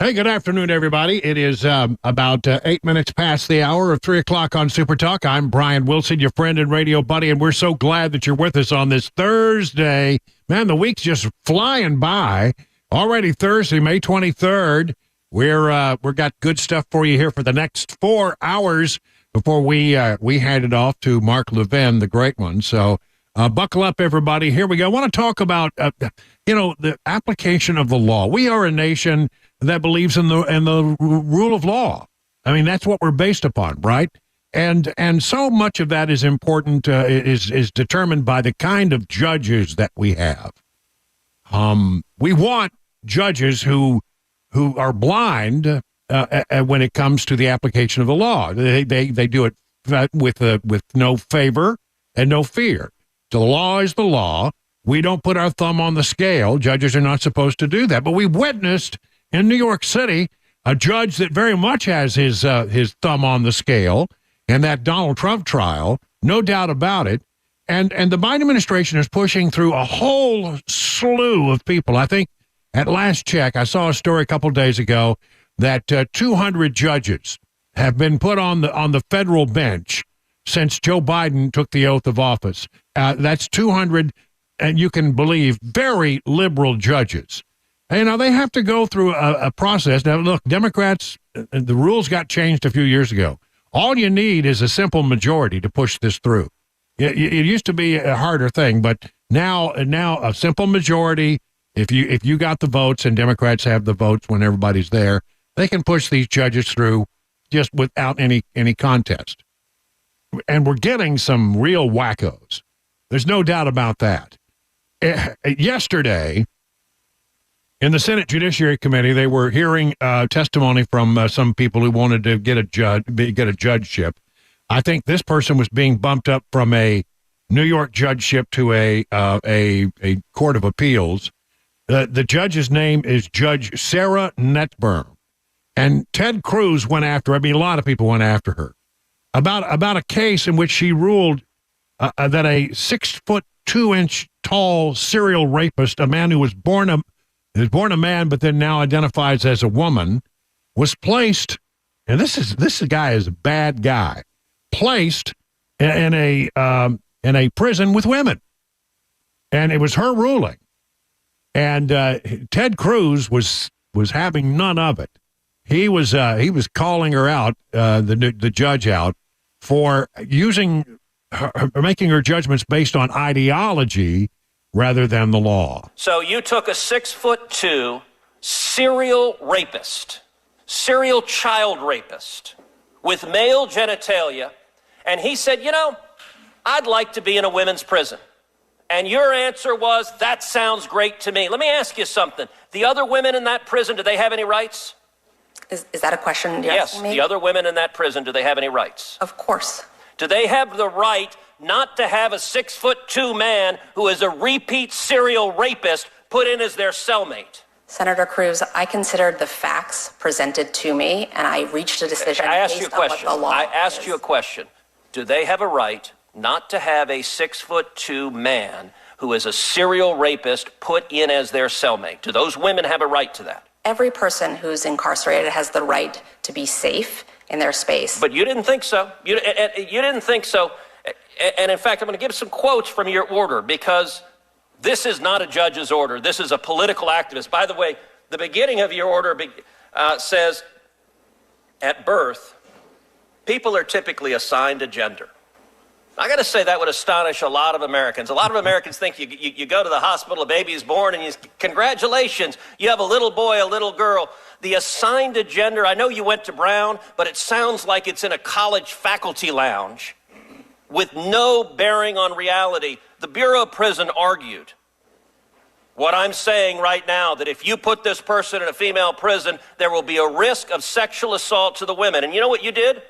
Hey, good afternoon, everybody. It is about 8 minutes past the hour of 3 o'clock on Super Talk. I'm Brian Wilson, your friend and radio buddy, and we're so glad that you're with us on this Thursday. Man, the week's just flying by. Already Thursday, May 23rd. We're got good stuff for you here for the next 4 hours before we hand it off to Mark Levin, the great one. So buckle up, everybody. Here we go. I want to talk about the application of the law. We are a nation that believes in the rule of law. I mean, that's what we're based upon, right? And so much of that is important, is determined by the kind of judges that we have. We want judges who are blind when it comes to the application of the law. They do it with no favor and no fear. So the law is the law. We don't put our thumb on the scale. Judges are not supposed to do that. But we witnessed in New York City a judge that very much has his thumb on the scale in that Donald Trump trial, no doubt about it. And the Biden administration is pushing through a whole slew of people. I think at last check, I saw a story a couple of days ago that 200 judges have been put on the federal bench since Joe Biden took the oath of office. That's 200, and you can believe, very liberal judges. And now they have to go through a process. Now, look, Democrats, the rules got changed a few years ago. All you need is a simple majority to push this through. It used to be a harder thing, but now a simple majority, if you got the votes and Democrats have the votes when everybody's there, they can push these judges through just without any contest. And we're getting some real wackos. There's no doubt about that. Yesterday, in the Senate Judiciary Committee, they were hearing testimony from some people who wanted to get a judgeship. I think this person was being bumped up from a New York judgeship to a court of appeals. The judge's name is Judge Sarah Netburn, and Ted Cruz went after. I mean, a lot of people went after her about a case in which she ruled that a 6'2" tall serial rapist, a man who was born a man but then now identifies as a woman, was placed, and this guy is a bad guy, placed in a prison with women, and it was her ruling, and Ted Cruz was having none of it. He was calling her out, the judge out, for making her judgments based on ideology rather than the law. So you took a 6'2" serial rapist, serial child rapist with male genitalia, and he said, I'd like to be in a women's prison. And your answer was, that sounds great to me. Let me ask you something. The other women in that prison, do they have any rights? Is that a question you're asking me? Yes, the other women in that prison, do they have any rights? Of course. Do they have the right not to have a 6'2" man who is a repeat serial rapist put in as their cellmate? Senator Cruz, I considered the facts presented to me, and I reached a decision based on what the law I asked you a question. Do they have a right not to have a 6'2" man who is a serial rapist put in as their cellmate? Do those women have a right to that? Every person who's incarcerated has the right to be safe in their space. But you didn't think so. You didn't think so. And in fact, I'm going to give some quotes from your order, because this is not a judge's order. This is a political activist. By the way, the beginning of your order says, at birth, people are typically assigned a gender. I got to say that would astonish a lot of Americans. A lot of Americans think you go to the hospital, a baby is born, and congratulations, you have a little boy, a little girl. The assigned a gender, I know you went to Brown, but it sounds like it's in a college faculty lounge with no bearing on reality. The Bureau of Prison argued what I'm saying right now, that if you put this person in a female prison, there will be a risk of sexual assault to the women. And you know what you did?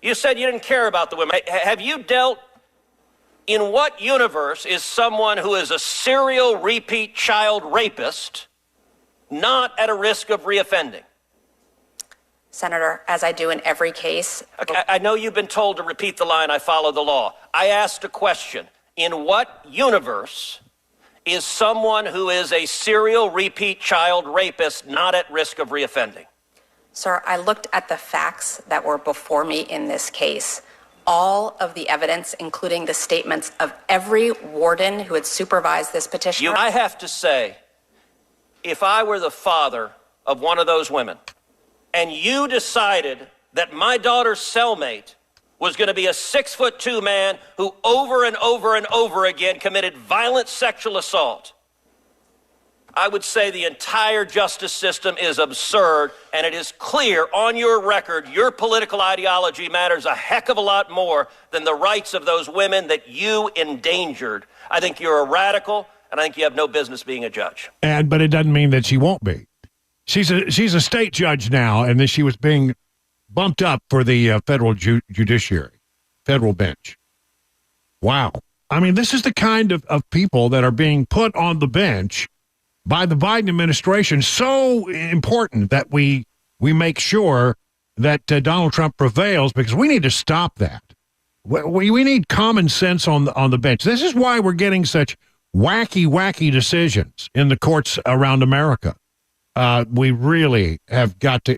You said you didn't care about the women. Have you dealt, in what universe is someone who is a serial repeat child rapist not at a risk of reoffending? Senator, as I do in every case. Okay, I know you've been told to repeat the line, I follow the law. I asked a question. In what universe is someone who is a serial repeat child rapist not at risk of reoffending? Sir, I looked at the facts that were before me in this case. All of the evidence, including the statements of every warden who had supervised this petitioner. I have to say, if I were the father of one of those women and you decided that my daughter's cellmate was going to be a 6'2" man who over and over and over again committed violent sexual assault, I would say the entire justice system is absurd, and it is clear on your record your political ideology matters a heck of a lot more than the rights of those women that you endangered. I think you're a radical, and I think you have no business being a judge. But it doesn't mean that she won't be. She's a state judge now, and then she was being bumped up for the federal judiciary, federal bench. Wow. I mean, this is the kind of people that are being put on the bench by the Biden administration. So important that we make sure that Donald Trump prevails, because we need to stop that. We need common sense on the bench. This is why we're getting such wacky decisions in the courts around America. We really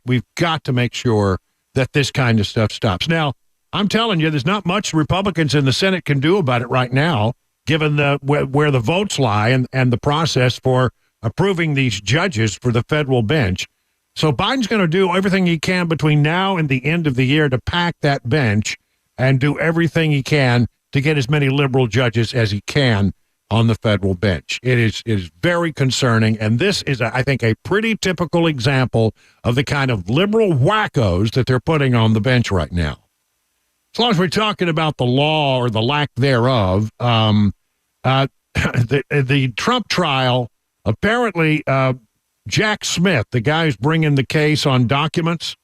we've got to make sure that this kind of stuff stops. Now, I'm telling you, there's not much Republicans in the Senate can do about it right now, given where the votes lie and the process for approving these judges for the federal bench. So Biden's going to do everything he can between now and the end of the year to pack that bench and do everything he can to get as many liberal judges as he can on the federal bench. It is very concerning, and this is, I think, a pretty typical example of the kind of liberal wackos that they're putting on the bench right now. As long as we're talking about the law or the lack thereof, the Trump trial, apparently Jack Smith, the guy who's bringing the case on documents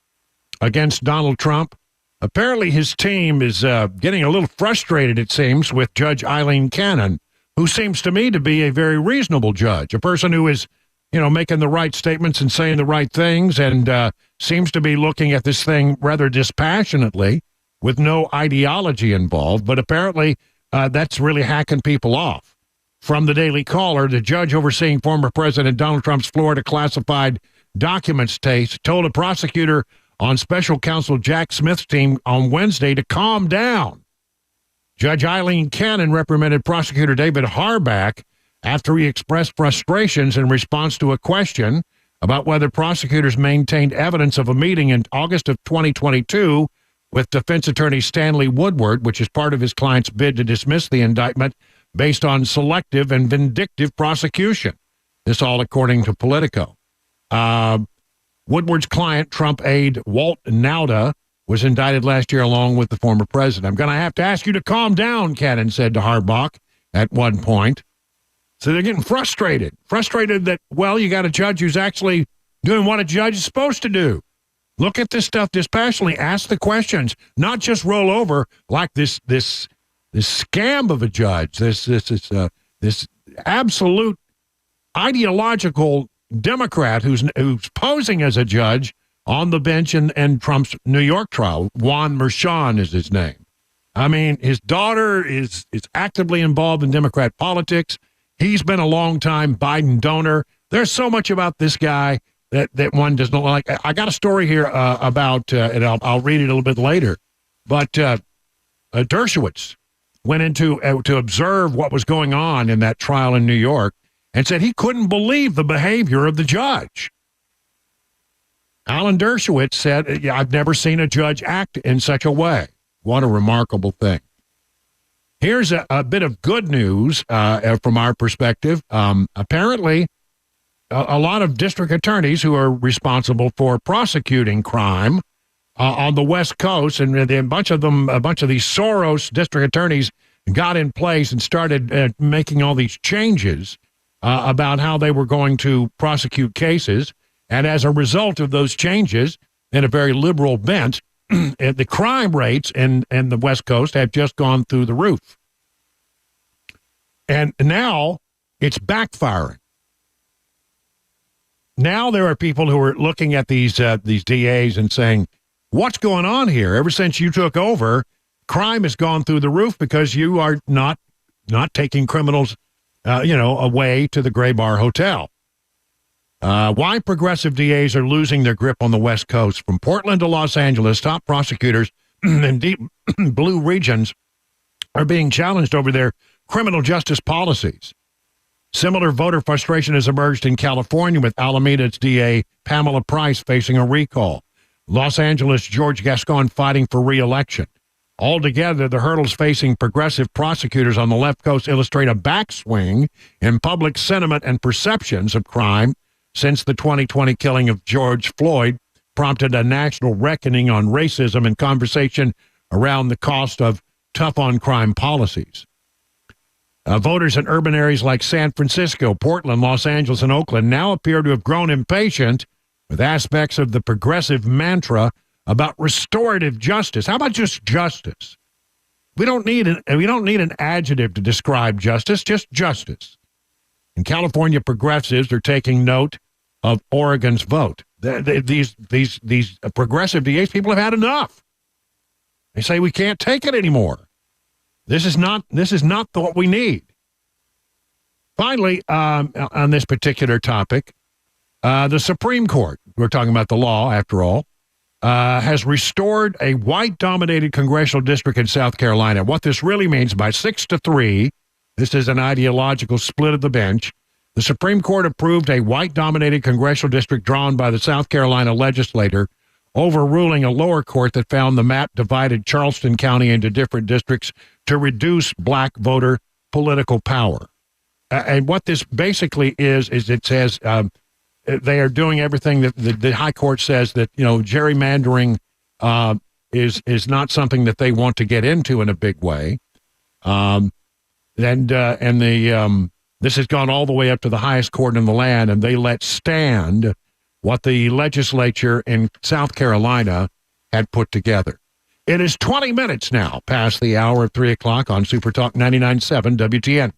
against Donald Trump, apparently his team is getting a little frustrated, it seems, with Judge Eileen Cannon, who seems to me to be a very reasonable judge, a person who is, making the right statements and saying the right things, and seems to be looking at this thing rather dispassionately with no ideology involved. But apparently that's really hacking people off. From the Daily Caller, the judge overseeing former President Donald Trump's Florida classified documents case told a prosecutor on special counsel Jack Smith's team on Wednesday to calm down. Judge Eileen Cannon reprimanded prosecutor David Harback after he expressed frustrations in response to a question about whether prosecutors maintained evidence of a meeting in August of 2022 with defense attorney Stanley Woodward, which is part of his client's bid to dismiss the indictment based on selective and vindictive prosecution. This all according to Politico. Woodward's client, Trump aide Walt Nauta, was indicted last year along with the former president. I'm going to have to ask you to calm down, Cannon said to Harback at one point. So they're getting frustrated that, you got a judge who's actually doing what a judge is supposed to do. Look at this stuff dispassionately, ask the questions, not just roll over like this scam of a judge, this absolute ideological Democrat who's posing as a judge on the bench in Trump's New York trial. Juan Merchan is his name. I mean, his daughter is actively involved in Democrat politics. He's been a long-time Biden donor. There's so much about this guy that one does not like. I got a story here about, and I'll read it a little bit later, but Dershowitz went into to observe what was going on in that trial in New York and said he couldn't believe the behavior of the judge. Alan Dershowitz said, I've never seen a judge act in such a way. What a remarkable thing. Here's a bit of good news from our perspective. Apparently, a lot of district attorneys who are responsible for prosecuting crime on the West Coast, and a bunch of these Soros district attorneys got in place and started making all these changes about how they were going to prosecute cases. And as a result of those changes, in a very liberal bent, the crime rates in the West Coast have just gone through the roof. And now it's backfiring. Now there are people who are looking at these DAs and saying, what's going on here? Ever since you took over, crime has gone through the roof because you are not taking criminals away to the Gray Bar Hotel. Why progressive DAs are losing their grip on the West Coast. From Portland to Los Angeles, top prosecutors in deep blue regions are being challenged over their criminal justice policies. Similar voter frustration has emerged in California with Alameda's DA Pamela Price facing a recall. Los Angeles George Gascon fighting for re-election. Altogether, the hurdles facing progressive prosecutors on the left coast illustrate a backswing in public sentiment and perceptions of crime since the 2020 killing of George Floyd prompted a national reckoning on racism and conversation around the cost of tough-on-crime policies. Voters in urban areas like San Francisco, Portland, Los Angeles, and Oakland now appear to have grown impatient with aspects of the progressive mantra about restorative justice. How about just justice? We don't need an adjective to describe justice, just justice. And California progressives are taking note of Oregon's vote. These progressive DAs, people have had enough. They say we can't take it anymore. This is not what we need. Finally, on this particular topic, the Supreme Court, we're talking about the law after all, has restored a white-dominated congressional district in South Carolina. What this really means, by 6-3, this is an ideological split of the bench. The Supreme Court approved a white-dominated congressional district drawn by the South Carolina legislature, overruling a lower court that found the map divided Charleston County into different districts to reduce black voter political power. And what this basically is it says they are doing everything that the high court says that, gerrymandering is not something that they want to get into in a big way. This has gone all the way up to the highest court in the land, and they let stand what the legislature in South Carolina had put together. It is 20 minutes now past the hour of 3 o'clock on Super Talk 99.7 WTN.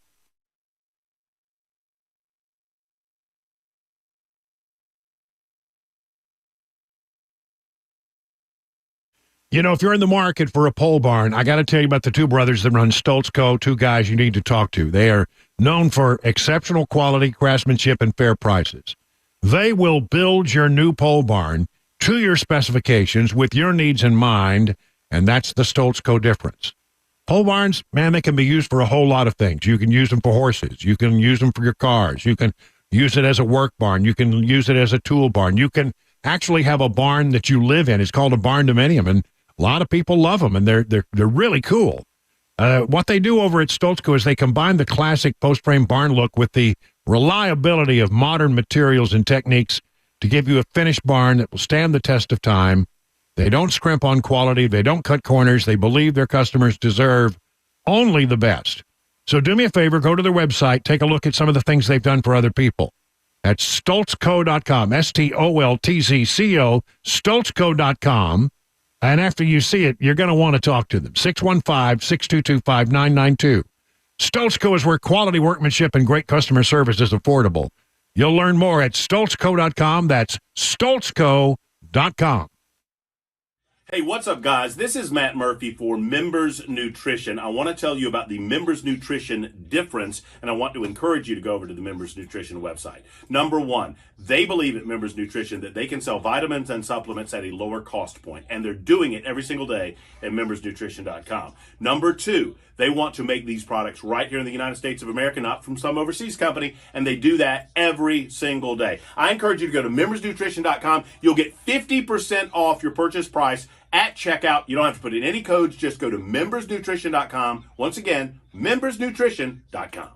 If you're in the market for a pole barn, I got to tell you about the two brothers that run Stoltz Co., two guys you need to talk to. They are known for exceptional quality, craftsmanship, and fair prices. They will build your new pole barn to your specifications with your needs in mind, and that's the Stoltz Co. difference. Pole barns, man, they can be used for a whole lot of things. You can use them for horses. You can use them for your cars. You can use it as a work barn. You can use it as a tool barn. You can actually have a barn that you live in. It's called a barn dominium, and a lot of people love them, and they're really cool. What they do over at Stoltz Co. is they combine the classic post-frame barn look with the reliability of modern materials and techniques to give you a finished barn that will stand the test of time. They don't scrimp on quality. They don't cut corners. They believe their customers deserve only the best. So do me a favor, go to their website, take a look at some of the things they've done for other people. That's StoltzCo.com, STOLTZCO, StoltzCo.com. And after you see it, you're going to want to talk to them. 615-622-5992. Stoltz Co. is where quality workmanship and great customer service is affordable. You'll learn more at StoltzCo.com. That's StoltzCo.com. Hey, what's up, guys? This is Matt Murphy for Members Nutrition. I want to tell you about the Members Nutrition difference, and I want to encourage you to go over to the Members Nutrition website. Number one, they believe at Members Nutrition that they can sell vitamins and supplements at a lower cost point, and they're doing it every single day at membersnutrition.com. Number two, they want to make these products right here in the United States of America, not from some overseas company, and they do that every single day. I encourage you to go to membersnutrition.com. You'll get 50% off your purchase price at checkout. You don't have to put in any codes. Just go to membersnutrition.com. Once again, membersnutrition.com.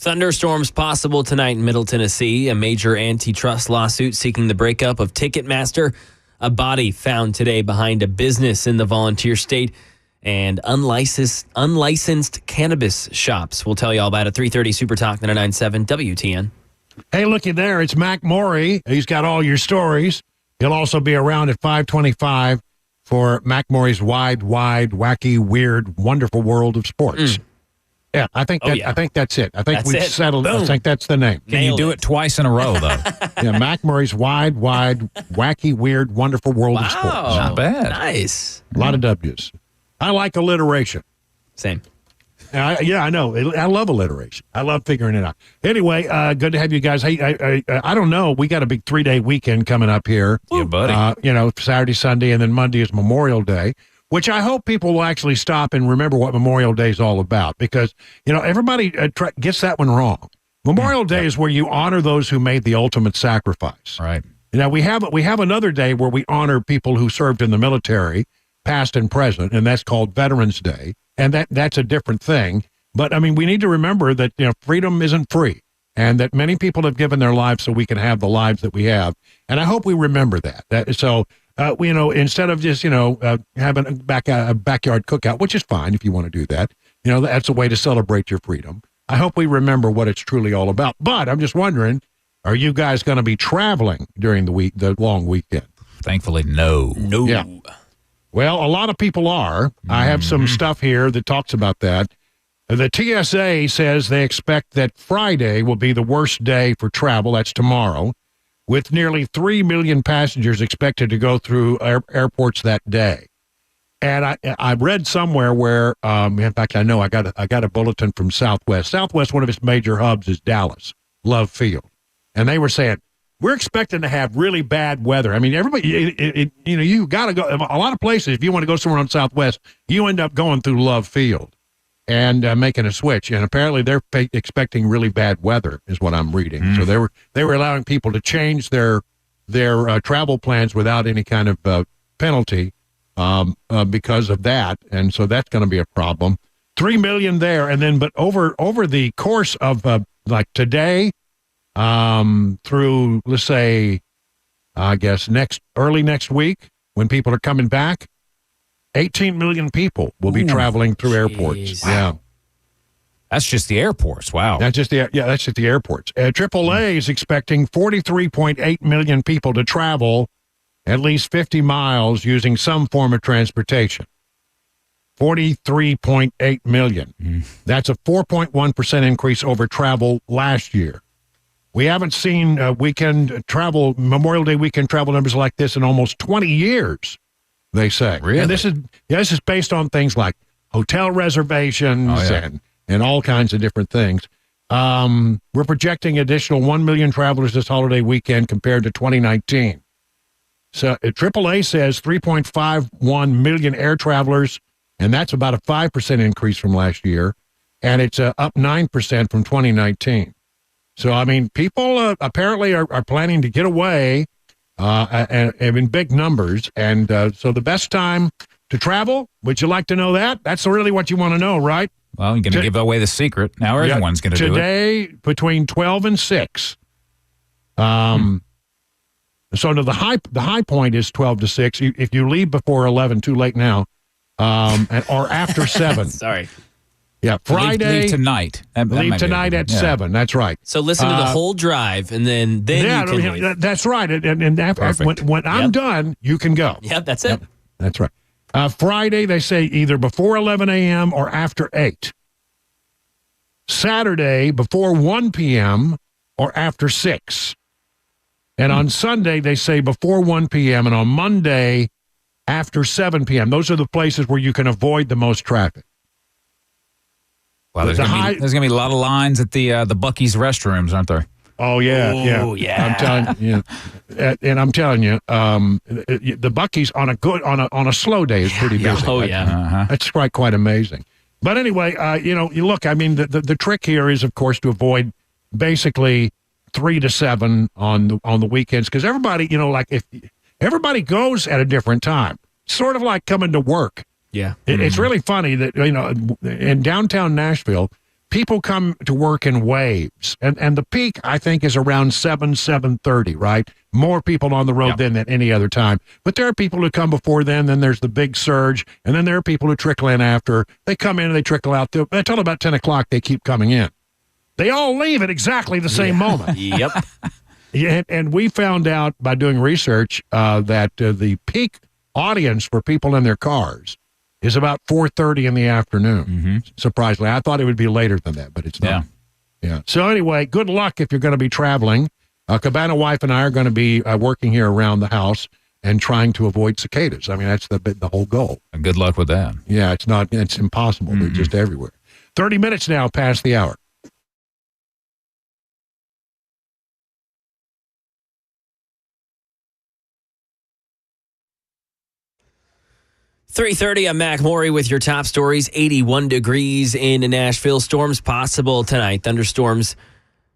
Thunderstorms possible tonight in Middle Tennessee. A major antitrust lawsuit seeking the breakup of Ticketmaster. A body found today behind a business in the Volunteer State. And unlicensed cannabis shops. We'll tell you all about it. 3:30 Super Talk 99.7 WTN. Hey, looky there. It's Mac Morey. He's got all your stories. He'll also be around at 5:25 for Mac Morey's wide, wacky, weird, wonderful world of sports. Yeah, I think I think that's it. I think That's we've it. settled. Boom. I think that's the name. Can you Nailed do it. it twice in a row, though? Yeah, Mac Morey's wide, wacky, weird, wonderful world of sports. Wow. Not bad. Nice. A lot of W's. I like alliteration. Same. I know. I love alliteration. I love figuring it out. Anyway, good to have you guys. Hey, I don't know. We got a big 3-day weekend coming up here. Yeah, buddy. Saturday, Sunday, and then Monday is Memorial Day, which I hope people will actually stop and remember what Memorial Day is all about, because, everybody gets that one wrong. Memorial Day is where you honor those who made the ultimate sacrifice. Right. Now, we have another day where we honor people who served in the military, past and present, and that's called Veterans Day. And that's a different thing. But, I mean, we need to remember that, freedom isn't free, and that many people have given their lives so we can have the lives that we have. And I hope we remember that. Instead of just, having a backyard cookout, which is fine if you want to do that, that's a way to celebrate your freedom. I hope we remember what it's truly all about. But I'm just wondering, are you guys going to be traveling during the long weekend? Thankfully, no. No. Yeah. Well, a lot of people are. I have some stuff here that talks about that. The TSA says they expect that Friday will be the worst day for travel. That's tomorrow, with nearly 3 million passengers expected to go through airports that day. And I read somewhere where, in fact, I know I got a bulletin from Southwest. Southwest, one of its major hubs is Dallas, Love Field, and they were saying, we're expecting to have really bad weather. I mean, everybody, you got to go. A lot of places, if you want to go somewhere on Southwest, you end up going through Love Field and making a switch. And apparently, they're expecting really bad weather, is what I'm reading. So they were allowing people to change their travel plans without any kind of penalty because of that. And so that's going to be a problem. 3 million there, and then but over the course of like today. Through, let's say, I guess early next week, when people are coming back, 18 million people will be traveling through airports. Wow. Yeah. That's just the airports. Wow. That's just the airports. AAA is expecting 43.8 million people to travel at least 50 miles using some form of transportation. 43.8 million. That's a 4.1% increase over travel last year. We haven't seen Memorial Day weekend travel numbers like this in almost 20 years, they say. Really? And this is based on things like hotel reservations and all kinds of different things. We're projecting additional 1 million travelers this holiday weekend compared to 2019. So AAA says 3.51 million air travelers, and that's about a 5% increase from last year, and it's up 9% from 2019. So, I mean, people apparently are planning to get away and in big numbers. And so the best time to travel, would you like to know that? That's really what you want to know, right? Well, you're going to give away the secret. Now everyone's going to do it. Today, between 12 and 6. So the high point is 12 to 6. If you leave before 11, too late now, or after 7. Sorry. Yeah, Friday. Leave tonight. Leave tonight at 7. That's right. So listen to the whole drive, and then you can leave. That's right. And after, when I'm done, you can go. Yep, that's it. Yep, that's right. Friday, they say either before 11 a.m. or after 8. Saturday, before 1 p.m. or after 6. And on Sunday, they say before 1 p.m. and on Monday, after 7 p.m. Those are the places where you can avoid the most traffic. Well, there's going to be a lot of lines at the Buc-ee's restrooms, aren't there? Oh, yeah. Yeah. I'm telling you. And I'm telling you, the Buc-ee's on a slow day is pretty busy. Oh, yeah. That's quite amazing. But anyway, you look, I mean, the trick here is, of course, to avoid basically 3 to 7 on the weekends, because everybody, if everybody goes at a different time, sort of like coming to work. Yeah. It's really funny that, in downtown Nashville, people come to work in waves, and the peak, I think, is around 7:30, right? More people on the road then than any other time. But there are people who come before then there's the big surge, and then there are people who trickle in after. They come in and they trickle out. Until about 10 o'clock, they keep coming in. They all leave at exactly the same moment. Yep. And we found out by doing research that the peak audience for people in their cars is about 4:30 in the afternoon. Surprisingly, I thought it would be later than that, but it's not. Yeah. So anyway, good luck if you're going to be traveling. Cabana wife and I are going to be working here around the house and trying to avoid cicadas. I mean, that's the whole goal. And good luck with that. Yeah, it's impossible. They're just everywhere. 30 minutes now past the hour. .30, I'm Mac Maury with your top stories. 81 degrees in Nashville. Storms possible tonight. Thunderstorms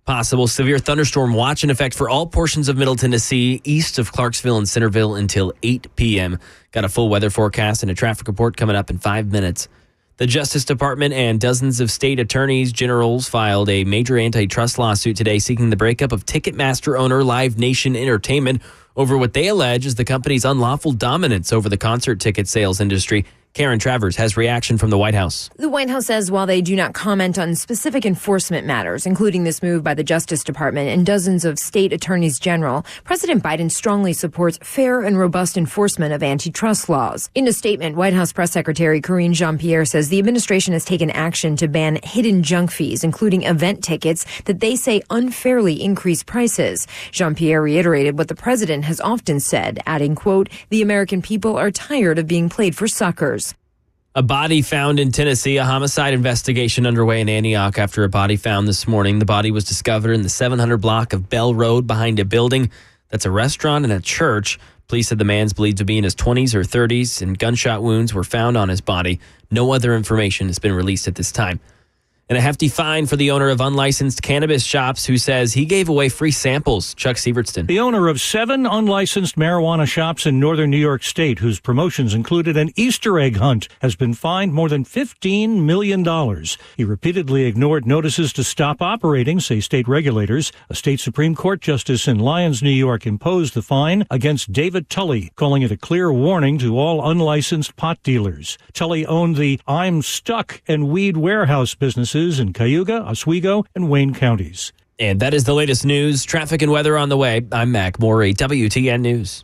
possible. Severe thunderstorm watch in effect for all portions of Middle Tennessee, east of Clarksville and Centerville until 8 p.m. Got a full weather forecast and a traffic report coming up in 5 minutes. The Justice Department and dozens of state attorneys generals filed a major antitrust lawsuit today seeking the breakup of Ticketmaster owner Live Nation Entertainment over what they allege is the company's unlawful dominance over the concert ticket sales industry. Karen Travers has reaction from the White House. The White House says while they do not comment on specific enforcement matters, including this move by the Justice Department and dozens of state attorneys general, President Biden strongly supports fair and robust enforcement of antitrust laws. In a statement, White House Press Secretary Karine Jean-Pierre says the administration has taken action to ban hidden junk fees, including event tickets that they say unfairly increase prices. Jean-Pierre reiterated what the president has often said, adding, quote, "The American people are tired of being played for suckers." A body found in Tennessee, a homicide investigation underway in Antioch after a body found this morning. The body was discovered in the 700 block of Bell Road behind a building that's a restaurant and a church. Police said the man's believed to be in his 20s or 30s, and gunshot wounds were found on his body. No other information has been released at this time. And a hefty fine for the owner of unlicensed cannabis shops who says he gave away free samples. Chuck Sievertson. The owner of 7 unlicensed marijuana shops in northern New York State, whose promotions included an Easter egg hunt, has been fined more than $15 million. He repeatedly ignored notices to stop operating, say state regulators. A state Supreme Court justice in Lyons, New York, imposed the fine against David Tully, calling it a clear warning to all unlicensed pot dealers. Tully owned the I'm Stuck and Weed Warehouse businesses in Cayuga, Oswego, and Wayne counties. And that is the latest news. Traffic and weather on the way. I'm Mac Maury, WTN News.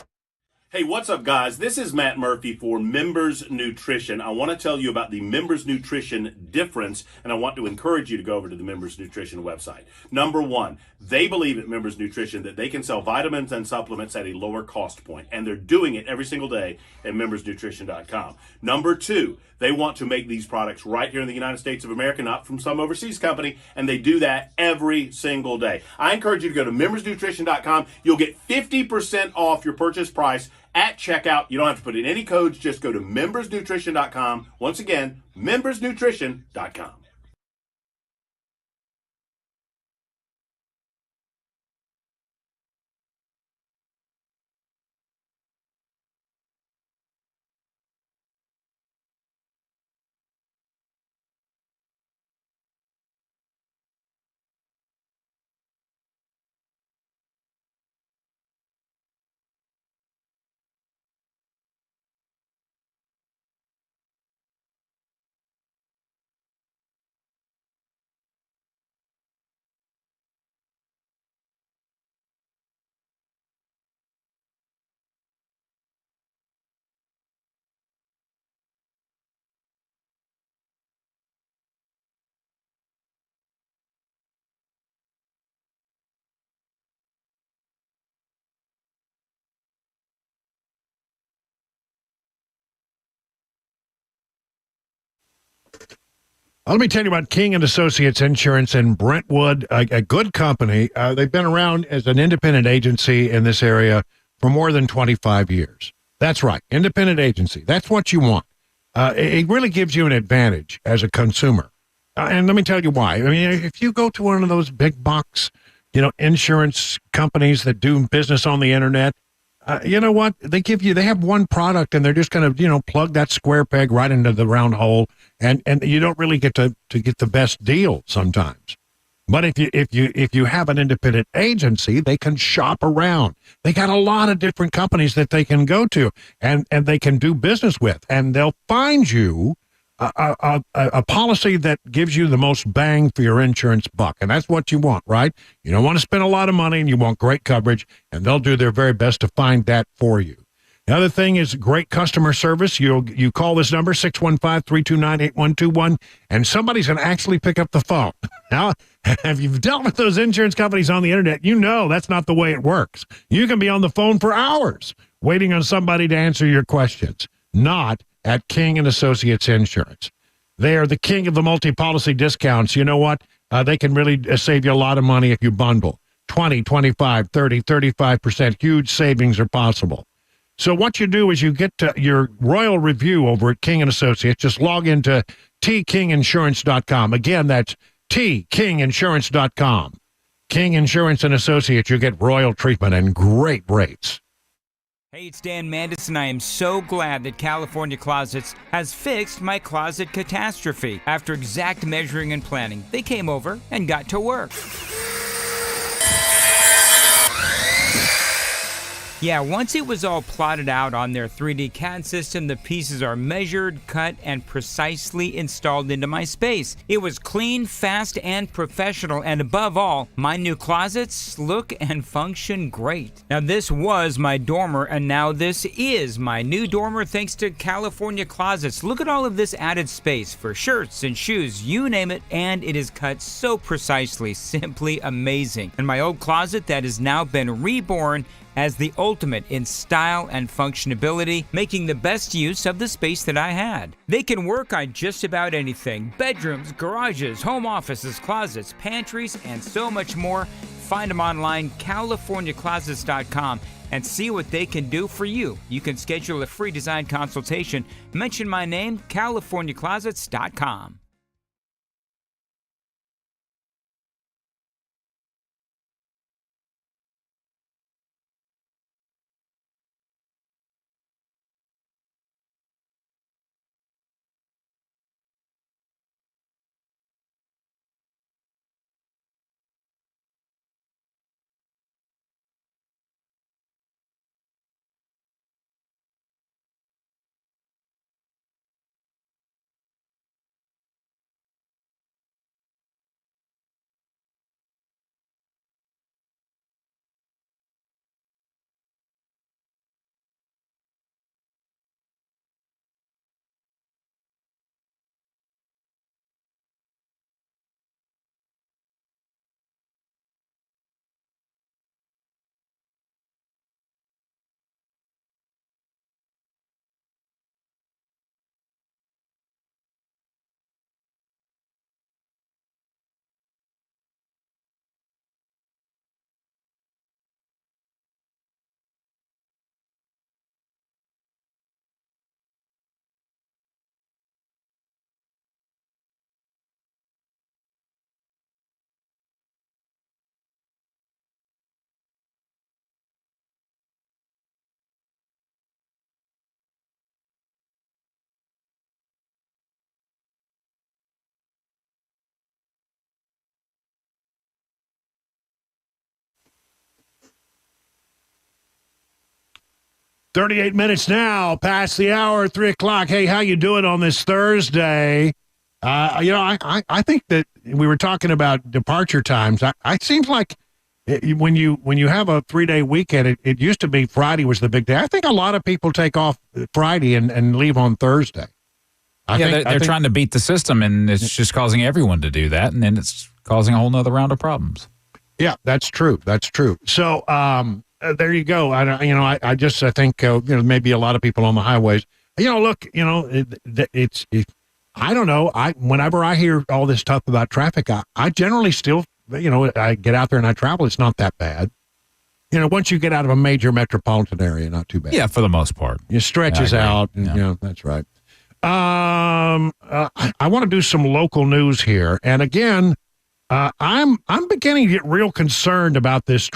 Hey, what's up, guys? This is Matt Murphy for Members Nutrition. I want to tell you about the Members Nutrition difference, and I want to encourage you to go over to the Members Nutrition website. Number one, they believe at Members Nutrition that they can sell vitamins and supplements at a lower cost point, and they're doing it every single day at membersnutrition.com. Number two, they want to make these products right here in the United States of America, not from some overseas company, and they do that every single day. I encourage you to go to membersnutrition.com. You'll get 50% off your purchase price at checkout. You don't have to put in any codes. Just go to membersnutrition.com. Once again, membersnutrition.com. Let me tell you about King & Associates Insurance in Brentwood, a good company. They've been around as an independent agency in this area for more than 25 years. That's right, independent agency. That's what you want. It really gives you an advantage as a consumer. And let me tell you why. I mean, if you go to one of those big box, insurance companies that do business on the internet, you know what? They have one product and they're just going to, plug that square peg right into the round hole. And you don't really get to get the best deal sometimes. But if you have an independent agency, they can shop around. They got a lot of different companies that they can go to and they can do business with, and they'll find you a policy that gives you the most bang for your insurance buck. And that's what you want, right? You don't want to spend a lot of money and you want great coverage, and they'll do their very best to find that for you. The other thing is great customer service. You call this number, 615-329-8121, and somebody's going to actually pick up the phone. Now, if you've dealt with those insurance companies on the internet, you know that's not the way it works. You can be on the phone for hours waiting on somebody to answer your questions. Not at King & Associates Insurance. They are the king of the multi-policy discounts. You know what? They can really save you a lot of money if you bundle. 20, 25, 30, 35%. Huge savings are possible. So what you do is you get your Royal Review over at King & Associates. Just log into tkinginsurance.com. Again, that's tkinginsurance.com. King Insurance & Associates, you get royal treatment and great rates. Hey, it's Dan Mandis, I am so glad that California Closets has fixed my closet catastrophe. After exact measuring and planning, they came over and got to work. Yeah, once it was all plotted out on their 3D CAD system, the pieces are measured, cut, and precisely installed into my space. It was clean, fast, and professional, and above all, my new closets look and function great. Now, this was my dormer, and now this is my new dormer thanks to California Closets. Look at all of this added space for shirts and shoes, you name it, and it is cut so precisely, simply amazing. And my old closet that has now been reborn as the ultimate in style and functionality, making the best use of the space that I had. They can work on just about anything: bedrooms, garages, home offices, closets, pantries, and so much more. Find them online, CaliforniaClosets.com, and see what they can do for you. You can schedule a free design consultation. Mention my name, CaliforniaClosets.com. "38 minutes now, past the hour, 3 o'clock. Hey, how you doing on this Thursday? I think that we were talking about departure times. It seems like when you have a 3-day weekend, it used to be Friday was the big day. I think a lot of people take off Friday and leave on Thursday. They're trying to beat the system, and it's just causing everyone to do that, and then it's causing a whole nother round of problems. Yeah, that's true. That's true. So, there you go. I think maybe a lot of people on the highways. Look, I don't know. Whenever I hear all this stuff about traffic, I generally still, I get out there and I travel. It's not that bad. Once you get out of a major metropolitan area, not too bad. Yeah, for the most part. It stretches out. And, that's right. I want to do some local news here, and again, I'm beginning to get real concerned about this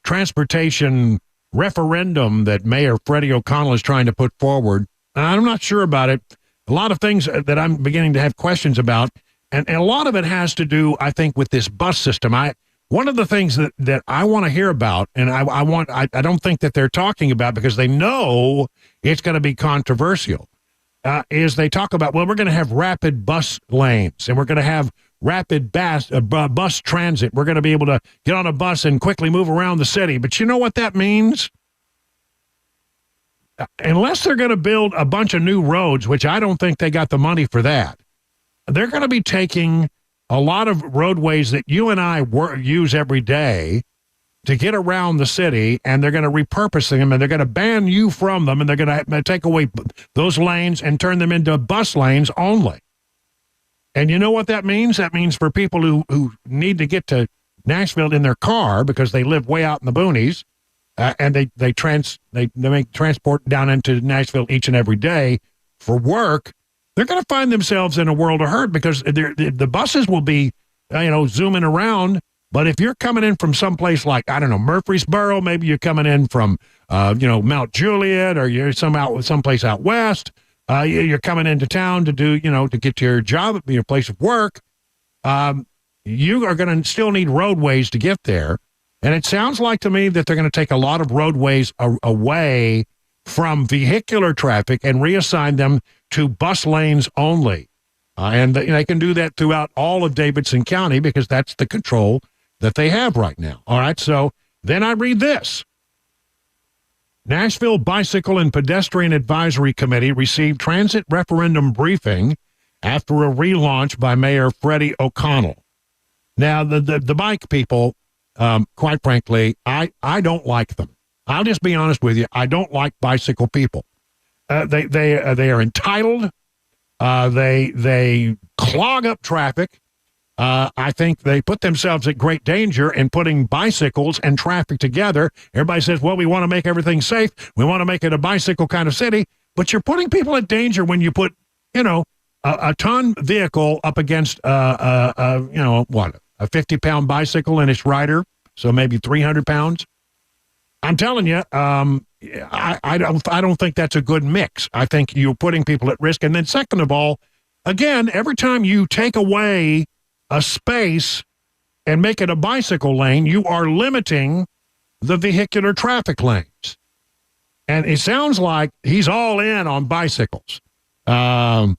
transportation referendum that Mayor Freddie O'Connell is trying to put forward, I'm not sure about it. A lot of things that I'm beginning to have questions about, and a lot of it has to do, I think, with this bus system. One of the things that I want to hear about, and I don't think that they're talking about because they know it's going to be controversial, is they talk about, well, we're going to have rapid bus lanes, and we're going to have rapid bus transit. We're going to be able to get on a bus and quickly move around the city. But you know what that means? Unless they're going to build a bunch of new roads, which I don't think they got the money for that, they're going to be taking a lot of roadways that you and I use every day to get around the city, and they're going to repurpose them, and they're going to ban you from them, and they're going to take away those lanes and turn them into bus lanes only. And you know what that means? That means for people who need to get to Nashville in their car because they live way out in the boonies, and they make transport down into Nashville each and every day for work, they're going to find themselves in a world of hurt because the buses will be, zooming around. But if you're coming in from someplace like, I don't know, Murfreesboro, maybe you're coming in from, Mount Juliet, or you're someplace out west, you're coming into town to do, to get to your job, your place of work, you are going to still need roadways to get there. And it sounds like to me that they're going to take a lot of roadways away from vehicular traffic and reassign them to bus lanes only. And they can do that throughout all of Davidson County because that's the control that they have right now. All right, so then I read this. Nashville Bicycle and Pedestrian Advisory Committee received transit referendum briefing after a relaunch by Mayor Freddie O'Connell. Now, the bike people, quite frankly, I don't like them. I'll just be honest with you. I don't like bicycle people. They are entitled. They clog up traffic. I think they put themselves at great danger in putting bicycles and traffic together. Everybody says, well, we want to make everything safe. We want to make it a bicycle kind of city. But you're putting people at danger when you put, a ton vehicle up against, a 50-pound bicycle and its rider, so maybe 300 pounds. I'm telling you, I don't think that's a good mix. I think you're putting people at risk. And then second of all, again, every time you take away a space and make it a bicycle lane, you are limiting the vehicular traffic lanes. And it sounds like he's all in on bicycles. A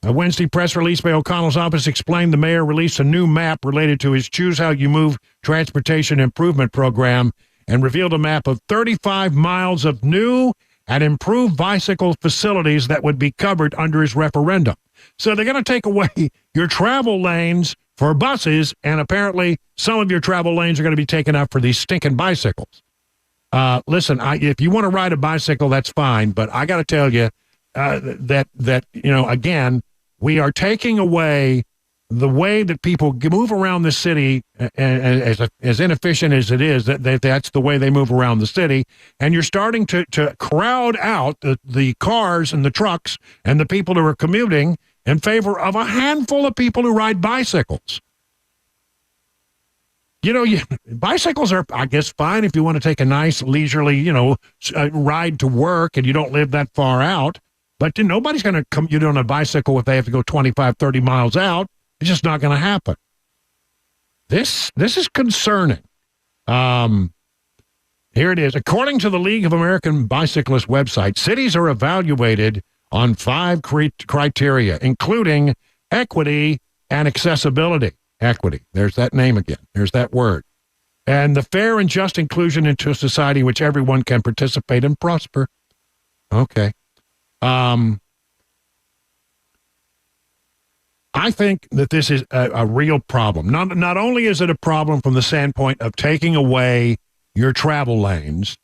Wednesday press release by O'Connell's office explained the mayor released a new map related to his Choose How You Move transportation improvement program and revealed a map of 35 miles of new and improved bicycle facilities that would be covered under his referendum. So they're going to take away your travel lanes for buses, and apparently some of your travel lanes are going to be taken up for these stinking bicycles. Listen, if you want to ride a bicycle, that's fine, but I got to tell you that again, we are taking away the way that people move around the city, as inefficient as it is, that's the way they move around the city. And you're starting to crowd out the cars and the trucks and the people who are commuting in favor of a handful of people who ride bicycles. Bicycles are, I guess, fine if you want to take a nice leisurely, ride to work and you don't live that far out. But nobody's going to commute on a bicycle if they have to go 25, 30 miles out. It's just not going to happen. This is concerning. Here it is. According to the League of American Bicyclists website, cities are evaluated on 5 criteria, including equity and accessibility. Equity. There's that name again. There's that word. And the fair and just inclusion into a society in which everyone can participate and prosper. Okay. I think that this is a real problem. Not only is it a problem from the standpoint of taking away your travel lanes,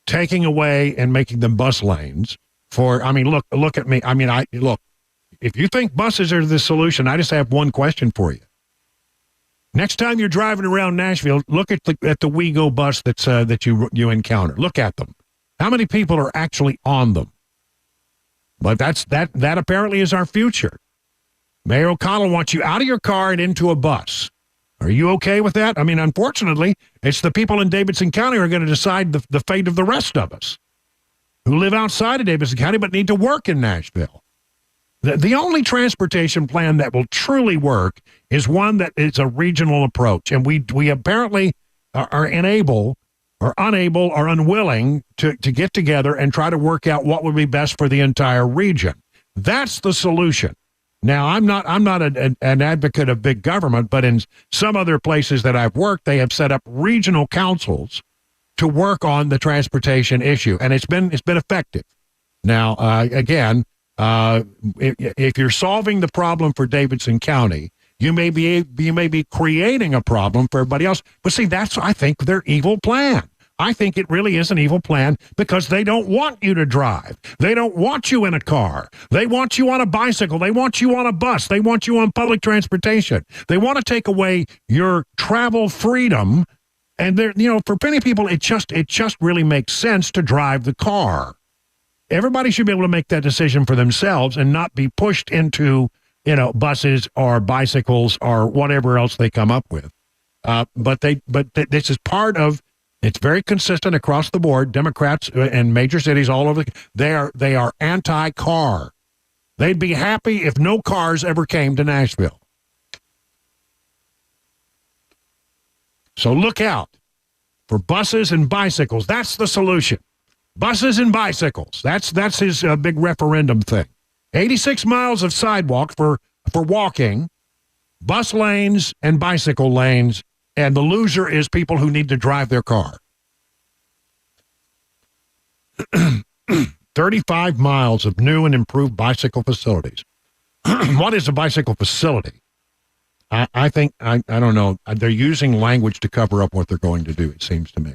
taking away and making them bus lanes look at me. Look, if you think buses are the solution, I just have one question for you. Next time you're driving around Nashville, look at the WeGo bus that you encounter. Look at them. How many people are actually on them? But that apparently is our future. Mayor O'Connell wants you out of your car and into a bus. Are you okay with that? I mean, unfortunately, it's the people in Davidson County who are going to decide the fate of the rest of us who live outside of Davidson County but need to work in Nashville. The only transportation plan that will truly work is one that is a regional approach. And we apparently are unable or unwilling to get together and try to work out what would be best for the entire region. That's the solution. Now, I'm not an advocate of big government, but in some other places that I've worked, they have set up regional councils to work on the transportation issue, and it's been effective. Now, again, if you're solving the problem for Davidson County, you may be creating a problem for everybody else. But see, that's, I think, their evil plan. I think it really is an evil plan because they don't want you to drive. They don't want you in a car. They want you on a bicycle. They want you on a bus. They want you on public transportation. They want to take away your travel freedom. And for many people, it just really makes sense to drive the car. Everybody should be able to make that decision for themselves and not be pushed into, buses or bicycles or whatever else they come up with. But this is part of. It's very consistent across the board. Democrats in major cities all over, they are anti-car. They'd be happy if no cars ever came to Nashville. So look out for buses and bicycles. That's the solution. Buses and bicycles. That's his big referendum thing. 86 miles of sidewalk for walking, bus lanes and bicycle lanes. And the loser is people who need to drive their car. 35 miles of new and improved bicycle facilities. What is a bicycle facility? I think, I don't know, they're using language to cover up what they're going to do, it seems to me.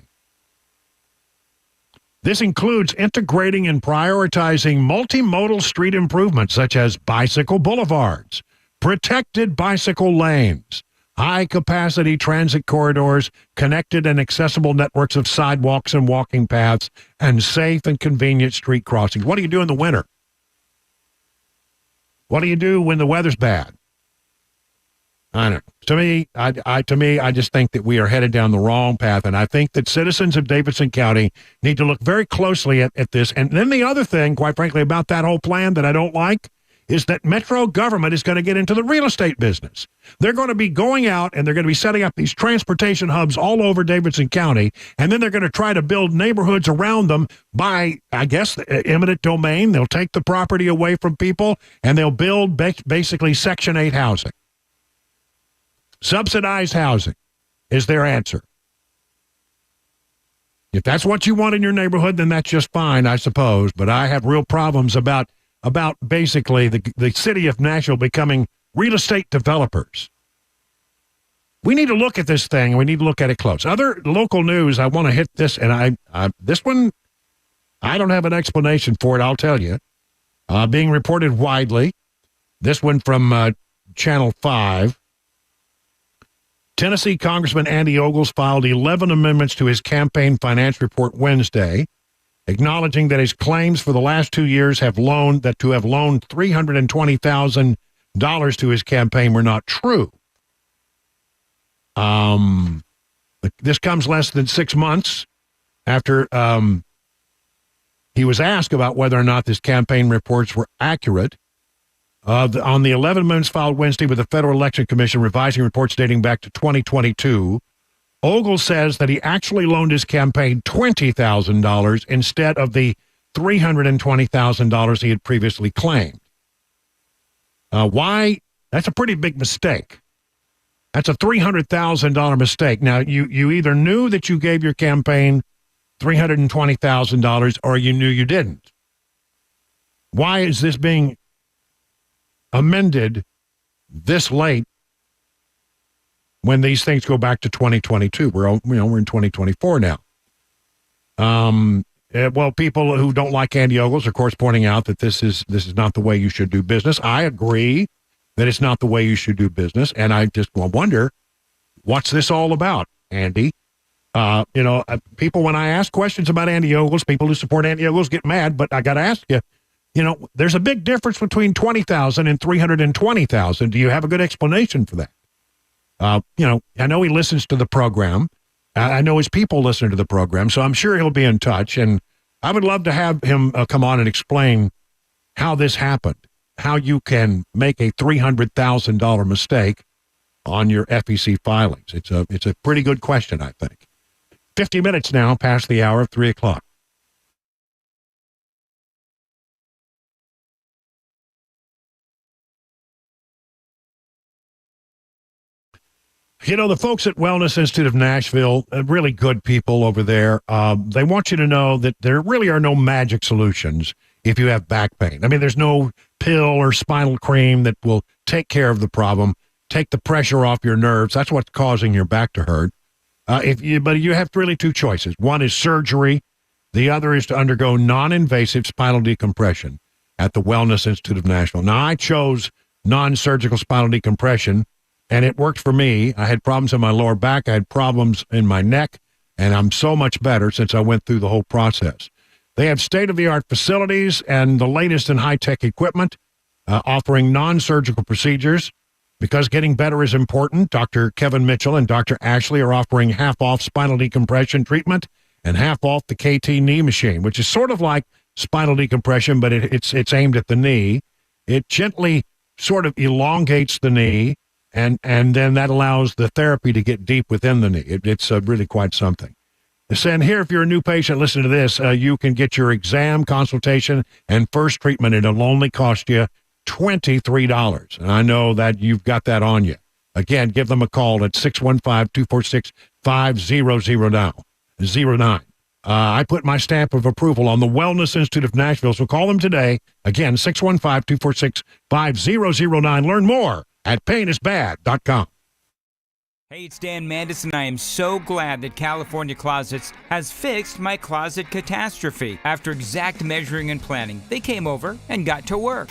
This includes integrating and prioritizing multimodal street improvements such as bicycle boulevards, protected bicycle lanes, high-capacity transit corridors, connected and accessible networks of sidewalks and walking paths, and safe and convenient street crossings. What do you do in the winter? What do you do when the weather's bad? I don't know. To me, I just think that we are headed down the wrong path, and I think that citizens of Davidson County need to look very closely at this. And then the other thing, quite frankly, about that whole plan that I don't like is that Metro government is going to get into the real estate business. They're going to be going out and they're going to be setting up these transportation hubs all over Davidson County, and then they're going to try to build neighborhoods around them by, I guess, eminent domain. They'll take the property away from people, and they'll build basically Section 8 housing. Subsidized housing is their answer. If that's what you want in your neighborhood, then that's just fine, I suppose. But I have real problems about basically the city of Nashville becoming real estate developers. We need to look at this thing, and we need to look at it close. Other local news, I want to hit this, and this one, I don't have an explanation for it, I'll tell you. Being reported widely, this one from Channel 5. Tennessee Congressman Andy Ogles filed 11 amendments to his campaign finance report Wednesday, acknowledging that his claims for the last 2 years to have loaned $320,000 to his campaign were not true. This comes less than 6 months after he was asked about whether or not his campaign reports were accurate. On the 11 amendments filed Wednesday with the Federal Election Commission revising reports dating back to 2022, Ogles says that he actually loaned his campaign $20,000 instead of the $320,000 he had previously claimed. Why? That's a pretty big mistake. That's a $300,000 mistake. Now, you either knew that you gave your campaign $320,000 or you knew you didn't. Why is this being amended this late when these things go back to 2022? We're in 2024 now. Well, people who don't like Andy Ogles, of course, pointing out that this is not the way you should do business. I agree that it's not the way you should do business, and I just wonder, what's this all about, Andy? People, when I ask questions about Andy Ogles, people who support Andy Ogles get mad, but I got to ask you, there's a big difference between $20,000 and $320,000. Do you have a good explanation for that? I know he listens to the program. I know his people listen to the program, so I'm sure he'll be in touch. And I would love to have him come on and explain how this happened, how you can make a $300,000 mistake on your FEC filings. It's a pretty good question, I think. 50 minutes now past the hour of 3 o'clock. The folks at Wellness Institute of Nashville, really good people over there. They want you to know that there really are no magic solutions if you have back pain. I mean, there's no pill or spinal cream that will take care of the problem, take the pressure off your nerves. That's what's causing your back to hurt. But you have really two choices. One is surgery. The other is to undergo non-invasive spinal decompression at the Wellness Institute of Nashville. Now, I chose non-surgical spinal decompression, and it worked for me. I had problems in my lower back. I had problems in my neck, and I'm so much better since I went through the whole process. They have state-of-the-art facilities and the latest in high-tech equipment, offering non-surgical procedures. Because getting better is important, Dr. Kevin Mitchell and Dr. Ashley are offering half-off spinal decompression treatment and half-off the KT knee machine, which is sort of like spinal decompression, but it's aimed at the knee. It gently sort of elongates the knee, and then that allows the therapy to get deep within the knee. It's really quite something. And here, if you're a new patient, listen to this. You can get your exam, consultation, and first treatment. It'll only cost you $23. And I know that you've got that on you. Again, give them a call at 615-246-5009. I put my stamp of approval on the Wellness Institute of Nashville, so call them today. Again, 615-246-5009. Learn more at painisbad.com. Hey, it's Dan Mandis, and I am so glad that California Closets has fixed my closet catastrophe. After exact measuring and planning, they came over and got to work.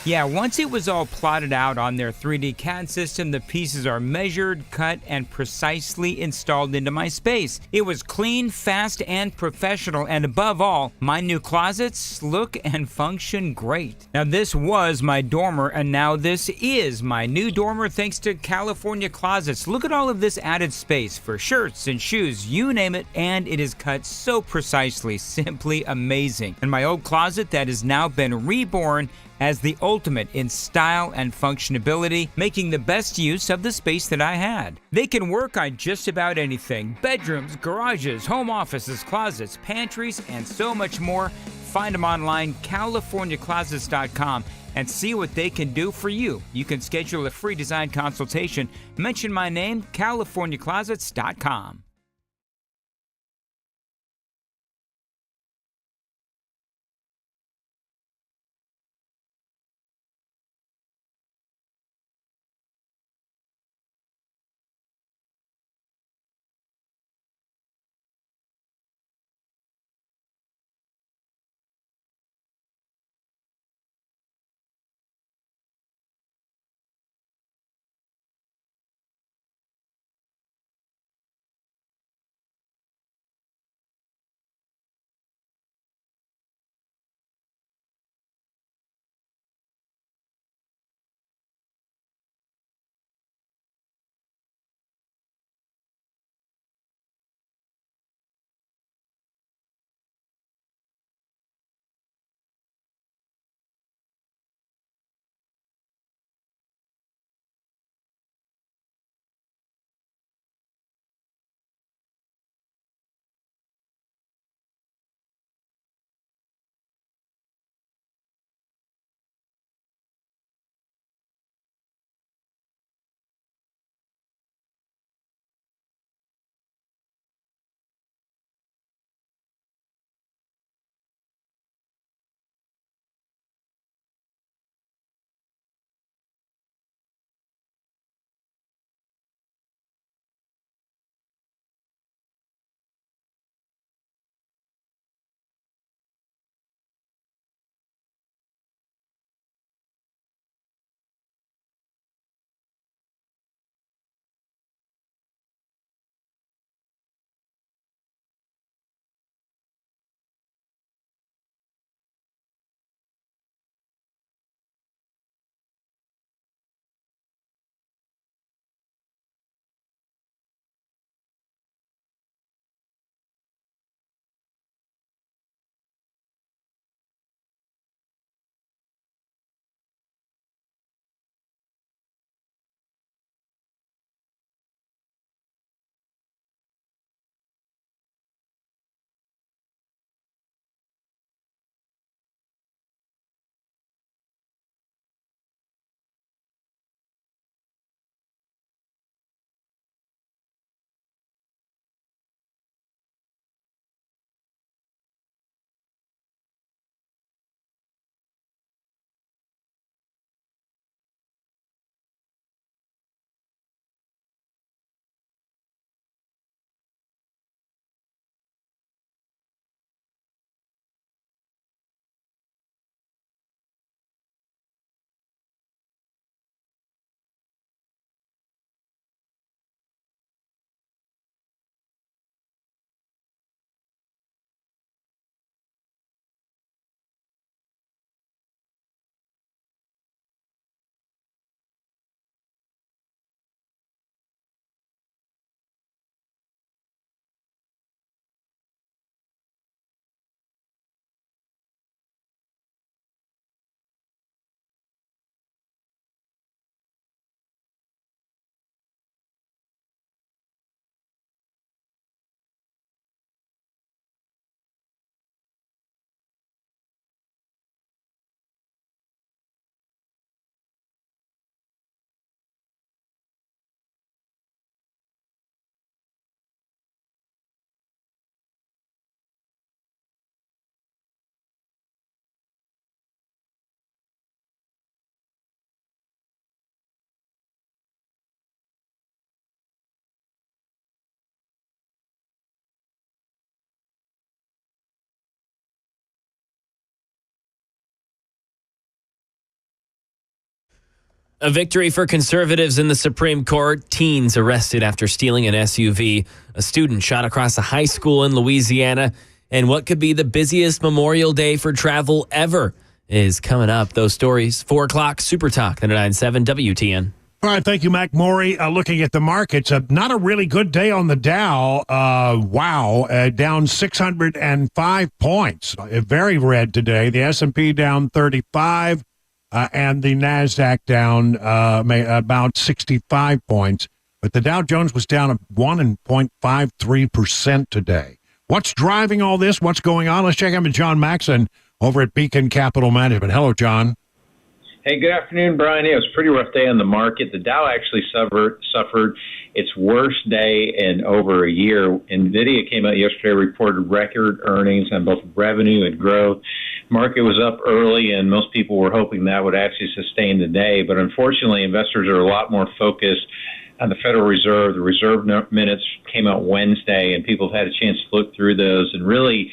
Yeah, once it was all plotted out on their 3D CAD system, the pieces are measured, cut, and precisely installed into my space. It was clean, fast, and professional, and above all, my new closets look and function great. Now, this was my dormer, and now this is my new dormer thanks to California Closets. Look at all of this added space for shirts and shoes, you name it, and it is cut so precisely, simply amazing. And my old closet that has now been reborn as the ultimate in style and functionability, making the best use of the space that I had. They can work on just about anything: bedrooms, garages, home offices, closets, pantries, and so much more. Find them online, CaliforniaClosets.com, and see what they can do for you. You can schedule a free design consultation. Mention my name, CaliforniaClosets.com. A victory for conservatives in the Supreme Court. Teens arrested after stealing an SUV. A student shot across a high school in Louisiana. And what could be the busiest Memorial Day for travel ever is coming up. Those stories, 4 o'clock, Super Talk, 99.7 WTN. All right, thank you, Mac Maury. Looking at the markets, not a really good day on the Dow. Down 605 points. Very red today. The S&P down 35, and the NASDAQ down about 65 points. But the Dow Jones was down 1.53% today. What's driving all this? What's going on? Let's check in with John Maxon over at Beacon Capital Management. Hello, John. Hey, good afternoon, Brian. It was a pretty rough day on the market. The Dow actually suffered its worst day in over a year. NVIDIA came out yesterday, reported record earnings on both revenue and growth. Market was up early, and most people were hoping that would actually sustain the day. But unfortunately, investors are a lot more focused on the Federal Reserve. The reserve minutes came out Wednesday, and people have had a chance to look through those. And really,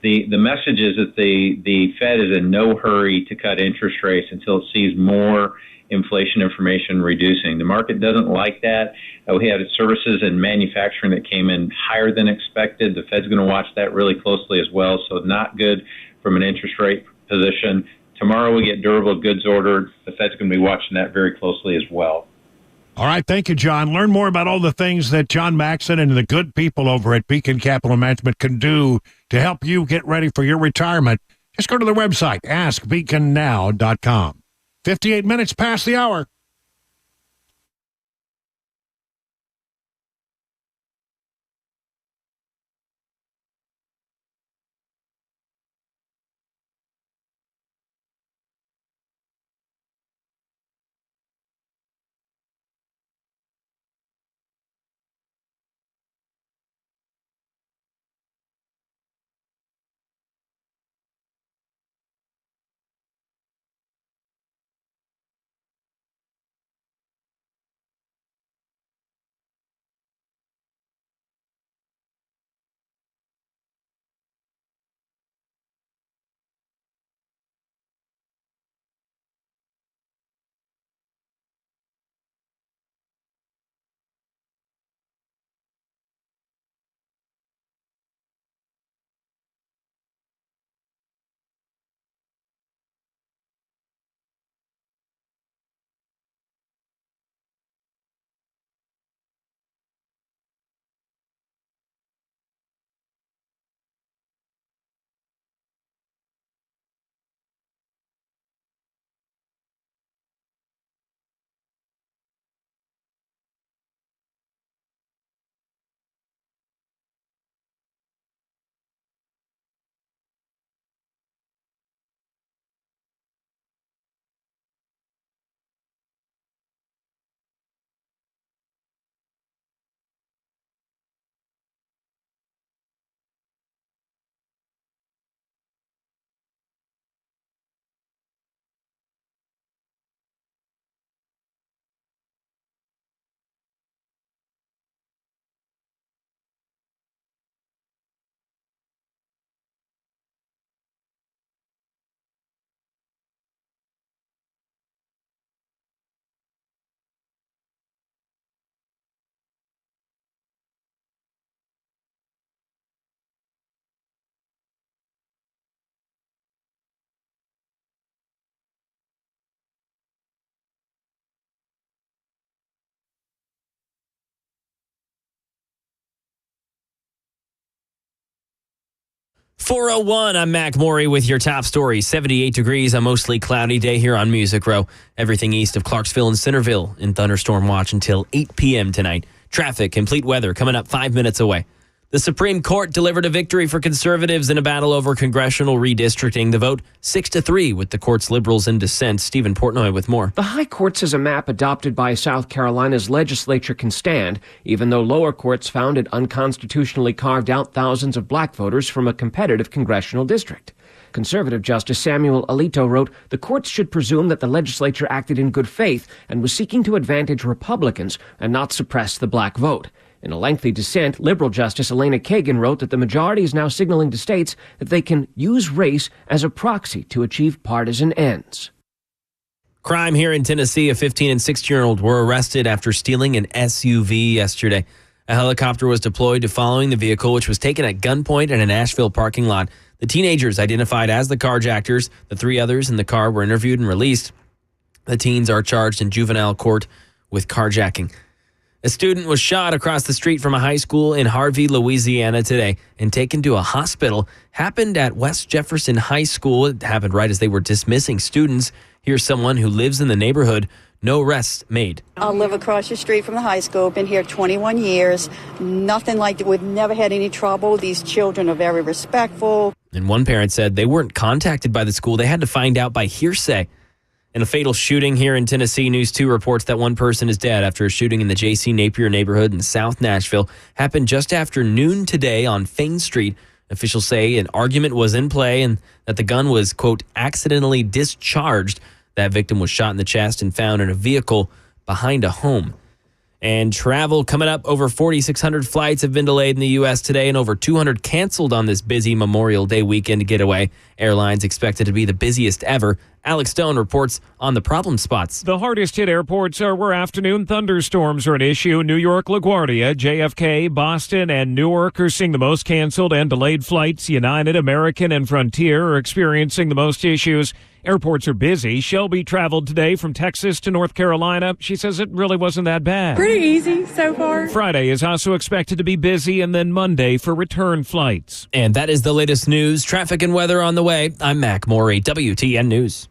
the message is that the Fed is in no hurry to cut interest rates until it sees more inflation information reducing. The market doesn't like that. We had services and manufacturing that came in higher than expected. The Fed's going to watch that really closely as well, so not good from an interest rate position. Tomorrow we get durable goods ordered. The Fed's going to be watching that very closely as well. All right, thank you, John. Learn more about all the things that John Maxon and the good people over at Beacon Capital Management can do to help you get ready for your retirement. Just go to their website, askbeaconnow.com. 58 minutes past the hour. .401, I'm Mac Maury with your top stories. 78 degrees, a mostly cloudy day here on Music Row. Everything east of Clarksville and Centerville in thunderstorm watch until 8 p.m. tonight. Traffic, complete weather coming up 5 minutes away. The Supreme Court delivered a victory for conservatives in a battle over congressional redistricting. The vote 6-3 with the court's liberals in dissent. Stephen Portnoy with more. The High Court says a map adopted by South Carolina's legislature can stand, even though lower courts found it unconstitutionally carved out thousands of black voters from a competitive congressional district. Conservative Justice Samuel Alito wrote, "The courts should presume that the legislature acted in good faith and was seeking to advantage Republicans and not suppress the black vote." In a lengthy dissent, liberal Justice Elena Kagan wrote that the majority is now signaling to states that they can use race as a proxy to achieve partisan ends. Crime here in Tennessee. A 15 and 16-year-old were arrested after stealing an SUV yesterday. A helicopter was deployed to following the vehicle, which was taken at gunpoint in a Nashville parking lot. The teenagers, identified as the carjackers, the 3 others in the car were interviewed and released. The teens are charged in juvenile court with carjacking. A student was shot across the street from a high school in Harvey, Louisiana today and taken to a hospital. Happened at West Jefferson High School. It happened right as they were dismissing students. Here's someone who lives in the neighborhood. No arrests made. I live across the street from the high school. Been here 21 years. Nothing like that. We've never had any trouble. These children are very respectful. And one parent said they weren't contacted by the school. They had to find out by hearsay. In a fatal shooting here in Tennessee, News 2 reports that one person is dead after a shooting in the J.C. Napier neighborhood in South Nashville. Happened just after noon today on Fane Street. Officials say an argument was in play and that the gun was, quote, accidentally discharged. That victim was shot in the chest and found in a vehicle behind a home. And travel coming up. Over 4,600 flights have been delayed in the U.S. today and over 200 canceled on this busy Memorial Day weekend getaway. Airlines expected to be the busiest ever. Alex Stone reports on the problem spots. The hardest hit airports are where afternoon thunderstorms are an issue. New York, LaGuardia, JFK, Boston, and Newark are seeing the most canceled and delayed flights. United, American, and Frontier are experiencing the most issues. Airports are busy. Shelby traveled today from Texas to North Carolina. She says it really wasn't that bad. Pretty easy so far. Friday is also expected to be busy, and then Monday for return flights. And that is the latest news, traffic, and weather on the way. I'm Mac Morey, WTN News.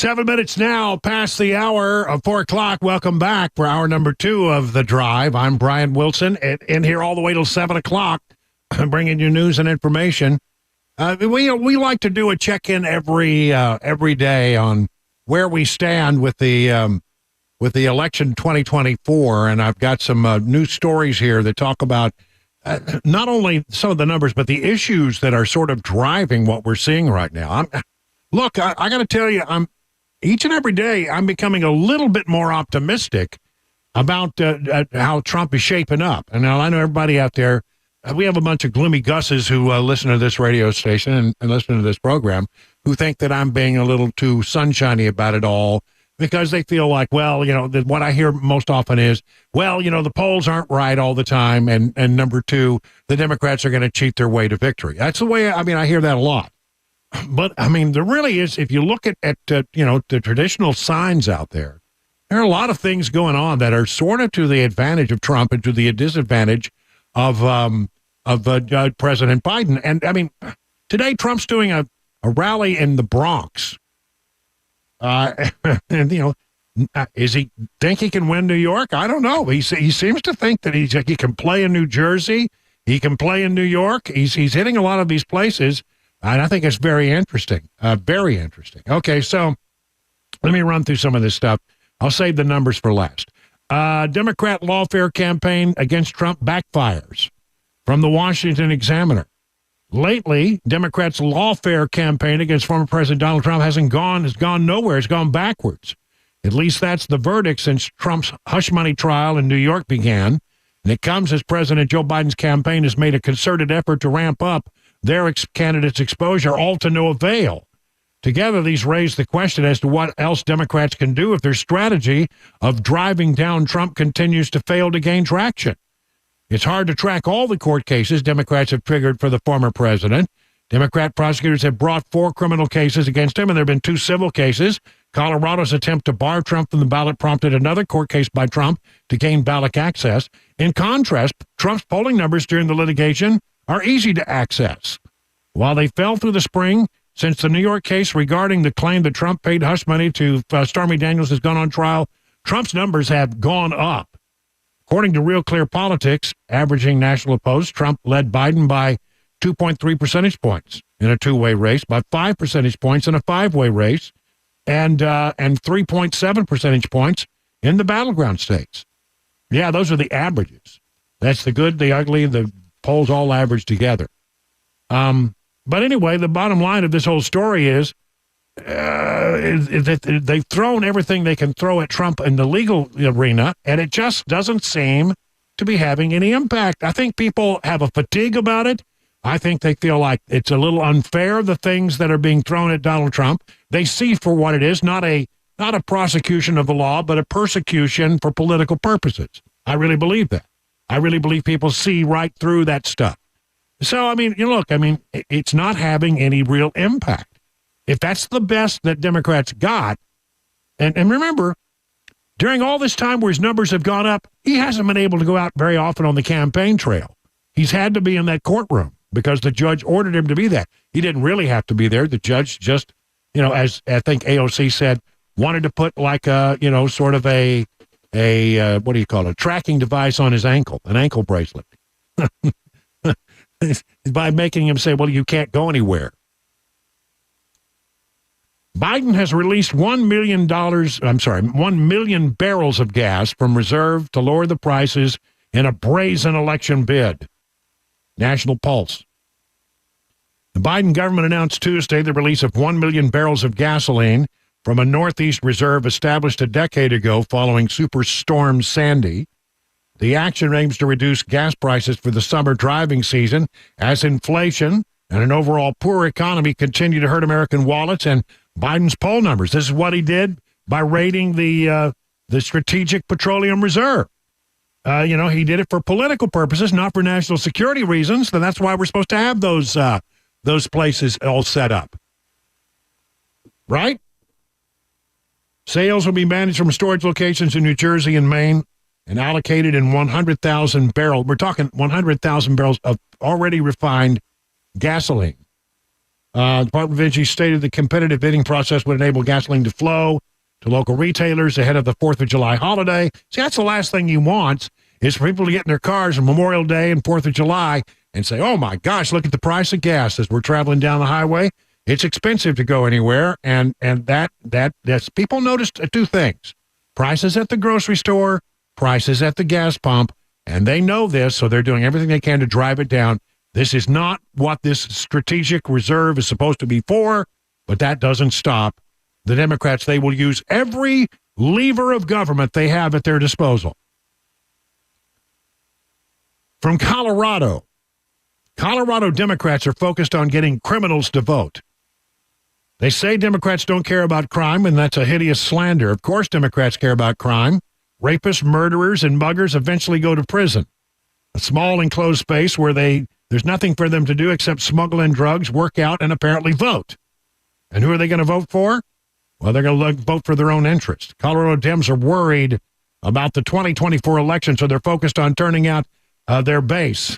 7 minutes now past the hour of 4 o'clock. Welcome back for hour number 2 of The Drive. I'm Brian Wilson, and in here all the way till 7 o'clock, bringing you news and information. We like to do a check-in every day on where we stand with the election 2024, and I've got some new stories here that talk about not only some of the numbers, but the issues that are sort of driving what we're seeing right now. Look, I got to tell you, each and every day I'm becoming a little bit more optimistic about how Trump is shaping up. And now I know everybody out there, we have a bunch of gloomy Gusses who listen to this radio station and listen to this program who think that I'm being a little too sunshiny about it all because they feel like, well, what I hear most often is, well, the polls aren't right all the time. And number two, the Democrats are going to cheat their way to victory. That's the way, I hear that a lot. But, there really is, if you look at the traditional signs out there, there are a lot of things going on that are sort of to the advantage of Trump and to the disadvantage of President Biden. And, today Trump's doing a rally in the Bronx. Is he think he can win New York? I don't know. He seems to think that he can play in New Jersey. He can play in New York. He's hitting a lot of these places. And I think it's very interesting. Very interesting. Okay, so let me run through some of this stuff. I'll save the numbers for last. Democrat lawfare campaign against Trump backfires from the Washington Examiner. Lately, Democrats' lawfare campaign against former President Donald Trump has gone nowhere. It's gone backwards. At least that's the verdict since Trump's hush money trial in New York began. And it comes as President Joe Biden's campaign has made a concerted effort to ramp up their candidates' exposure, all to no avail. Together, these raise the question as to what else Democrats can do if their strategy of driving down Trump continues to fail to gain traction. It's hard to track all the court cases Democrats have triggered for the former president. Democrat prosecutors have brought 4 criminal cases against him, and there have been 2 civil cases. Colorado's attempt to bar Trump from the ballot prompted another court case by Trump to gain ballot access. In contrast, Trump's polling numbers during the litigation are easy to access. While they fell through the spring, since the New York case regarding the claim that Trump paid hush money to Stormy Daniels has gone on trial, Trump's numbers have gone up. According to Real Clear Politics, averaging National Post, Trump led Biden by 2.3 percentage points in a 2-way race, by 5 percentage points in a 5-way race, and 3.7 percentage points in the battleground states. Yeah, those are the averages. That's the good, the ugly, the polls all average together. But anyway, the bottom line of this whole story is that they've thrown everything they can throw at Trump in the legal arena, and it just doesn't seem to be having any impact. I think people have a fatigue about it. I think they feel like it's a little unfair, the things that are being thrown at Donald Trump. They see for what it is, not a prosecution of the law, but a persecution for political purposes. I really believe that. I really believe people see right through that stuff. So, it's not having any real impact. If that's the best that Democrats got, and remember, during all this time where his numbers have gone up, he hasn't been able to go out very often on the campaign trail. He's had to be in that courtroom because the judge ordered him to be there. He didn't really have to be there. The judge just, as I think AOC said, wanted to put like a, sort of a what do you call it, a tracking device on his ankle, an ankle bracelet. By making him say, well, you can't go anywhere. Biden has released $1 million barrels of gas from reserve to lower the prices in a brazen election bid. National Pulse. The Biden government announced Tuesday the release of 1 million barrels of gasoline from a Northeast reserve established a decade ago following Superstorm Sandy. The action aims to reduce gas prices for the summer driving season as inflation and an overall poor economy continue to hurt American wallets and Biden's poll numbers. This is what he did by raiding the Strategic Petroleum Reserve. He did it for political purposes, not for national security reasons. Then that's why we're supposed to have those places all set up. Right? Sales will be managed from storage locations in New Jersey and Maine and allocated in 100,000 barrels. We're talking 100,000 barrels of already refined gasoline. The Department of Energy stated the competitive bidding process would enable gasoline to flow to local retailers ahead of the 4th of July holiday. See, that's the last thing you want is for people to get in their cars on Memorial Day and 4th of July and say, oh, my gosh, look at the price of gas as we're traveling down the highway. It's expensive to go anywhere, and that's people noticed two things. Prices at the grocery store, prices at the gas pump, and they know this, so they're doing everything they can to drive it down. This is not what this strategic reserve is supposed to be for, but that doesn't stop the Democrats. They will use every lever of government they have at their disposal. From Colorado Democrats are focused on getting criminals to vote. They say Democrats don't care about crime, and that's a hideous slander. Of course Democrats care about crime. Rapists, murderers, and muggers eventually go to prison. A small enclosed space where there's nothing for them to do except smuggle in drugs, work out, and apparently vote. And who are they going to vote for? Well, they're going to vote for their own interest. Colorado Dems are worried about the 2024 election, so they're focused on turning out their base.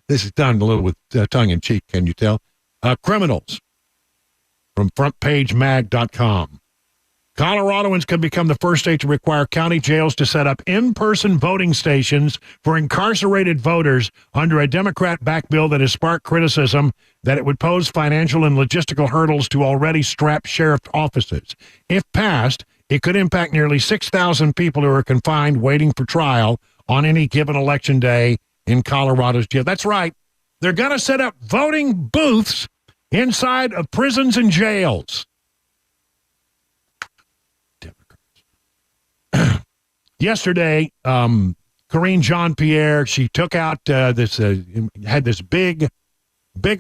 This is done a little with tongue-in-cheek, can you tell? Criminals from frontpagemag.com. Coloradoans could become the first state to require county jails to set up in-person voting stations for incarcerated voters under a Democrat-backed bill that has sparked criticism that it would pose financial and logistical hurdles to already strapped sheriff offices. If passed, it could impact nearly 6,000 people who are confined waiting for trial on any given election day in Colorado's jail. That's right. They're going to set up voting booths inside of prisons and jails. Yesterday, Karine Jean-Pierre, she took out had this big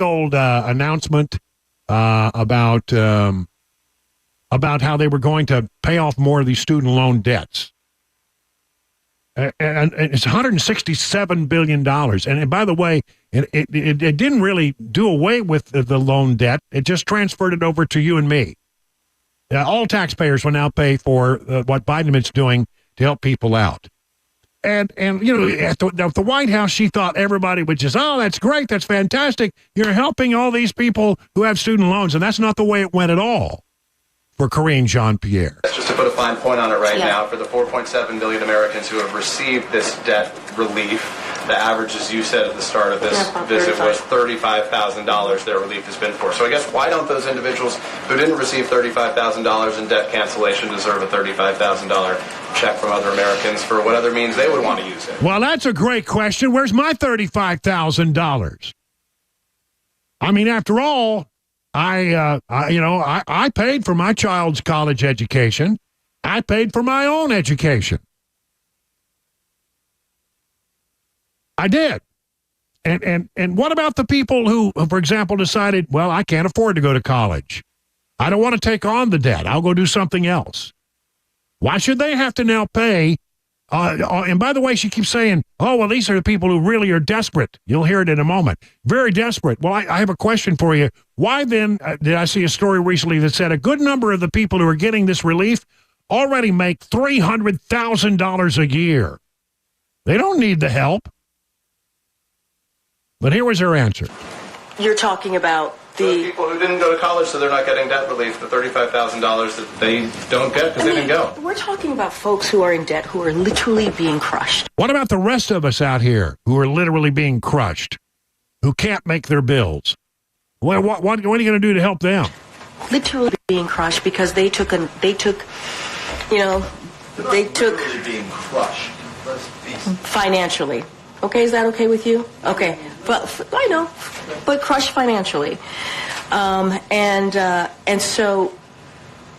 old announcement about how they were going to pay off more of these student loan debts. And it's $167 billion. And by the way, it didn't really do away with the loan debt. It just transferred it over to you and me. All taxpayers will now pay for what Biden is doing to help people out. And you know, at the White House, she thought everybody would just, oh, that's great, that's fantastic. You're helping all these people who have student loans. And that's not the way it went at all for Karine Jean-Pierre. Just to put a fine point on it right now, for the 4.7 million Americans who have received this debt relief, the average, as you said at the start of this visit, was $35,000 their relief has been for. So I guess why don't those individuals who didn't receive $35,000 in debt cancellation deserve a $35,000 check from other Americans for what other means they would want to use it? Well, that's a great question. Where's my $35,000? I mean, after all, I paid for my child's college education. I paid for my own education. I did. And what about the people who, for example, decided, well, I can't afford to go to college. I don't want to take on the debt. I'll go do something else. Why should they have to now pay? And by the way, she keeps saying, oh, well, these are the people who really are desperate. You'll hear it in a moment. Very desperate. Well, I have a question for you. Why then did I see a story recently that said a good number of the people who are getting this relief already make $300,000 a year? They don't need the help. But here was her answer. You're talking about the people who didn't go to college, so they're not getting debt relief, the $35,000 that they don't get because they didn't go. We're talking about folks who are in debt who are literally being crushed. What about the rest of us out here who are literally being crushed, who can't make their bills? Well, what are you going to do to help them? Literally being crushed because they took being crushed financially. Okay, is that okay with you? Okay, but I know, but crushed financially, and so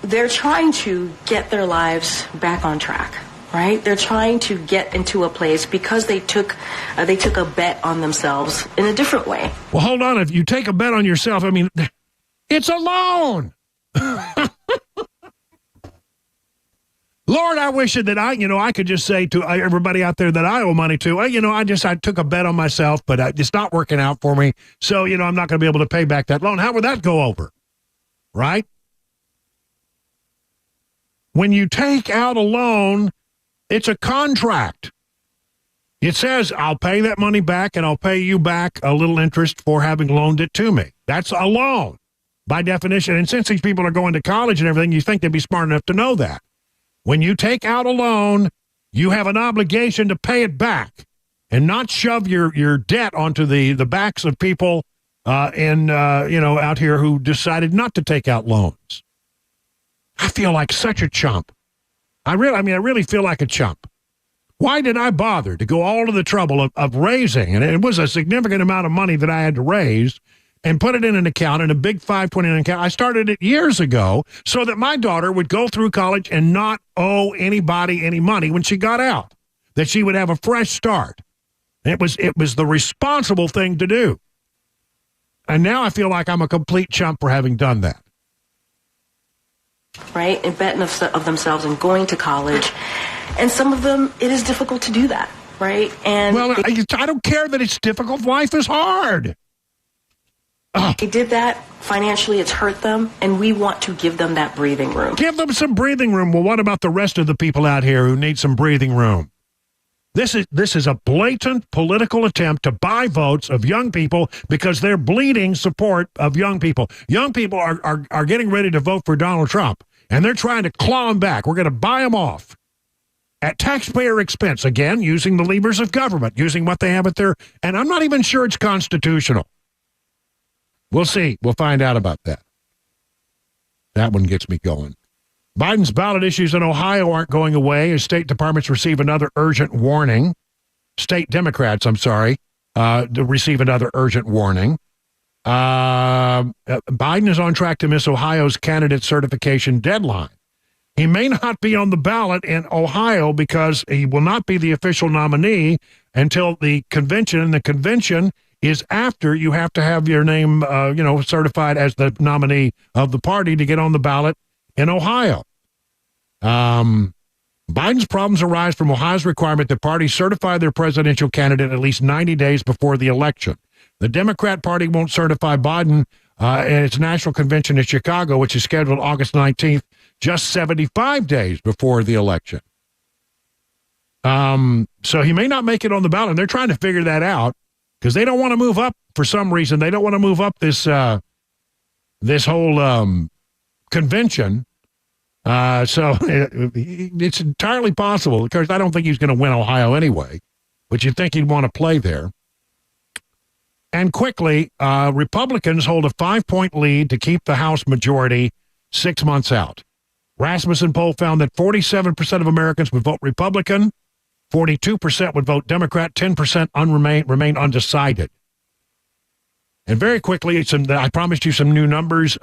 they're trying to get their lives back on track, right? They're trying to get into a place because they took a bet on themselves in a different way. Well, hold on. If you take a bet on yourself, I mean, it's a loan. Lord, I wish that I could just say to everybody out there that I owe money to, I took a bet on myself, but it's not working out for me. So, I'm not going to be able to pay back that loan. How would that go over? Right? When you take out a loan, it's a contract. It says, I'll pay that money back and I'll pay you back a little interest for having loaned it to me. That's a loan by definition. And since these people are going to college and everything, you think they'd be smart enough to know that. When you take out a loan, you have an obligation to pay it back and not shove your debt onto the backs of people out here who decided not to take out loans. I feel like such a chump. I really feel like a chump. Why did I bother to go all to the trouble of raising, and it was a significant amount of money that I had to raise, and put it in an account, in a big 529 account. I started it years ago so that my daughter would go through college and not owe anybody any money when she got out, that she would have a fresh start. It was the responsible thing to do. And now I feel like I'm a complete chump for having done that. Right? And betting of themselves and going to college. And some of them, it is difficult to do that, right? And I don't care that it's difficult. Life is hard. They did that. Financially, it's hurt them, and we want to give them that breathing room. Give them some breathing room. Well, what about the rest of the people out here who need some breathing room? This is a blatant political attempt to buy votes of young people because they're bleeding support of young people. Young people are getting ready to vote for Donald Trump, and they're trying to claw him back. We're going to buy him off at taxpayer expense, again, using the levers of government, using what they have at their... And I'm not even sure it's constitutional. We'll see. We'll find out about that. That one gets me going. Biden's ballot issues in Ohio aren't going away as state departments receive another urgent warning. State Democrats, receive another urgent warning. Biden is on track to miss Ohio's candidate certification deadline. He may not be on the ballot in Ohio because he will not be the official nominee until the convention. And the convention is after you have to have your name, certified as the nominee of the party to get on the ballot in Ohio. Biden's problems arise from Ohio's requirement that parties certify their presidential candidate at least 90 days before the election. The Democrat Party won't certify Biden in its national convention in Chicago, which is scheduled August 19th, just 75 days before the election. So he may not make it on the ballot, and they're trying to figure that out because they don't want to move up for some reason. They don't want to move up this whole convention. So it's entirely possible. Of course, I don't think he's going to win Ohio anyway, but you'd think he'd want to play there. And quickly, Republicans hold a 5-point lead to keep the House majority 6 months out. Rasmussen poll found that 47% of Americans would vote Republican, 42% would vote Democrat, 10% remain undecided. And very quickly, I promised you some new numbers.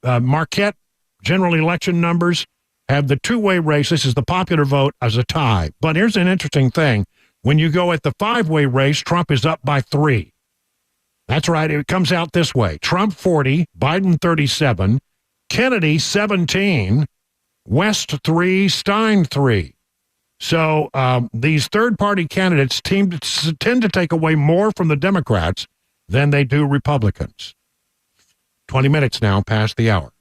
Marquette general election numbers have the two-way race. This is the popular vote as a tie. But here's an interesting thing. When you go at the 5-way race, Trump is up by 3. That's right. It comes out this way. Trump 40, Biden 37, Kennedy 17, West 3, Stein 3. So these third-party candidates tend to take away more from the Democrats than they do Republicans. 20 minutes now past the hour.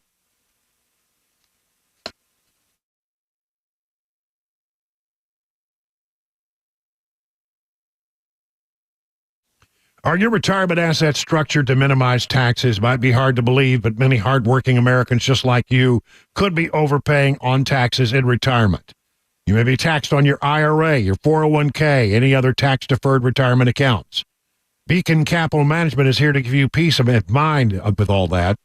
Are your retirement assets structured to minimize taxes? Might be hard to believe, but many hardworking Americans just like you could be overpaying on taxes in retirement. You may be taxed on your IRA, your 401k, any other tax-deferred retirement accounts. Beacon Capital Management is here to give you peace of mind with all that.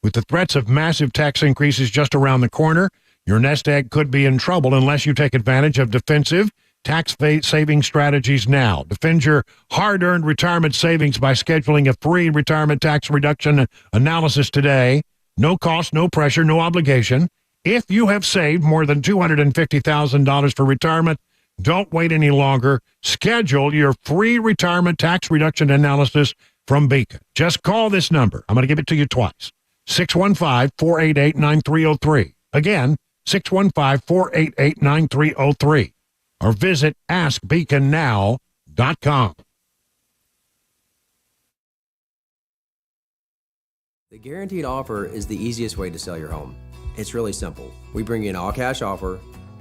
With the threats of massive tax increases just around the corner, your nest egg could be in trouble unless you take advantage of defensive tax-saving strategies now. Defend your hard-earned retirement savings by scheduling a free retirement tax reduction analysis today. No cost, no pressure, no obligation. If you have saved more than $250,000 for retirement, don't wait any longer. Schedule your free retirement tax reduction analysis from Beacon. Just call this number. I'm going to give it to you twice. 615-488-9303. Again, 615-488-9303. Or visit AskBeaconNow.com. The Guaranteed Offer is the easiest way to sell your home. It's really simple. We bring you an all-cash offer.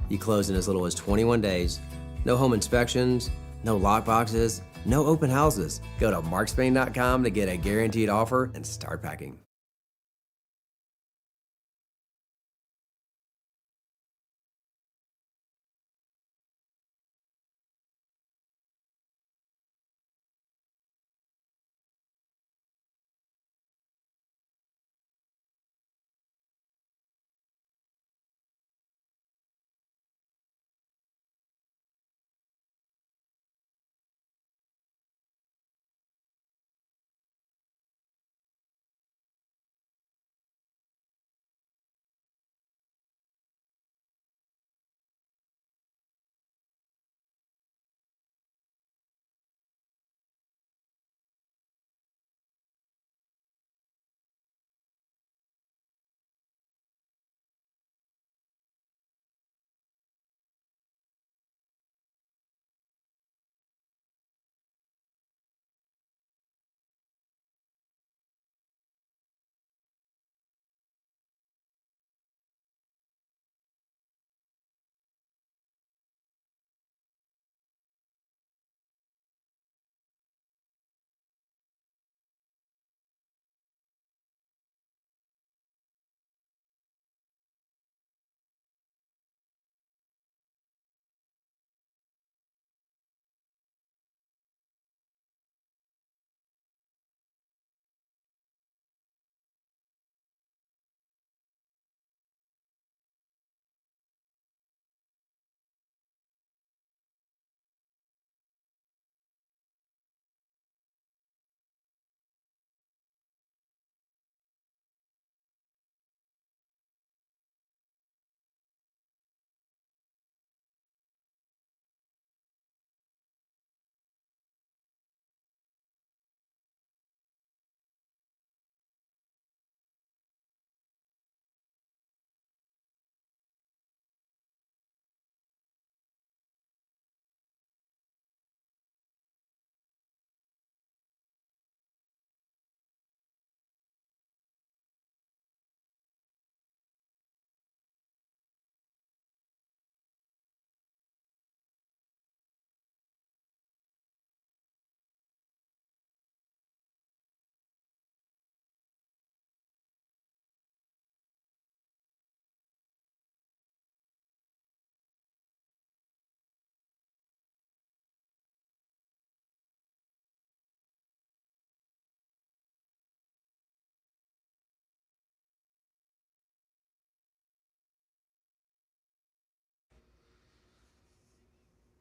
You close in as little as 21 days. No home inspections, No lockboxes, no open houses. Go to markspain.com to get a guaranteed offer and start packing.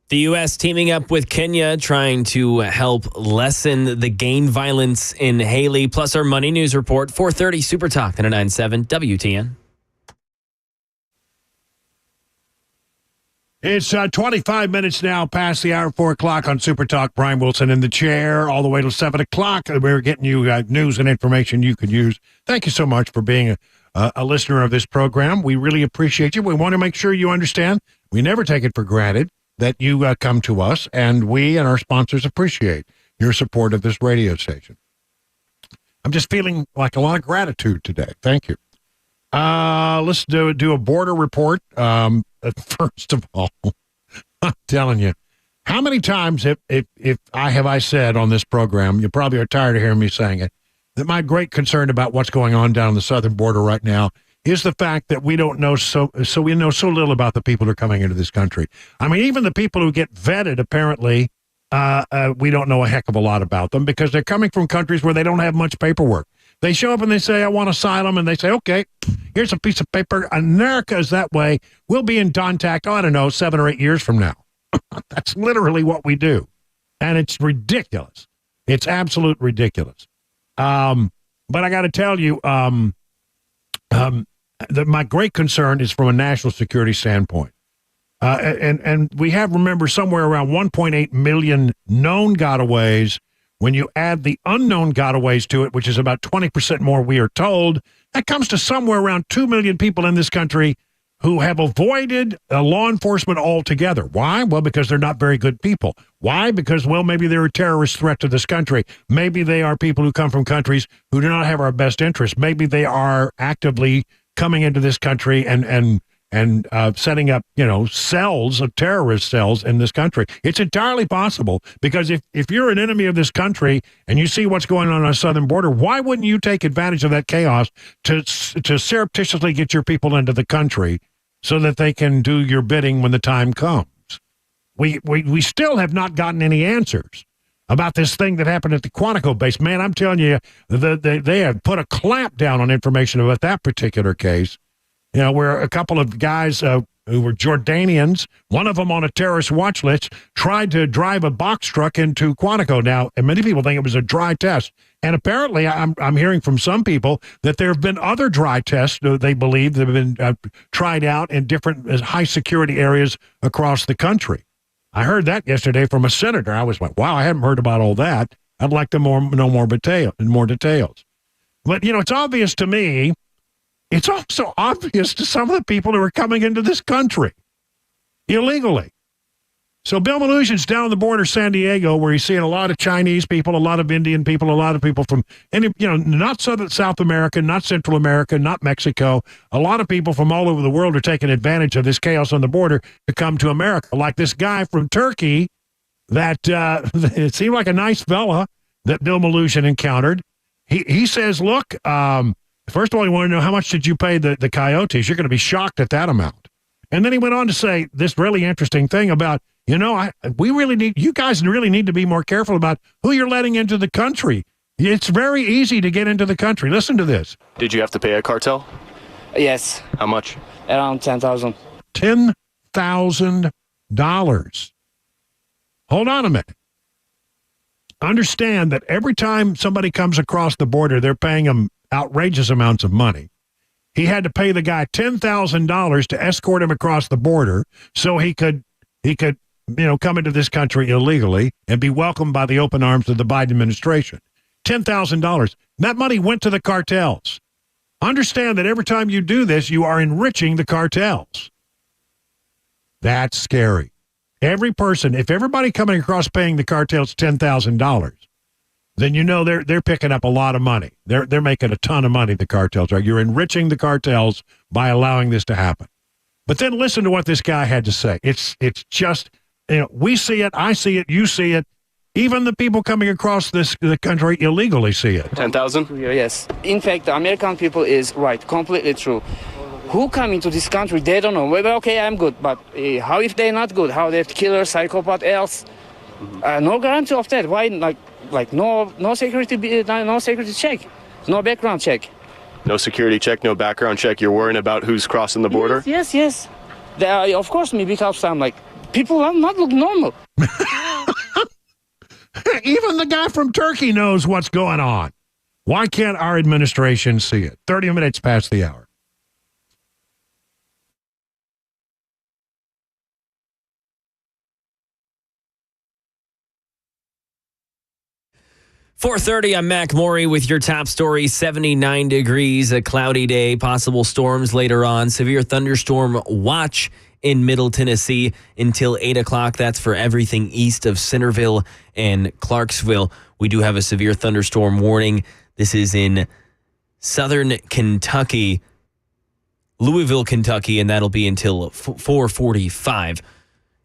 The U.S. teaming up with Kenya, trying to help lessen the gang violence in Haley. Plus our Money News Report, 4:30 Super Talk, 99.7 WTN. It's 25 minutes now past the hour, 4 o'clock on Super Talk. Brian Wilson in the chair all the way till 7 o'clock. We're getting you news and information you could use. Thank you so much for being a listener of this program. We really appreciate you. We want to make sure you understand we never take it for granted that you come to us, and we and our sponsors appreciate your support of this radio station. I'm just feeling like a lot of gratitude today. Thank you. Let's do a border report. First of all, I'm telling you, how many times if I said on this program, you probably are tired of hearing me saying it, that my great concern about what's going on down the southern border right now is the fact that we don't know we know so little about the people who are coming into this country. I mean, even the people who get vetted, apparently, we don't know a heck of a lot about them because they're coming from countries where they don't have much paperwork. They show up and they say, I want asylum, and they say, okay, here's a piece of paper. America is that way. We'll be in contact, I don't know, 7 or 8 years from now. That's literally what we do. And it's ridiculous. It's absolute ridiculous. But I got to tell you, my great concern is from a national security standpoint. And we have, remember, somewhere around 1.8 million known gotaways. When you add the unknown gotaways to it, which is about 20% more, we are told, that comes to somewhere around 2 million people in this country who have avoided law enforcement altogether. Why? Well, because they're not very good people. Why? Because, well, maybe they're a terrorist threat to this country. Maybe they are people who come from countries who do not have our best interests. Maybe they are actively coming into this country and and setting up, cells of terrorist cells in this country. It's entirely possible, because if you're an enemy of this country and you see what's going on the southern border, why wouldn't you take advantage of that chaos to surreptitiously get your people into the country so that they can do your bidding when the time comes? We still have not gotten any answers about this thing that happened at the Quantico base. Man, I'm telling you, they have put a clamp down on information about that particular case. Where a couple of guys who were Jordanians, one of them on a terrorist watch list, tried to drive a box truck into Quantico. Now, and many people think it was a dry test. And apparently, I'm hearing from some people that there have been other dry tests, they believe, that have been tried out in different high-security areas across the country. I heard that yesterday from a senator. I was like, wow, I haven't heard about all that. I'd like to know more details. But, it's obvious to me. It's also obvious to some of the people who are coming into this country illegally. So Bill Melugio's down the border, San Diego, where he's seeing a lot of Chinese people, a lot of Indian people, a lot of people from, not South America, not Central America, not Mexico. A lot of people from all over the world are taking advantage of this chaos on the border to come to America. Like this guy from Turkey that it seemed like a nice fella that Bill Melugio encountered. He says, look, first of all, you want to know how much did you pay the coyotes? You're going to be shocked at that amount. And then he went on to say this really interesting thing about, you guys really need to be more careful about who you're letting into the country. It's very easy to get into the country. Listen to this. Did you have to pay a cartel? Yes. How much? Around $10,000. $10,000. Hold on a minute. Understand that every time somebody comes across the border, they're paying them outrageous amounts of money. He had to pay the guy $10,000 to escort him across the border so he could come into this country illegally and be welcomed by the open arms of the Biden administration. $10,000. That money went to the cartels. Understand that every time you do this, you are enriching the cartels. That's scary. Every person, if everybody coming across paying the cartels $10,000, then they're picking up a lot of money. They're making a ton of money, the cartels are. You're enriching the cartels by allowing this to happen. But then listen to what this guy had to say. It's just, we see it, I see it, you see it. Even the people coming across the country illegally see it. 10,000? Yes. In fact, the American people is right, completely true. Who come into this country, they don't know. Well, okay, I'm good, but how if they're not good? How they're killer, psychopath, else? No guarantee of that. Why, like no security check, no background check. No security check, no background check. You're worrying about who's crossing the border? Yes. Of course, me, because I'm like, people are not look normal. Even the guy from Turkey knows what's going on. Why can't our administration see it? 30 minutes past the hour. .30, I'm Mac Maury with your top story. 79 degrees, a cloudy day, possible storms later on. Severe thunderstorm watch in Middle Tennessee until 8 o'clock. That's for everything east of Centerville and Clarksville. We do have a severe thunderstorm warning. This is in southern Kentucky, Louisville, Kentucky, and that'll be until 4:45.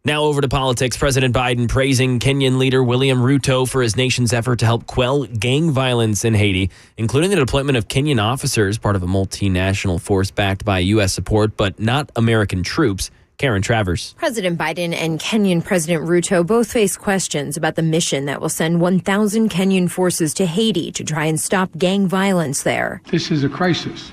Now over to politics. President Biden praising Kenyan leader William Ruto for his nation's effort to help quell gang violence in Haiti, including the deployment of Kenyan officers, part of a multinational force backed by U.S. support, but not American troops. Karen Travers. President Biden and Kenyan President Ruto both face questions about the mission that will send 1,000 Kenyan forces to Haiti to try and stop gang violence there. This is a crisis.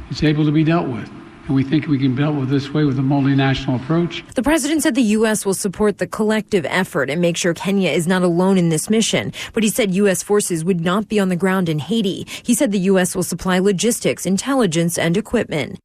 It's able to be dealt with. And we think we can deal with this way with a multinational approach. The president said the U.S. will support the collective effort and make sure Kenya is not alone in this mission. But he said U.S. forces would not be on the ground in Haiti. He said the U.S. will supply logistics, intelligence, and equipment.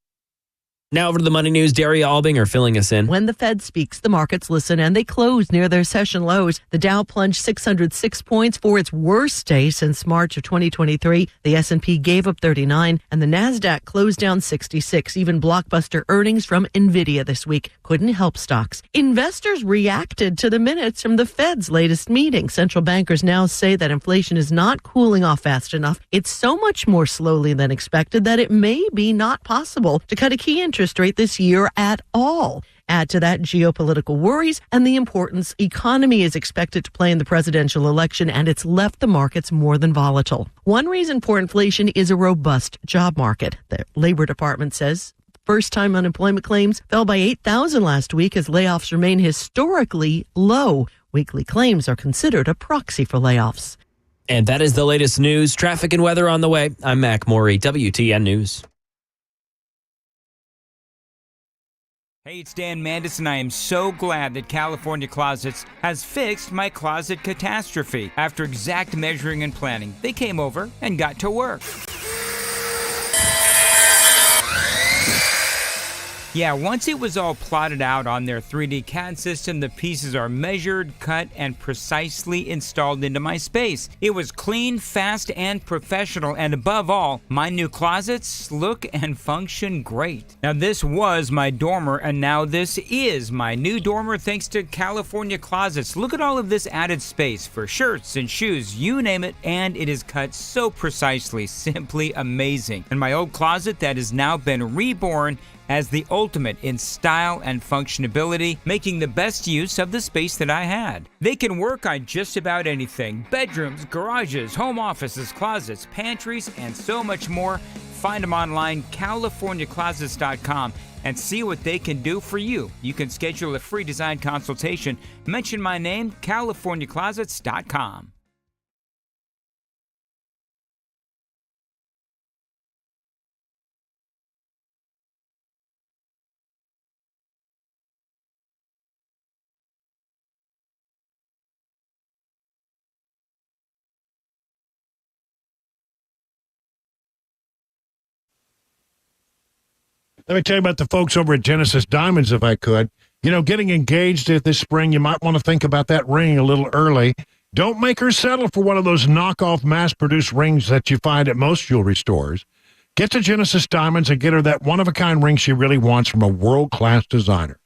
Now over to the Money News. Daria Albinger filling us in. When the Fed speaks, the markets listen, and they close near their session lows. The Dow plunged 606 points for its worst day since March of 2023. The S&P gave up 39, and the Nasdaq closed down 66. Even blockbuster earnings from Nvidia this week couldn't help stocks. Investors reacted to the minutes from the Fed's latest meeting. Central bankers now say that inflation is not cooling off fast enough. It's so much more slowly than expected that it may be not possible to cut a key interest interest rate this year at all. Add to that geopolitical worries and the importance economy is expected to play in the presidential election, and it's left the markets more than volatile. One reason for inflation is a robust job market. The Labor Department says first-time unemployment claims fell by 8,000 last week as layoffs remain historically low. Weekly claims are considered a proxy for layoffs. And that is the latest news, traffic, and weather on the way. I'm Mac Morey, WTN News. Hey, it's Dan Mandis, and I am so glad that California Closets has fixed my closet catastrophe. After exact measuring and planning, they came over and got to work. Yeah, once it was all plotted out on their 3D CAD system, the pieces are measured, cut, and precisely installed into my space. It was clean, fast, and professional, and above all, my new closets look and function great. Now, this was my dormer, and now this is my new dormer thanks to California Closets. Look at all of this added space for shirts and shoes, you name it, and it is cut so precisely, simply amazing. And my old closet that has now been reborn as the ultimate in style and functionability, making the best use of the space that I had. They can work on just about anything: bedrooms, garages, home offices, closets, pantries, and so much more. Find them online, CaliforniaClosets.com, and see what they can do for you. You can schedule a free design consultation. Mention my name, CaliforniaClosets.com. Let me tell you about the folks over at Genesis Diamonds, if I could. You know, getting engaged this spring, you might want to think about that ring a little early. Don't make her settle for one of those knockoff mass-produced rings that you find at most jewelry stores. Get to Genesis Diamonds and get her that one-of-a-kind ring she really wants from a world-class designer.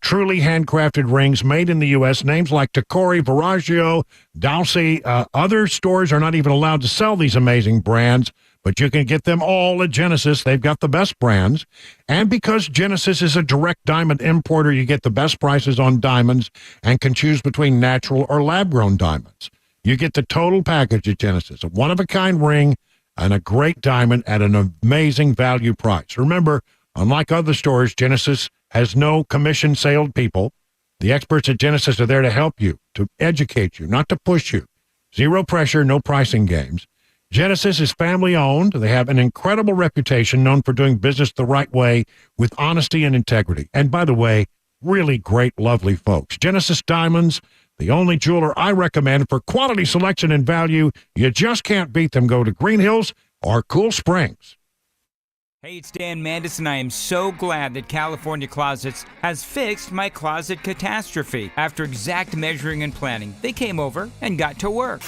Truly handcrafted rings made in the U.S., names like Tacori, Verragio, Dalsey. Other stores are not even allowed to sell these amazing brands, but you can get them all at Genesis. They've got the best brands. And because Genesis is a direct diamond importer, you get the best prices on diamonds and can choose between natural or lab-grown diamonds. You get the total package at Genesis, a one-of-a-kind ring and a great diamond at an amazing value price. Remember, unlike other stores, Genesis has no commission salespeople. The experts at Genesis are there to help you, to educate you, not to push you. Zero pressure, no pricing games. Genesis is family-owned. They have an incredible reputation, known for doing business the right way with honesty and integrity. And by the way, really great, lovely folks. Genesis Diamonds, the only jeweler I recommend for quality selection and value. You just can't beat them. Go to Green Hills or Cool Springs. Hey, it's Dan Mandis, and I am so glad that California Closets has fixed my closet catastrophe. After exact measuring and planning, they came over and got to work.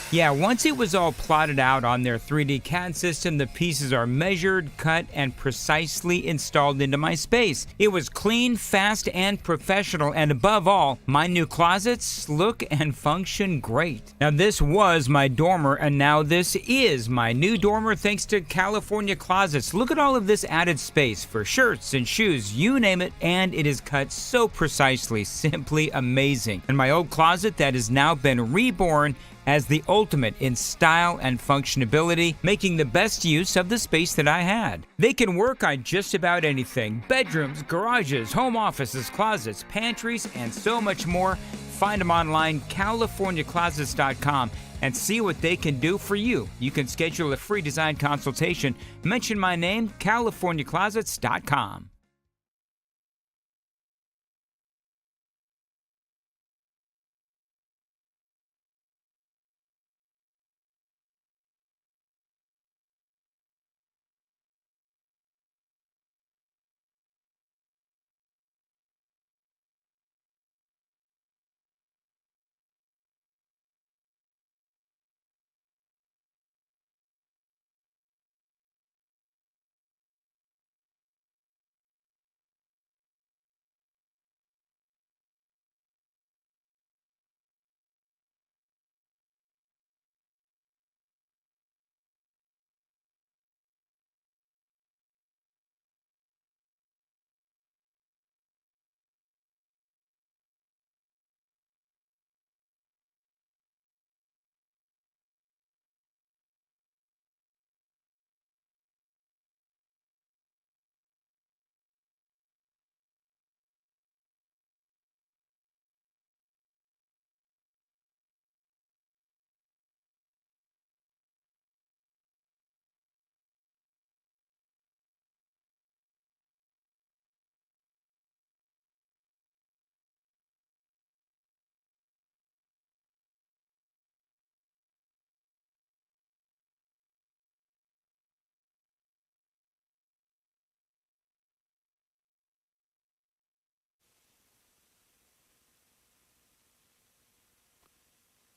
Yeah, once it was all plotted out on their 3D CAD system, the pieces are measured, cut, and precisely installed into my space. It was clean, fast, and professional, and above all, my new closets look and function great. Now, this was my dormer, and now this is my new dormer thanks to California Closets. Look at all of this added space for shirts and shoes, you name it, and it is cut so precisely, simply amazing. And my old closet that has now been reborn as the ultimate in style and functionability, making the best use of the space that I had. They can work on just about anything: bedrooms, garages, home offices, closets, pantries, and so much more. Find them online, CaliforniaClosets.com, and see what they can do for you. You can schedule a free design consultation. Mention my name, CaliforniaClosets.com.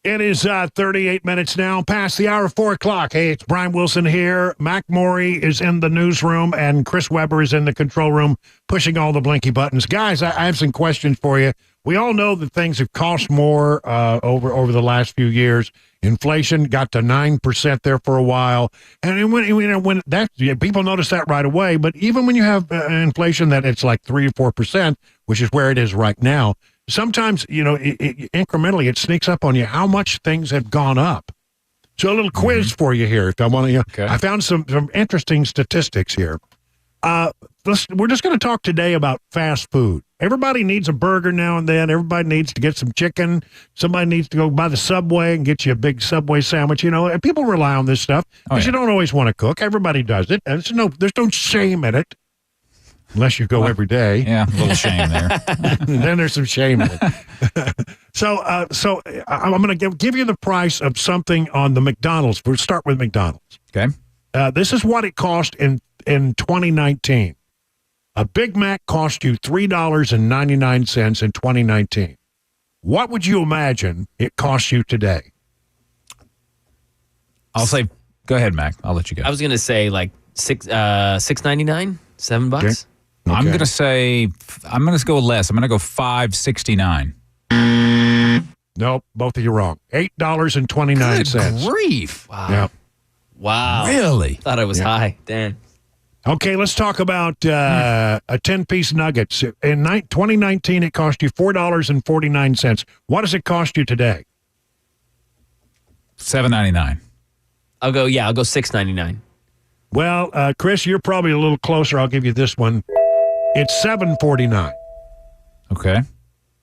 It is 38 minutes now past the hour of 4 o'clock. Hey, it's Brian Wilson here. Mac Morey is in the newsroom, and Chris Webber is in the control room pushing all the blinky buttons. Guys, I have some questions for you. We all know that things have cost more over the last few years. Inflation got to 9% there for a while. And when that people notice that right away. But even when you have inflation that it's like 3 or 4%, which is where it is right now, sometimes, incrementally it sneaks up on you how much things have gone up. So a little quiz for you here. If I want to, Okay. I found some interesting statistics here. We're just going to talk today about fast food. Everybody needs a burger now and then. Everybody needs to get some chicken. Somebody needs to go by the Subway and get you a big Subway sandwich. And people rely on this stuff because you don't always want to cook. Everybody does it. And there's no shame in it. Unless you go every day. Yeah, a little shame there. Then there's some shame in it. So I'm going to give you the price of something on the McDonald's. We'll start with McDonald's. Okay. This is what it cost in 2019. A Big Mac cost you $3.99 in 2019. What would you imagine it costs you today? I'll say, go ahead, Mac. I'll let you go. I was going to say like $6.99, $7. Okay. I'm going to say, I'm going to go less. I'm going to go $5.69. Nope, both of you wrong. $8.29. Good grief. Wow. Yeah. Wow. Really? Thought I was high. Damn. Okay, let's talk about a 10-piece nuggets. In 2019, it cost you $4.49. What does it cost you today? $7.99. I'll go $6.99. Well, Chris, you're probably a little closer. I'll give you this one. It's $7.49. Okay.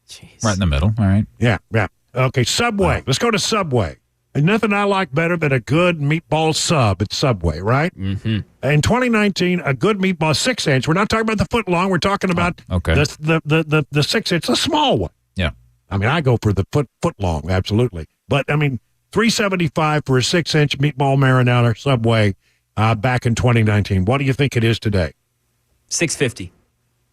Jeez. Right in the middle. All right. Yeah. Okay, Subway. Let's go to Subway. And nothing I like better than a good meatball sub at Subway, right? Mm-hmm. In 2019, a good meatball 6-inch. We're not talking about the foot long. We're talking about the 6-inch, the small one. Yeah. I mean, I go for the foot long, absolutely. But I mean, $3.75 for a 6-inch meatball marinara Subway back in 2019. What do you think it is today? $6.50.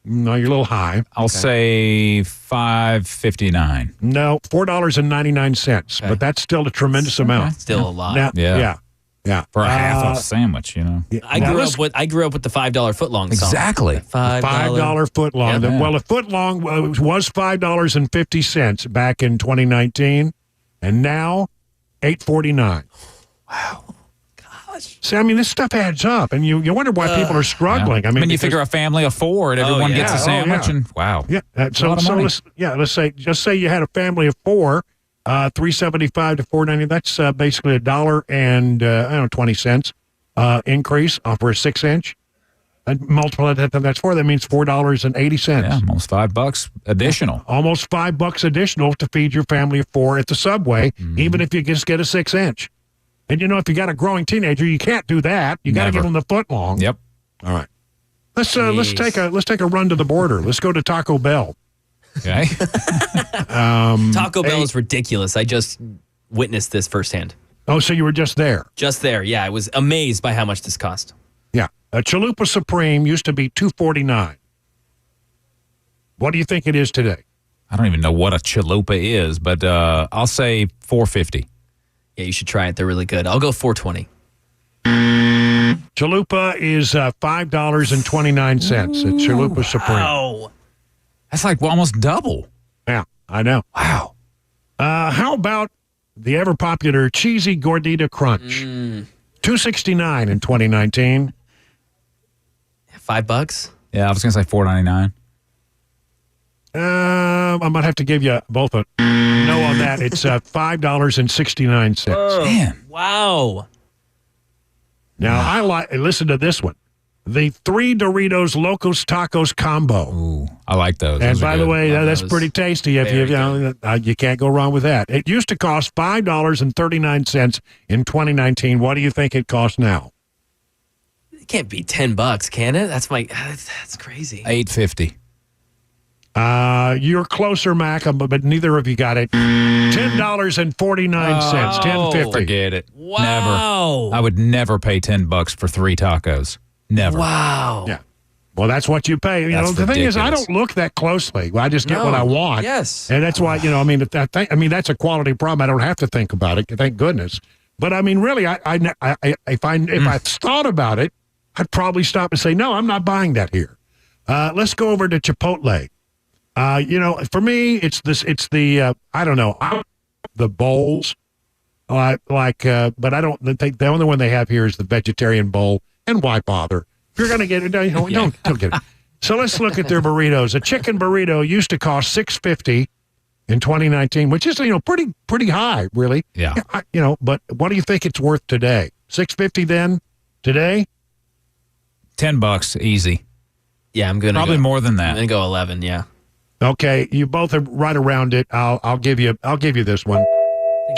No, you're a little high. I'll say $5.59. No, $4.99. Okay. But that's still a tremendous amount. Still a lot. Now, yeah. For a half a sandwich, I grew up with the $5 footlong song. Exactly. $5 footlong. Yep. Well, a footlong was $5.50 back in 2019, and now $8.49. Wow. See, I mean, this stuff adds up, and you wonder why people are struggling. Yeah. I mean, you figure a family of 4 and everyone gets a sandwich, and wow. Yeah. So Let's say you had a family of 4, $3.75 to $4.90. That's basically $1.20 increase for a 6-inch. And multiply that that's 4. That means $4.80. Yeah, almost $5 additional. Almost $5 additional to feed your family of 4 at the Subway, even if you just get a 6-inch. And if you got a growing teenager, you can't do that. You got to give them the foot long. Yep. All right. Let's take a run to the border. Let's go to Taco Bell. Okay. Taco Bell is ridiculous. I just witnessed this firsthand. Oh, so you were just there? Just there. Yeah, I was amazed by how much this cost. Yeah, a Chalupa Supreme used to be $2.49. What do you think it is today? I don't even know what a chalupa is, but I'll say $4.50. Yeah, you should try it. They're really good. I'll go $4.20. Chalupa is $5.29. It's Chalupa Supreme. Wow. That's like almost double. Yeah, I know. Wow. How about the ever popular Cheesy Gordita Crunch? $2.69 in 2019. $5? Yeah, I was going to say $4.99. I might have to give you both a no on that. It's $5.69. Man. Wow. Now, listen to this one. The 3 Doritos Locos Tacos combo. Ooh, I like those. And Those are by the good. way, that's pretty tasty. If you can't go wrong with that. It used to cost $5.39 in 2019. What do you think it costs now? It can't be $10, can it? That's crazy. $8.50. You're closer, Mac, but neither of you got it. $10.49. $10.50. Forget it. Wow. Never. I would never pay $10 for 3 tacos. Never. Wow. Yeah. Well, that's what you pay. The thing is, I don't look that closely. I just get what I want. Yes. And that's why, that's a quality problem. I don't have to think about it. Thank goodness. But I mean, really, if I thought about it, I'd probably stop and say, no, I'm not buying that here. Let's go over to Chipotle. For me, it's the the bowls. But I don't think the only one they have here is the vegetarian bowl. And why bother? If you're going to get it, don't get it. So let's look at their burritos. A chicken burrito used to cost $6.50 in 2019, which is pretty high, really. Yeah. But what do you think it's worth today? $6.50 then? Today? $10 easy. Yeah, I'm gonna probably more than that. I'm gonna go 11. Yeah. Okay, you both are right around it. I'll give you this one.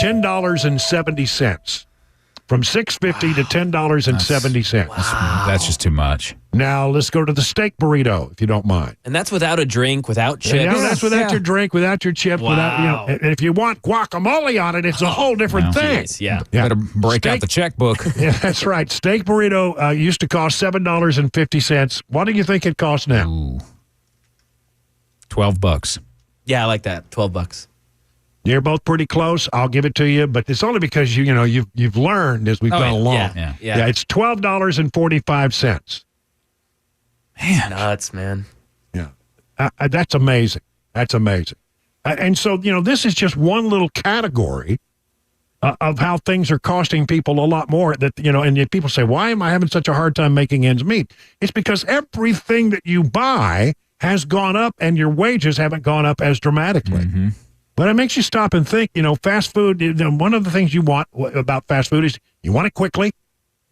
$10.70. From $6.50 to $10.70. That's just too much. Now let's go to the steak burrito, if you don't mind. And that's without a drink, without chips. That's without your drink, without your chips, Wow. and if you want guacamole on it, it's a whole different thing. Jeez, yeah. Better break out the checkbook. Yeah, that's right. Steak burrito used to cost $7.50. What do you think it costs now? Ooh. $12. Yeah, I like that. $12. You're both pretty close. I'll give it to you, but it's only because you've learned as we've gone along. Yeah. It's $12.45. Man, nuts, man. Yeah, that's amazing. That's amazing. And so this is just one little category of how things are costing people a lot more. That and people say, "Why am I having such a hard time making ends meet?" It's because everything that you buy has gone up, and your wages haven't gone up as dramatically. Mm-hmm. But it makes you stop and think, fast food, one of the things you want about fast food is you want it quickly,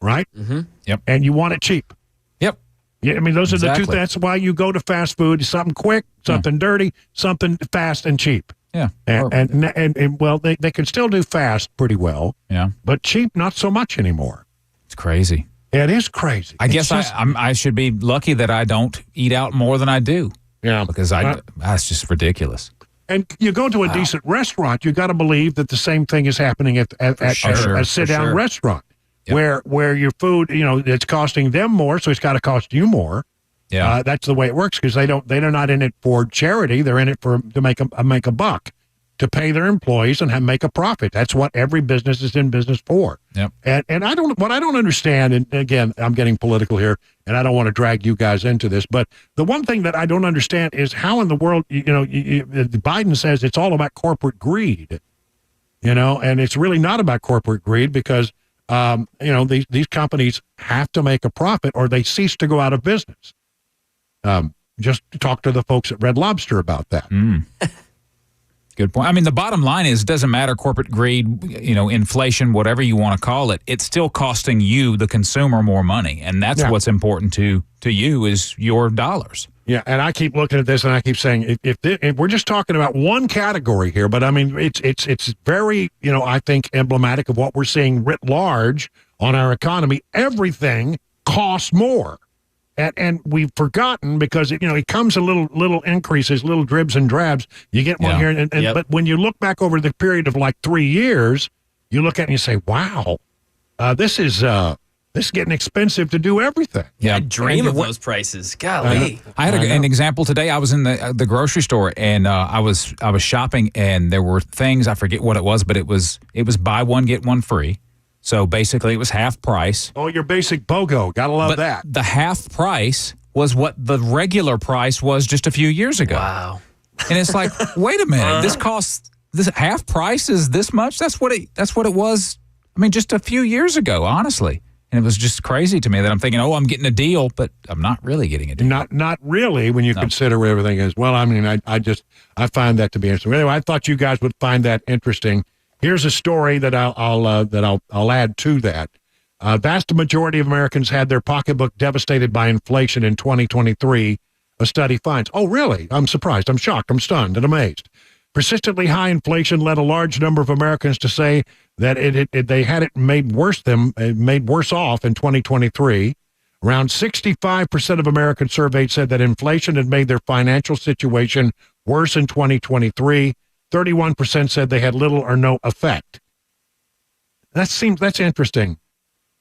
right? Mm-hmm. Yep. And you want it cheap. Yep. Yeah, I mean, those are the two. Exactly. That's why you go to fast food. Something quick, something dirty, something fast and cheap. Yeah. And well, they can still do fast pretty well. Yeah. But cheap, not so much anymore. It's crazy. It is crazy. I guess I should be lucky that I don't eat out more than I do. Yeah. Because that's just ridiculous. And you go to a decent restaurant, you got to believe that the same thing is happening at a sit-down restaurant, where your food, it's costing them more, so it's got to cost you more. Yeah, that's the way it works because they're not in it for charity; they're in it to make a buck, to pay their employees and make a profit. That's what every business is in business for. Yep. And I don't understand, and again, I'm getting political here, and I don't want to drag you guys into this, but the one thing that I don't understand is how in the world, Biden says it's all about corporate greed, and it's really not about corporate greed because, these companies have to make a profit or they cease to go out of business. Just talk to the folks at Red Lobster about that. Good point. I mean, the bottom line is, it doesn't matter corporate greed, inflation, whatever you want to call it. It's still costing you, the consumer, more money, and that's what's important to you is your dollars. Yeah, and I keep looking at this and I keep saying, if we're just talking about one category here, but I mean, it's very, I think emblematic of what we're seeing writ large on our economy. Everything costs more. And we've forgotten because it comes in little increases, little dribs and drabs. You get one here, but when you look back over the period of like 3 years, you look at it and you say, "Wow, this is getting expensive to do everything." Yeah, I dream of those prices. Golly, I had an example today. I was in the grocery store and I was shopping, and there were things, I forget what it was, but it was buy one get one free. So basically, it was half price. Oh, your basic BOGO. Gotta love that. The half price was what the regular price was just a few years ago. Wow. And it's like, wait a minute, this half price is this much? That's what it was. I mean, just a few years ago, honestly. And it was just crazy to me that I'm thinking, I'm getting a deal, but I'm not really getting a deal. Not really when you consider where everything is. Well, I mean, I find that to be interesting. Anyway, I thought you guys would find that interesting. Here's a story that I'll add to that. Vast majority of Americans had their pocketbook devastated by inflation in 2023, a study finds. Oh, really? I'm surprised. I'm shocked. I'm stunned and amazed. Persistently high inflation led a large number of Americans to say that they had it made worse off in 2023. Around 65% of Americans surveyed said that inflation had made their financial situation worse in 2023. 31% said they had little or no effect. That's interesting.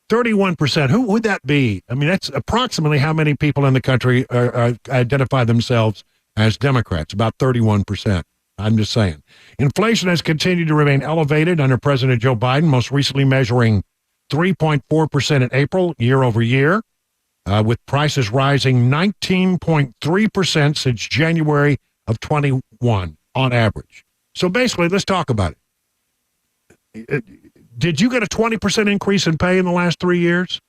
31%. Who would that be? I mean, that's approximately how many people in the country identify themselves as Democrats, about 31%. I'm just saying. Inflation has continued to remain elevated under President Joe Biden, most recently measuring 3.4% in April, year over year, with prices rising 19.3% since January of 21 on average. So basically, let's talk about it. Did you get a 20% increase in pay in the last 3 years?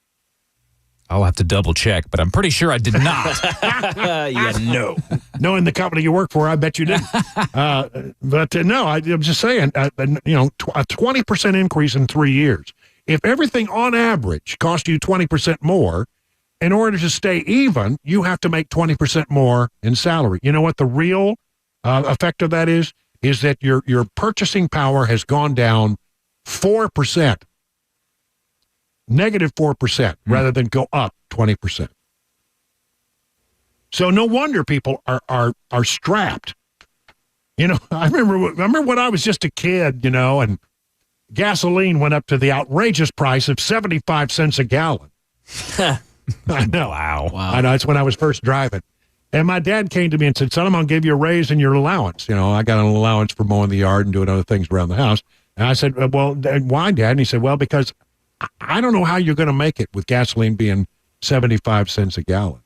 I'll have to double check, but I'm pretty sure I did not. Yeah, no. Knowing the company you work for, I bet you didn't. No, I'm just saying, a 20% increase in 3 years. If everything on average cost you 20% more, in order to stay even, you have to make 20% more in salary. You know what the real effect of that is? Is that your purchasing power has gone down 4%. Negative 4% rather than go up 20%. So no wonder people are strapped. You know, I remember when I was just a kid, and gasoline went up to the outrageous price of 75 cents a gallon. I know. Wow. I know. It's when I was first driving. And my dad came to me and said, son, I'm going to give you a raise in your allowance. I got an allowance for mowing the yard and doing other things around the house. And I said, well, why, Dad? And he said, well, because I don't know how you're going to make it with gasoline being 75 cents a gallon.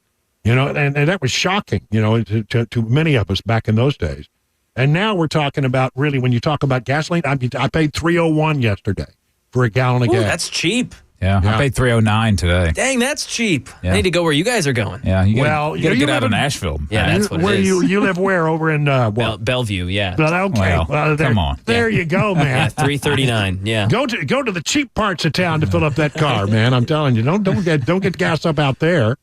And that was shocking, to many of us back in those days. And now we're talking about, really, when you talk about gasoline, I paid $3.01 yesterday for a gallon of gas. That's cheap. Yeah, I paid $3.09 today. Dang, that's cheap. Yeah. I need to go where you guys are going. Yeah, you gotta get out of Nashville. Yeah, that's what it is. You live where? Over in Bellevue, yeah. But okay, come on. There you go, man. Yeah, 339. Yeah. Go to the cheap parts of town to fill up that car, man. I'm telling you, don't get gas up out there.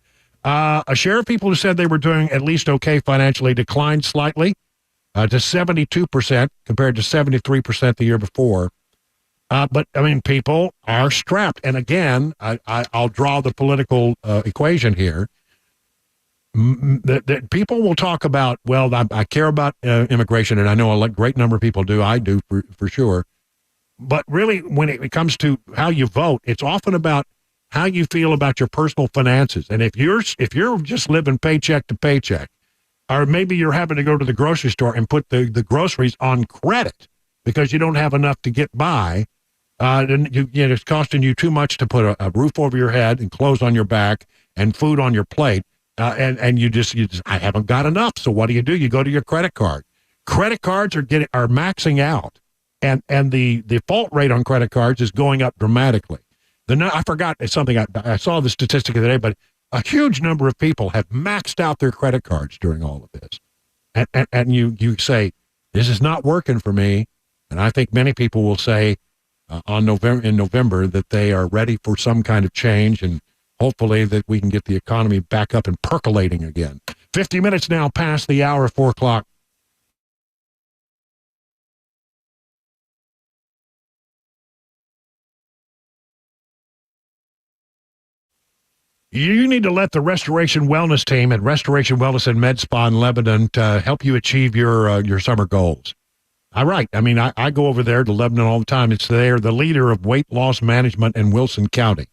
A share of people who said they were doing at least okay financially declined slightly to 72% compared to 73% the year before. But, I mean, people are strapped. And again, I'll draw the political equation here. That people will talk about, well, I care about immigration, and I know a great number of people do. I do, for sure. But really, when it comes to how you vote, it's often about how you feel about your personal finances. And if you're just living paycheck to paycheck, or maybe you're having to go to the grocery store and put the groceries on credit because you don't have enough to get by, then it's costing you too much to put a roof over your head and clothes on your back and food on your plate, and you just I haven't got enough. So what do? You go to your credit card. Credit cards are maxing out, and the default rate on credit cards is going up dramatically. I forgot something. I saw the statistic the other day, but a huge number of people have maxed out their credit cards during all of this, and you say this is not working for me, and I think many people will say in November that they are ready for some kind of change, and hopefully that we can get the economy back up and percolating again. 50 minutes now past the hour of 4 o'clock. You need to let the Restoration Wellness team at Restoration Wellness and Med Spa in Lebanon help you achieve your summer goals. All right. I mean, I go over there to Lebanon all the time. They're the leader of weight loss management in Wilson County.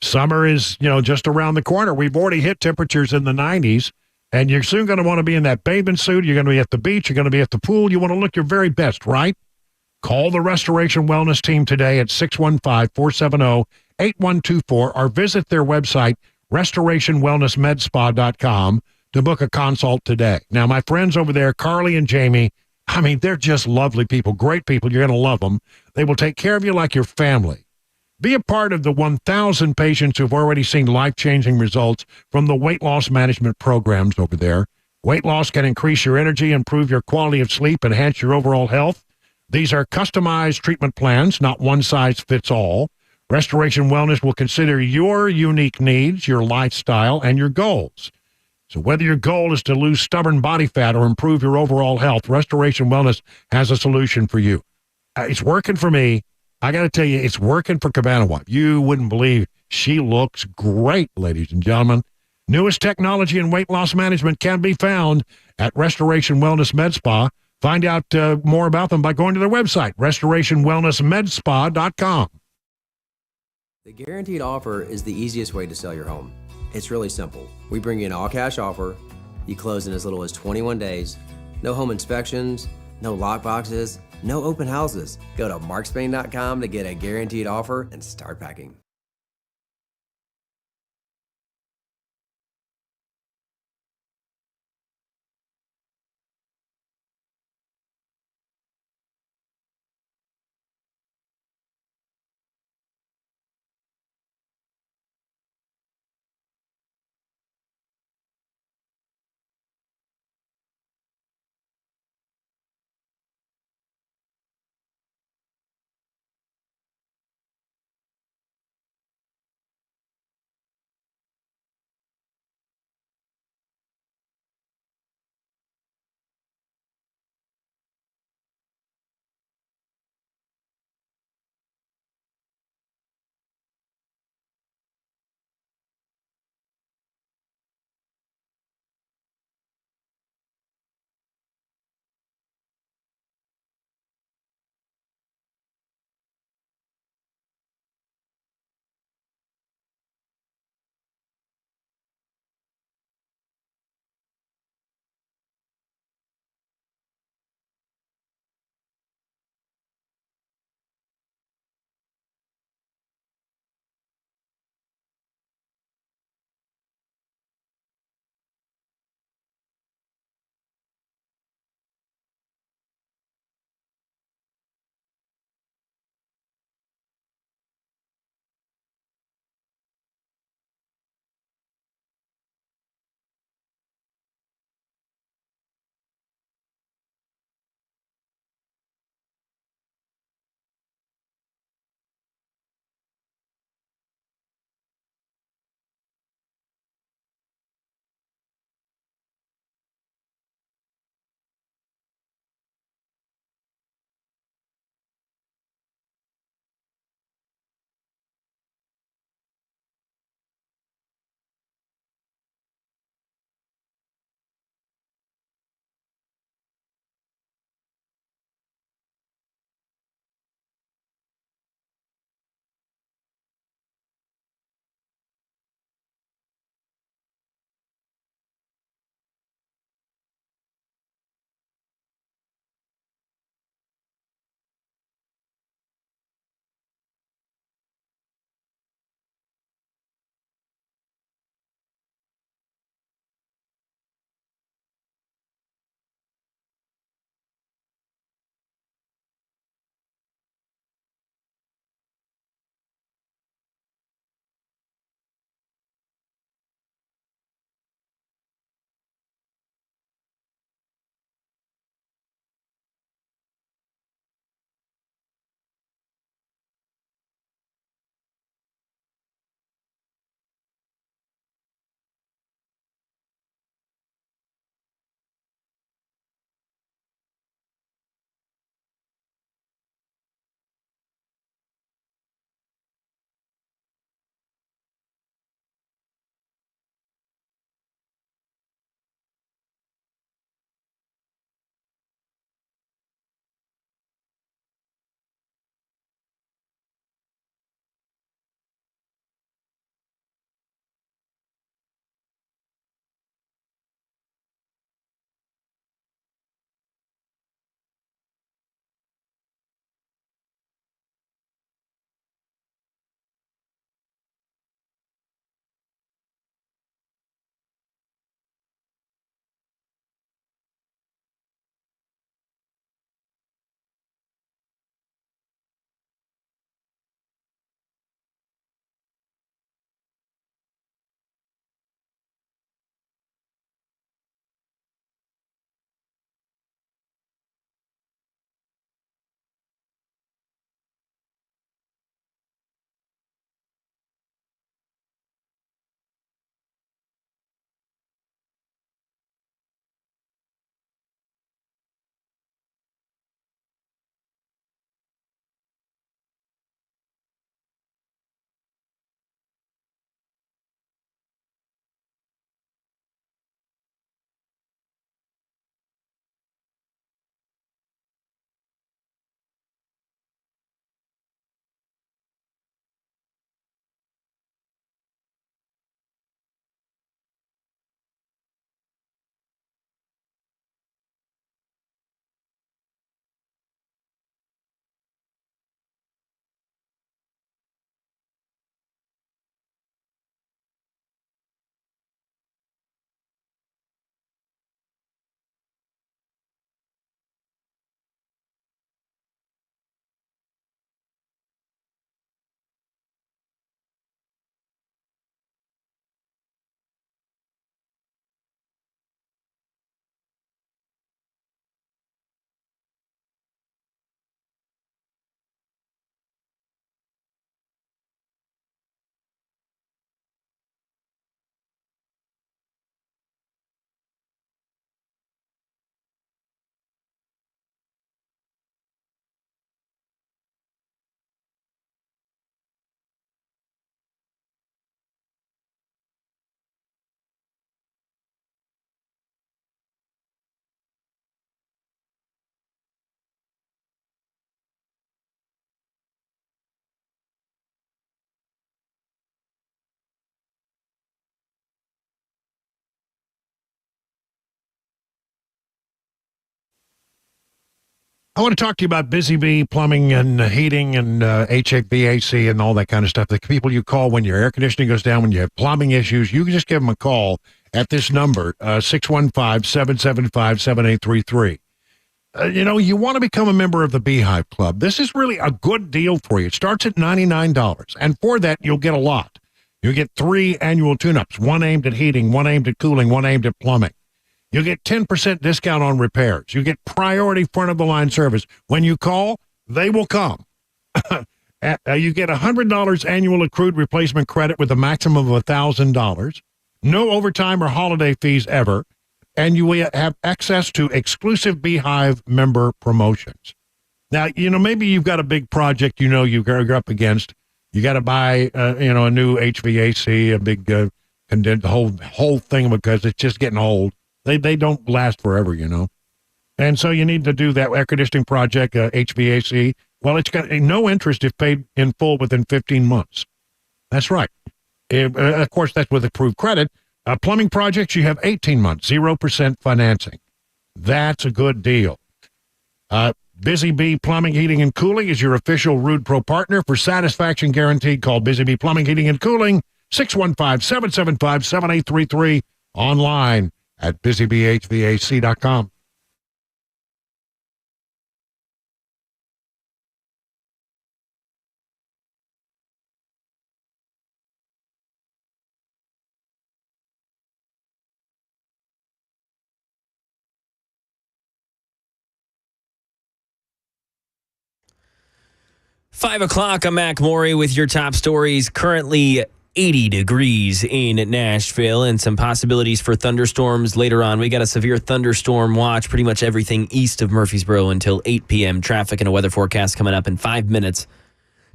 Summer is, just around the corner. We've already hit temperatures in the 90s, and you're soon going to want to be in that bathing suit. You're going to be at the beach. You're going to be at the pool. You want to look your very best, right? Call the Restoration Wellness team today at 615-470-8124 or visit their website, restorationwellnessmedspa.com, to book a consult today. Now, my friends over there, Carly and Jamie, I mean, they're just lovely people, great people. You're going to love them. They will take care of you like your family. Be a part of the 1,000 patients who've already seen life-changing results from the weight loss management programs over there. Weight loss can increase your energy, improve your quality of sleep, enhance your overall health. These are customized treatment plans, not one size fits all. Restoration Wellness will consider your unique needs, your lifestyle, and your goals. So whether your goal is to lose stubborn body fat or improve your overall health, Restoration Wellness has a solution for you. It's working for me. I got to tell you, it's working for Cabana Wife. You wouldn't believe she looks great, ladies and gentlemen. Newest technology in weight loss management can be found at Restoration Wellness Med Spa. Find out more about them by going to their website, restorationwellnessmedspa.com. The guaranteed offer is the easiest way to sell your home. It's really simple. We bring you an all-cash offer. You close in as little as 21 days. No home inspections, no lockboxes, no open houses. Go to markspain.com to get a guaranteed offer and start packing. I want to talk to you about Busy Bee Plumbing and Heating and HVAC and all that kind of stuff. The people you call when your air conditioning goes down, when you have plumbing issues, you can just give them a call at this number, 615-775-7833. You want to become a member of the Beehive Club. This is really a good deal for you. It starts at $99, and for that, you'll get a lot. You'll get 3 annual tune-ups, one aimed at heating, one aimed at cooling, one aimed at plumbing. You'll get 10% discount on repairs. You get priority front-of-the-line service. When you call, they will come. You get $100 annual accrued replacement credit with a maximum of $1,000. No overtime or holiday fees ever. And you will have access to exclusive Beehive member promotions. Now, maybe you've got a big project you're up against. You got to buy, a new HVAC, a big condensed whole thing because it's just getting old. They don't last forever, And so you need to do that air conditioning project, HVAC. Well, it's got no interest if paid in full within 15 months. That's right. Of course, that's with approved credit. Plumbing projects, you have 18 months, 0% financing. That's a good deal. Busy Bee Plumbing, Heating, and Cooling is your official Rude Pro partner. For satisfaction guaranteed, call Busy Bee Plumbing, Heating, and Cooling, 615-775-7833, online at busybeehvac.com. Five o'clock, I'm Mac Maury with your top stories. Currently 80 degrees in Nashville and some possibilities for thunderstorms later on. We got a severe thunderstorm watch, pretty much everything east of Murfreesboro until 8 p.m. Traffic and a weather forecast coming up in 5 minutes.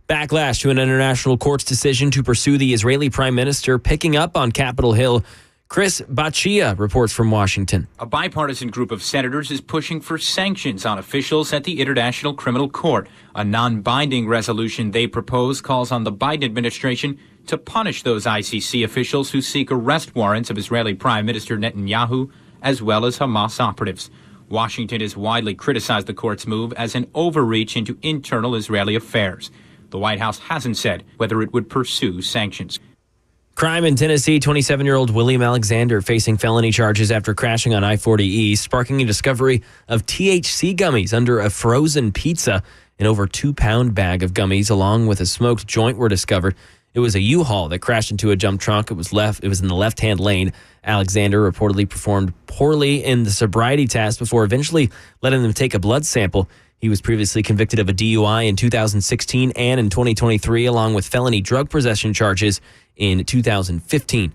Backlash to an international court's decision to pursue the Israeli prime minister picking up on Capitol Hill. Chris Bachia reports from Washington. A bipartisan group of senators is pushing for sanctions on officials at the International Criminal Court. A non-binding resolution they propose calls on the Biden administration to punish those ICC officials who seek arrest warrants of Israeli Prime Minister Netanyahu, as well as Hamas operatives. Washington has widely criticized the court's move as an overreach into internal Israeli affairs. The White House hasn't said whether it would pursue sanctions. Crime in Tennessee, 27-year-old William Alexander facing felony charges after crashing on I-40 East, sparking a discovery of THC gummies under a frozen pizza. An over 2-pound bag of gummies along with a smoked joint were discovered. It was a U-Haul that crashed into a dump truck. It was in the left-hand lane. Alexander reportedly performed poorly in the sobriety test before eventually letting them take a blood sample. He was previously convicted of a DUI in 2016 and in 2023, along with felony drug possession charges in 2015.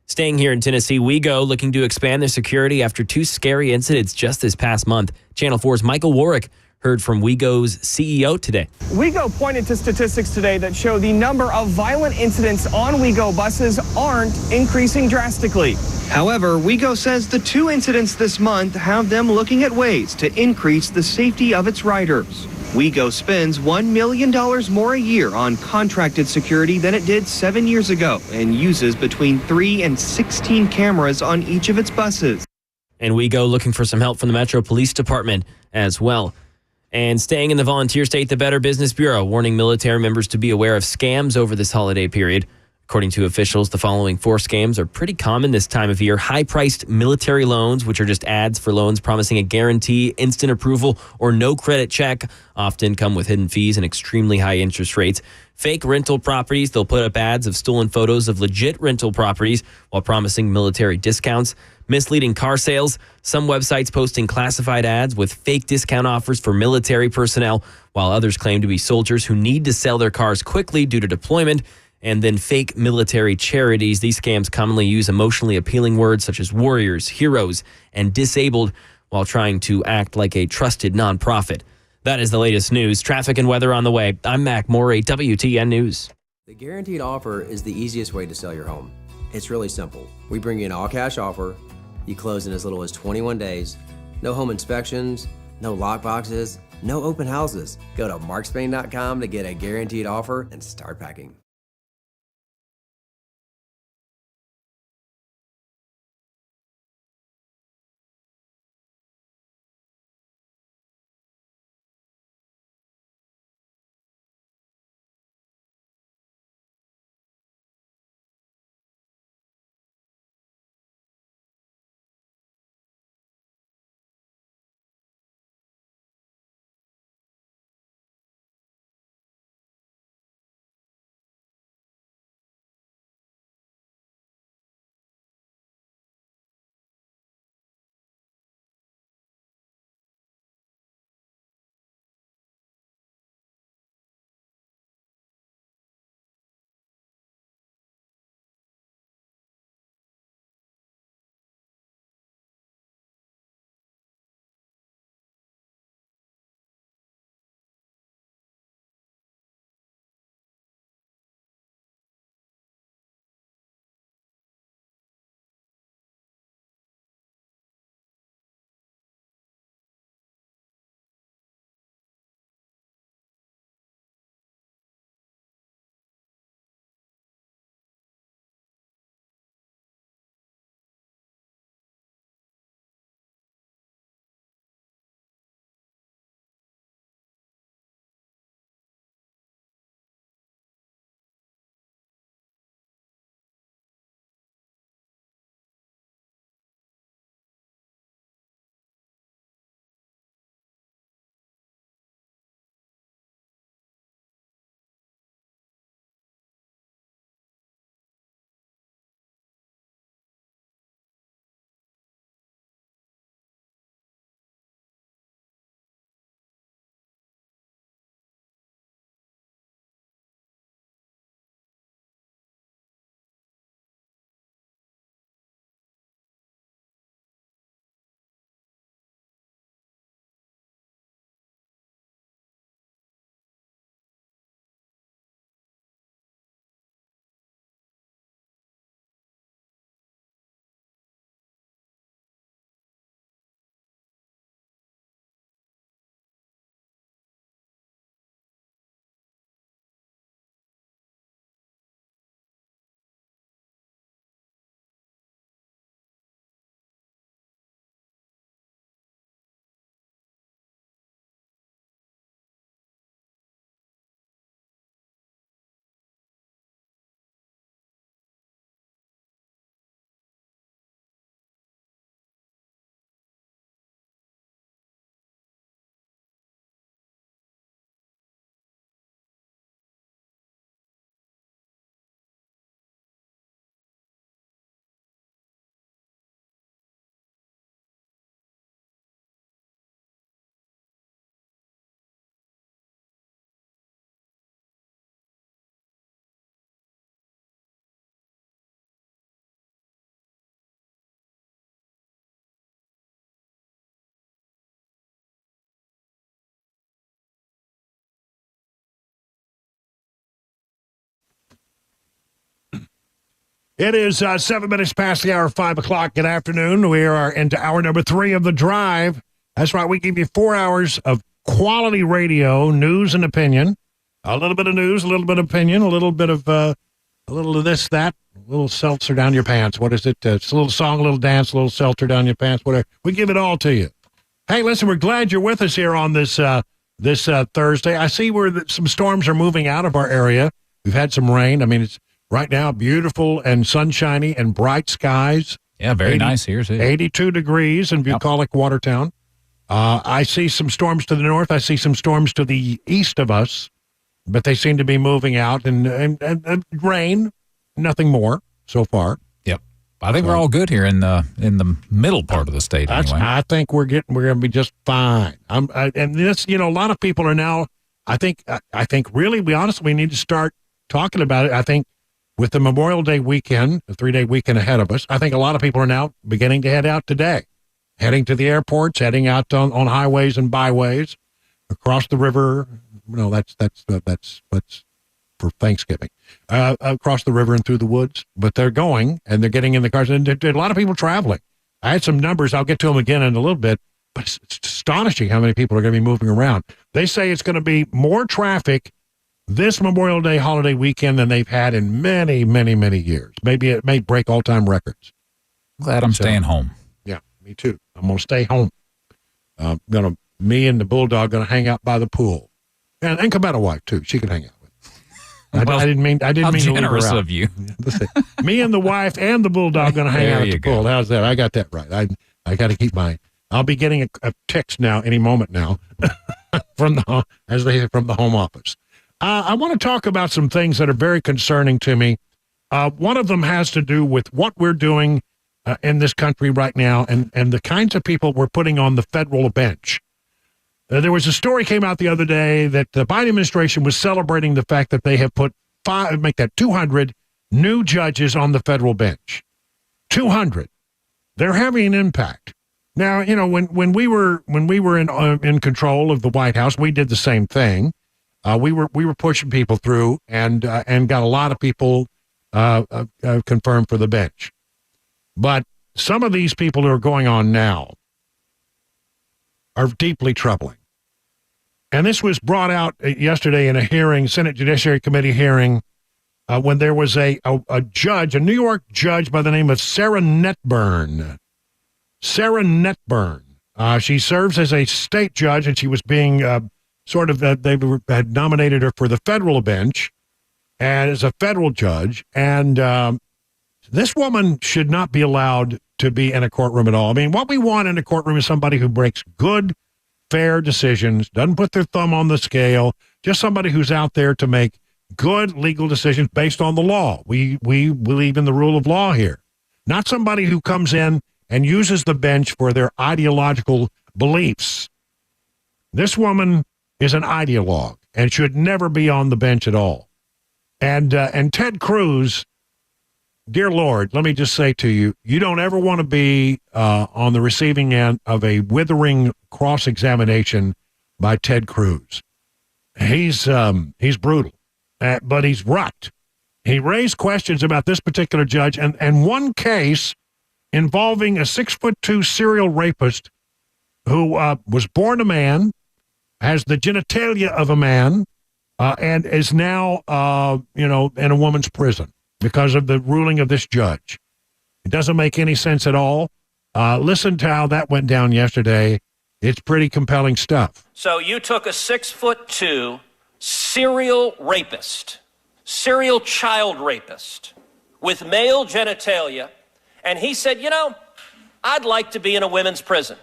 Staying here in Tennessee, WeGo looking to expand their security after 2 scary incidents just this past month. Channel 4's Michael Warwick heard from WeGo's CEO today. WeGo pointed to statistics today that show the number of violent incidents on WeGo buses aren't increasing drastically. However, WeGo says the 2 incidents this month have them looking at ways to increase the safety of its riders. WeGo spends $1 million more a year on contracted security than it did 7 years ago and uses between 3 and 16 cameras on each of its buses. And WeGo looking for some help from the Metro Police Department as well. And staying in the volunteer state, the Better Business Bureau warning military members to be aware of scams over this holiday period. According to officials, the following 4 scams are pretty common this time of year. High-priced military loans, which are just ads for loans promising a guarantee, instant approval, or no credit check, often come with hidden fees and extremely high interest rates. Fake rental properties, they'll put up ads of stolen photos of legit rental properties while promising military discounts. Misleading car sales, some websites posting classified ads with fake discount offers for military personnel, while others claim to be soldiers who need to sell their cars quickly due to deployment. And then fake military charities. These scams commonly use emotionally appealing words such as warriors, heroes, and disabled while trying to act like a trusted nonprofit. That is the latest news. Traffic and weather on the way. I'm Mac Maury, WTN News. The Guaranteed Offer is the easiest way to sell your home. It's really simple. We bring you an all-cash offer. You close in as little as 21 days. No home inspections, no lock boxes, no open houses. Go to markspain.com to get a guaranteed offer and start packing. It is 7 minutes past the hour, 5 o'clock. Good afternoon. We are into hour number 3 of The Drive. That's right. We give you 4 hours of quality radio, news and opinion. A little bit of news, a little bit of opinion, a little bit of this, that, a little seltzer down your pants. What is it? It's a little song, a little dance, a little seltzer down your pants, whatever. We give it all to you. Hey, listen, we're glad you're with us here on this Thursday. I see where some storms are moving out of our area. We've had some rain. I mean, it's right now beautiful and sunshiny and bright skies. Yeah, very nice here, too. 82 degrees in bucolic Watertown. I see some storms to the north. I see some storms to the east of us, but they seem to be moving out and rain, nothing more so far. Yep. I think we're all good here in the middle part of the state anyway. I think we're going to be just fine. And this, a lot of people are now, I think really, we need to start talking about it. I think with the Memorial Day weekend, the 3-day weekend ahead of us, I think a lot of people are now beginning to head out today, heading to the airports, heading out on highways and byways, across the river. That's for Thanksgiving, across the river and through the woods. But they're going and they're getting in the cars. And a lot of people traveling. I had some numbers. I'll get to them again in a little bit. But it's astonishing how many people are going to be moving around. They say it's going to be more traffic this Memorial Day holiday weekend than they've had in many, many, many years. Maybe it may break all-time records. Glad I'm staying home. Yeah, me too. I'm going to stay home. Me and the bulldog going to hang out by the pool. And Cabetta wife, too. She can hang out with me. I didn't mean to leave her out. Of you. Me and the wife and the bulldog going to hang out at the pool. How's that? I got that right. I got to keep I'll be getting a text now, any moment now, from the home office. I want to talk about some things that are very concerning to me. One of them has to do with what we're doing in this country right now and the kinds of people we're putting on the federal bench. There was a story came out the other day that the Biden administration was celebrating the fact that they have put 200 new judges on the federal bench. 200. They're having an impact. Now, when we were in control of the White House, we did the same thing. We were pushing people through and got a lot of people confirmed for the bench. But some of these people who are going on now are deeply troubling. And this was brought out yesterday in a hearing, Senate Judiciary Committee hearing, when there was a judge, a New York judge by the name of Sarah Netburn. Sarah Netburn. She serves as a state judge, and she was being they had nominated her for the federal bench as a federal judge. And this woman should not be allowed to be in a courtroom at all. I mean, what we want in a courtroom is somebody who makes good, fair decisions, doesn't put their thumb on the scale, just somebody who's out there to make good legal decisions based on the law. We believe in the rule of law here. Not somebody who comes in and uses the bench for their ideological beliefs. This woman is an ideologue and should never be on the bench at all. And Ted Cruz, dear Lord, let me just say to you, you don't ever want to be on the receiving end of a withering cross-examination by Ted Cruz. He's brutal, but he's right. He raised questions about this particular judge and one case involving a 6'2" serial rapist who was born a man, has the genitalia of a man, and is now, in a woman's prison because of the ruling of this judge. It doesn't make any sense at all. Listen to how that went down yesterday. It's pretty compelling stuff. So you took a 6'2" serial rapist, serial child rapist with male genitalia, and he said, I'd like to be in a women's prison.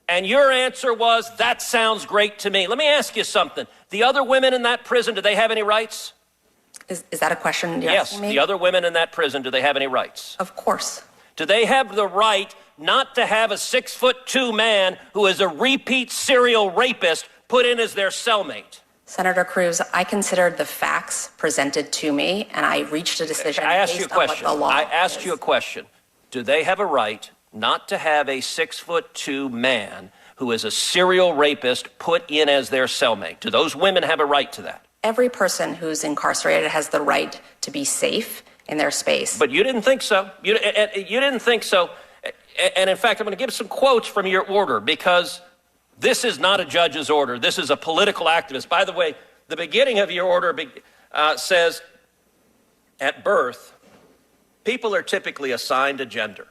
And your answer was, that sounds great to me. Let me ask you something. The other women in that prison, do they have any rights? Is that a question you're asking me? Yes, the other women in that prison, do they have any rights? Of course. Do they have the right not to have a 6'2" man who is a repeat serial rapist put in as their cellmate? Senator Cruz, I considered the facts presented to me, and I reached a decision based on what the law I asked you a question. Do they have a right not to have a 6'2" man who is a serial rapist put in as their cellmate? Do those women have a right to that? Every person who's incarcerated has the right to be safe in their space. But you didn't think so. You didn't think so. And in fact, I'm going to give some quotes from your order because this is not a judge's order. This is a political activist. By the way, the beginning of your order says, at birth, people are typically assigned a gender.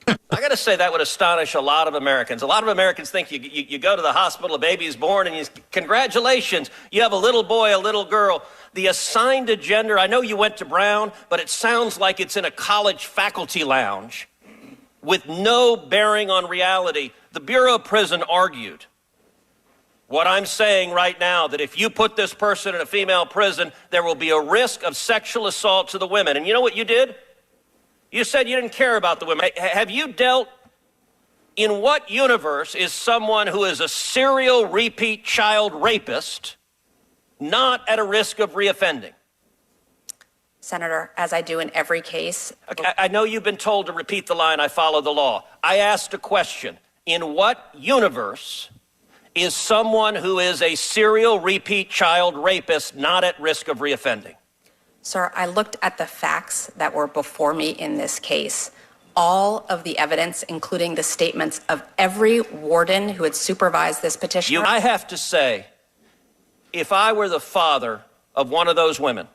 I got to say that would astonish a lot of Americans. A lot of Americans think you go to the hospital, a baby is born, and congratulations, you have a little boy, a little girl. The assigned a gender, I know you went to Brown, but it sounds like it's in a college faculty lounge with no bearing on reality. The Bureau of Prison argued what I'm saying right now, that if you put this person in a female prison, there will be a risk of sexual assault to the women. And you know what you did? You said you didn't care about the women. Have you dealt in what universe is someone who is a serial repeat child rapist not at a risk of reoffending? Senator, as I do in every case. Okay, I know you've been told to repeat the line, I follow the law. I asked a question. In what universe is someone who is a serial repeat child rapist not at risk of reoffending? Sir, I looked at the facts that were before me in this case. All of the evidence, including the statements of every warden who had supervised this petitioner. I have to say, if I were the father of one of those women,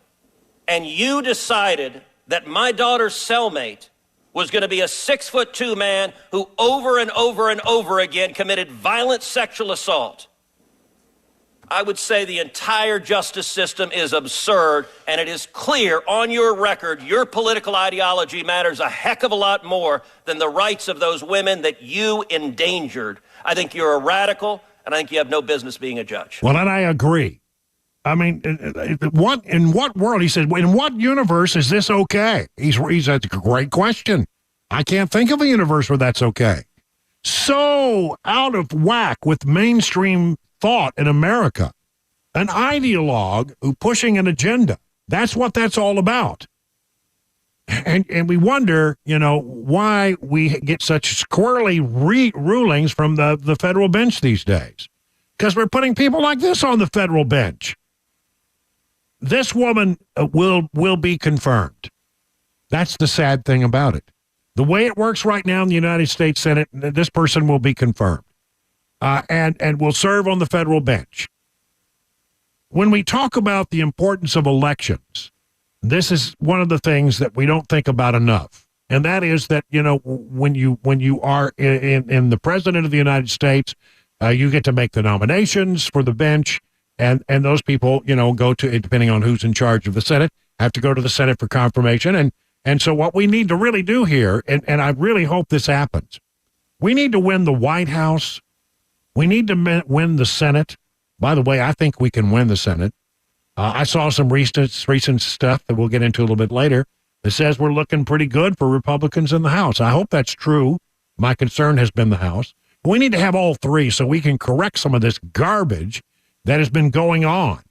and you decided that my daughter's cellmate was going to be a 6'2" man who over and over and over again committed violent sexual assault, I would say the entire justice system is absurd, and it is clear on your record your political ideology matters a heck of a lot more than the rights of those women that you endangered. I think you're a radical, and I think you have no business being a judge. Well, and I agree. I mean, in what world? He said, in what universe is this okay? That's a great question. I can't think of a universe where that's okay. So out of whack with mainstream thought in America, an ideologue who pushing an agenda. That's what that's all about. And we wonder, why we get such squirrely rulings from the federal bench these days. Because we're putting people like this on the federal bench. This woman will be confirmed. That's the sad thing about it. The way it works right now in the United States Senate, this person will be confirmed. And will serve on the federal bench. When we talk about the importance of elections, this is one of the things that we don't think about enough. And that is that, when you are in the president of the United States, you get to make the nominations for the bench. And those people, go to, depending on who's in charge of the Senate, have to go to the Senate for confirmation. And so what we need to really do here, and I really hope this happens, we need to win the White House. We need to win the Senate. By the way, I think we can win the Senate. I saw some recent stuff that we'll get into a little bit later that says we're looking pretty good for Republicans in the House. I hope that's true. My concern has been the House. We need to have all three so we can correct some of this garbage that has been going on.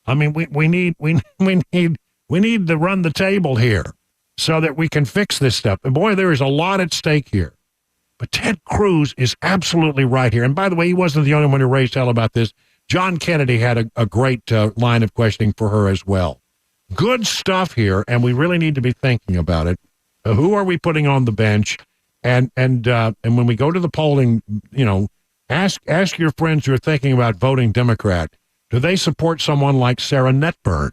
I mean, we need to run the table here so that we can fix this stuff. And boy, there is a lot at stake here. But Ted Cruz is absolutely right here. And by the way, he wasn't the only one who raised hell about this. John Kennedy had a great line of questioning for her as well. Good stuff here, and we really need to be thinking about it. Who are we putting on the bench? And when we go to the polling, ask your friends who are thinking about voting Democrat, do they support someone like Sarah Netburn,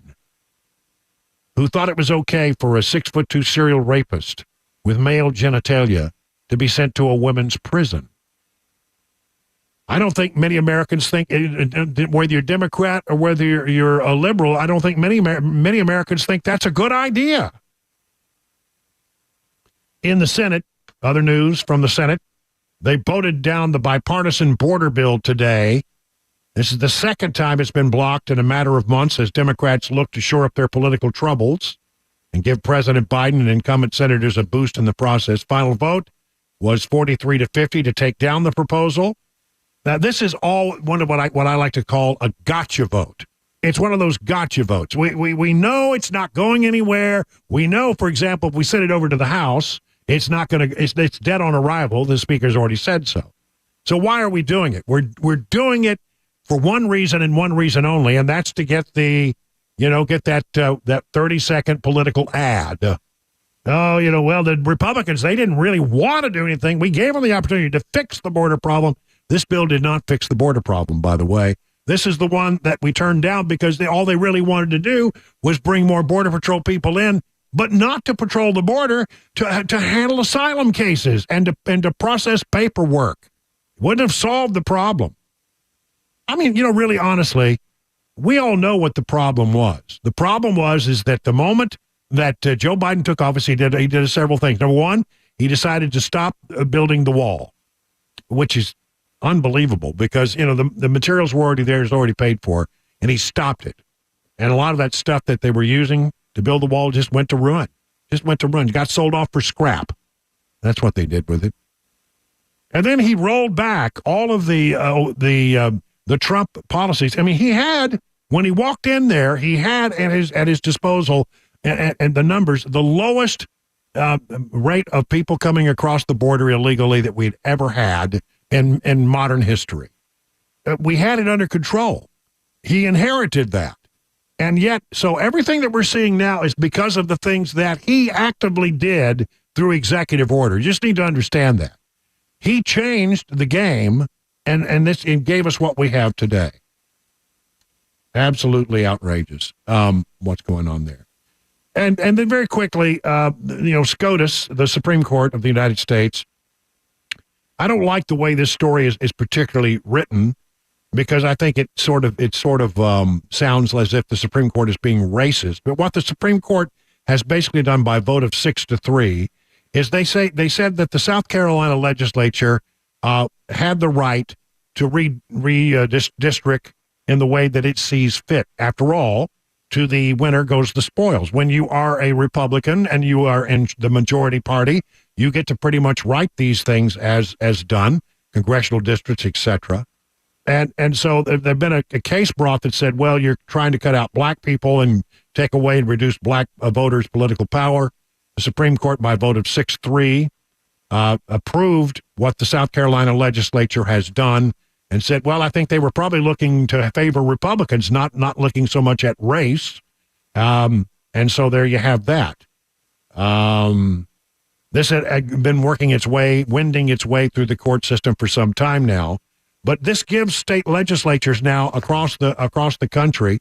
who thought it was okay for a 6'2" serial rapist with male genitalia to be sent to a women's prison? I don't think many Americans think, whether you're Democrat or whether you're a liberal, I don't think many Americans think that's a good idea. In the Senate, other news from the Senate, they voted down the bipartisan border bill today. This is the second time it's been blocked in a matter of months as Democrats look to shore up their political troubles and give President Biden and incumbent senators a boost in the process. Final vote was 43-50 to take down the proposal. Now, this is all one of what I like to call a gotcha vote. It's one of those gotcha votes. We know it's not going anywhere. We know, for example, if we send it over to the House, it's not going to. It's dead on arrival. The Speaker's already said so. So why are we doing it? We're doing it for one reason and one reason only, and that's to get that 30-second political ad Oh, well, the Republicans, they didn't really want to do anything. We gave them the opportunity to fix the border problem. This bill did not fix the border problem, by the way. This is the one that we turned down because all they really wanted to do was bring more Border Patrol people in, but not to patrol the border, to handle asylum cases and to process paperwork. Wouldn't have solved the problem. I mean, really honestly, we all know what the problem was. The problem is that the moment that Joe Biden took office, he did several things. Number one, he decided to stop building the wall, which is unbelievable because, the materials were already there, is already paid for, and he stopped it. And a lot of that stuff that they were using to build the wall just went to ruin. Got sold off for scrap. That's what they did with it. And then he rolled back all of the Trump policies. I mean, when he walked in there, he had at his disposal and the numbers, the lowest rate of people coming across the border illegally that we'd ever had in modern history. We had it under control. He inherited that. And yet, so everything that we're seeing now is because of the things that he actively did through executive order. You just need to understand that. He changed the game, and it gave us what we have today. Absolutely outrageous what's going on there. And then very quickly, SCOTUS, the Supreme Court of the United States, I don't like the way this story is particularly written because I think it sort of sounds as if the Supreme Court is being racist. But what the Supreme Court has basically done by vote of 6-3 is they said that the South Carolina legislature had the right to redistrict in the way that it sees fit. After all, to the winner goes the spoils. When you are a Republican and you are in the majority party, you get to pretty much write these things as done, congressional districts, etc. And so there've been a case brought that said, well, you're trying to cut out black people and take away and reduce black voters' political power. The Supreme Court, by vote of 6-3, approved what the South Carolina legislature has done and said, well, I think they were probably looking to favor Republicans, not looking so much at race. And so there you have that. This had been winding its way through the court system for some time now. But this gives state legislatures now across the country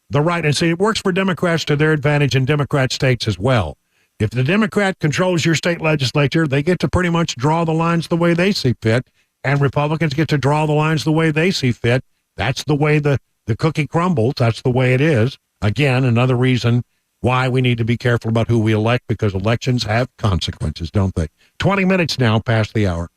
the right. And see, it works for Democrats to their advantage in Democrat states as well. If the Democrat controls your state legislature, they get to pretty much draw the lines the way they see fit. And Republicans get to draw the lines the way they see fit. That's the way the cookie crumbles. That's the way it is. Again, another reason why we need to be careful about who we elect, because elections have consequences, don't they? 20 minutes now past the hour.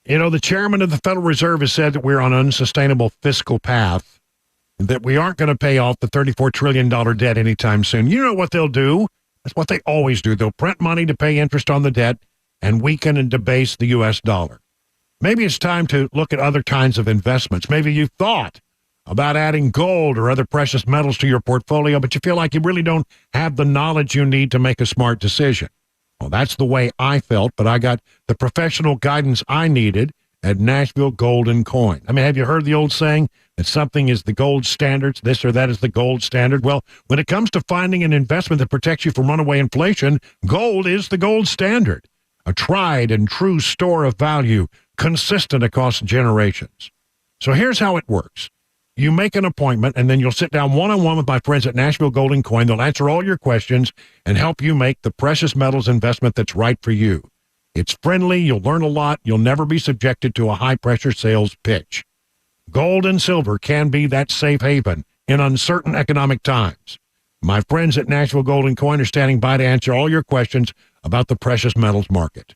The chairman of the Federal Reserve has said that we're on an unsustainable fiscal path, that we aren't going to pay off the $34 trillion debt anytime soon. You know what they'll do? That's what they always do. They'll print money to pay interest on the debt and weaken and debase the U.S. dollar. Maybe it's time to look at other kinds of investments. Maybe you've thought about adding gold or other precious metals to your portfolio, but you feel like you really don't have the knowledge you need to make a smart decision. Well, that's the way I felt, but I got the professional guidance I needed at Nashville Gold and Coin. I mean, have you heard the old saying that something is the gold standard, this or that is the gold standard? Well, when it comes to finding an investment that protects you from runaway inflation, gold is the gold standard, a tried and true store of value, consistent across generations. So here's how it works. You make an appointment, and then you'll sit down one-on-one with my friends at Nashville Gold and Coin. They'll answer all your questions and help you make the precious metals investment that's right for you. It's friendly. You'll learn a lot. You'll never be subjected to a high-pressure sales pitch. Gold and silver can be that safe haven in uncertain economic times. My friends at Nashville Gold and Coin are standing by to answer all your questions about the precious metals market.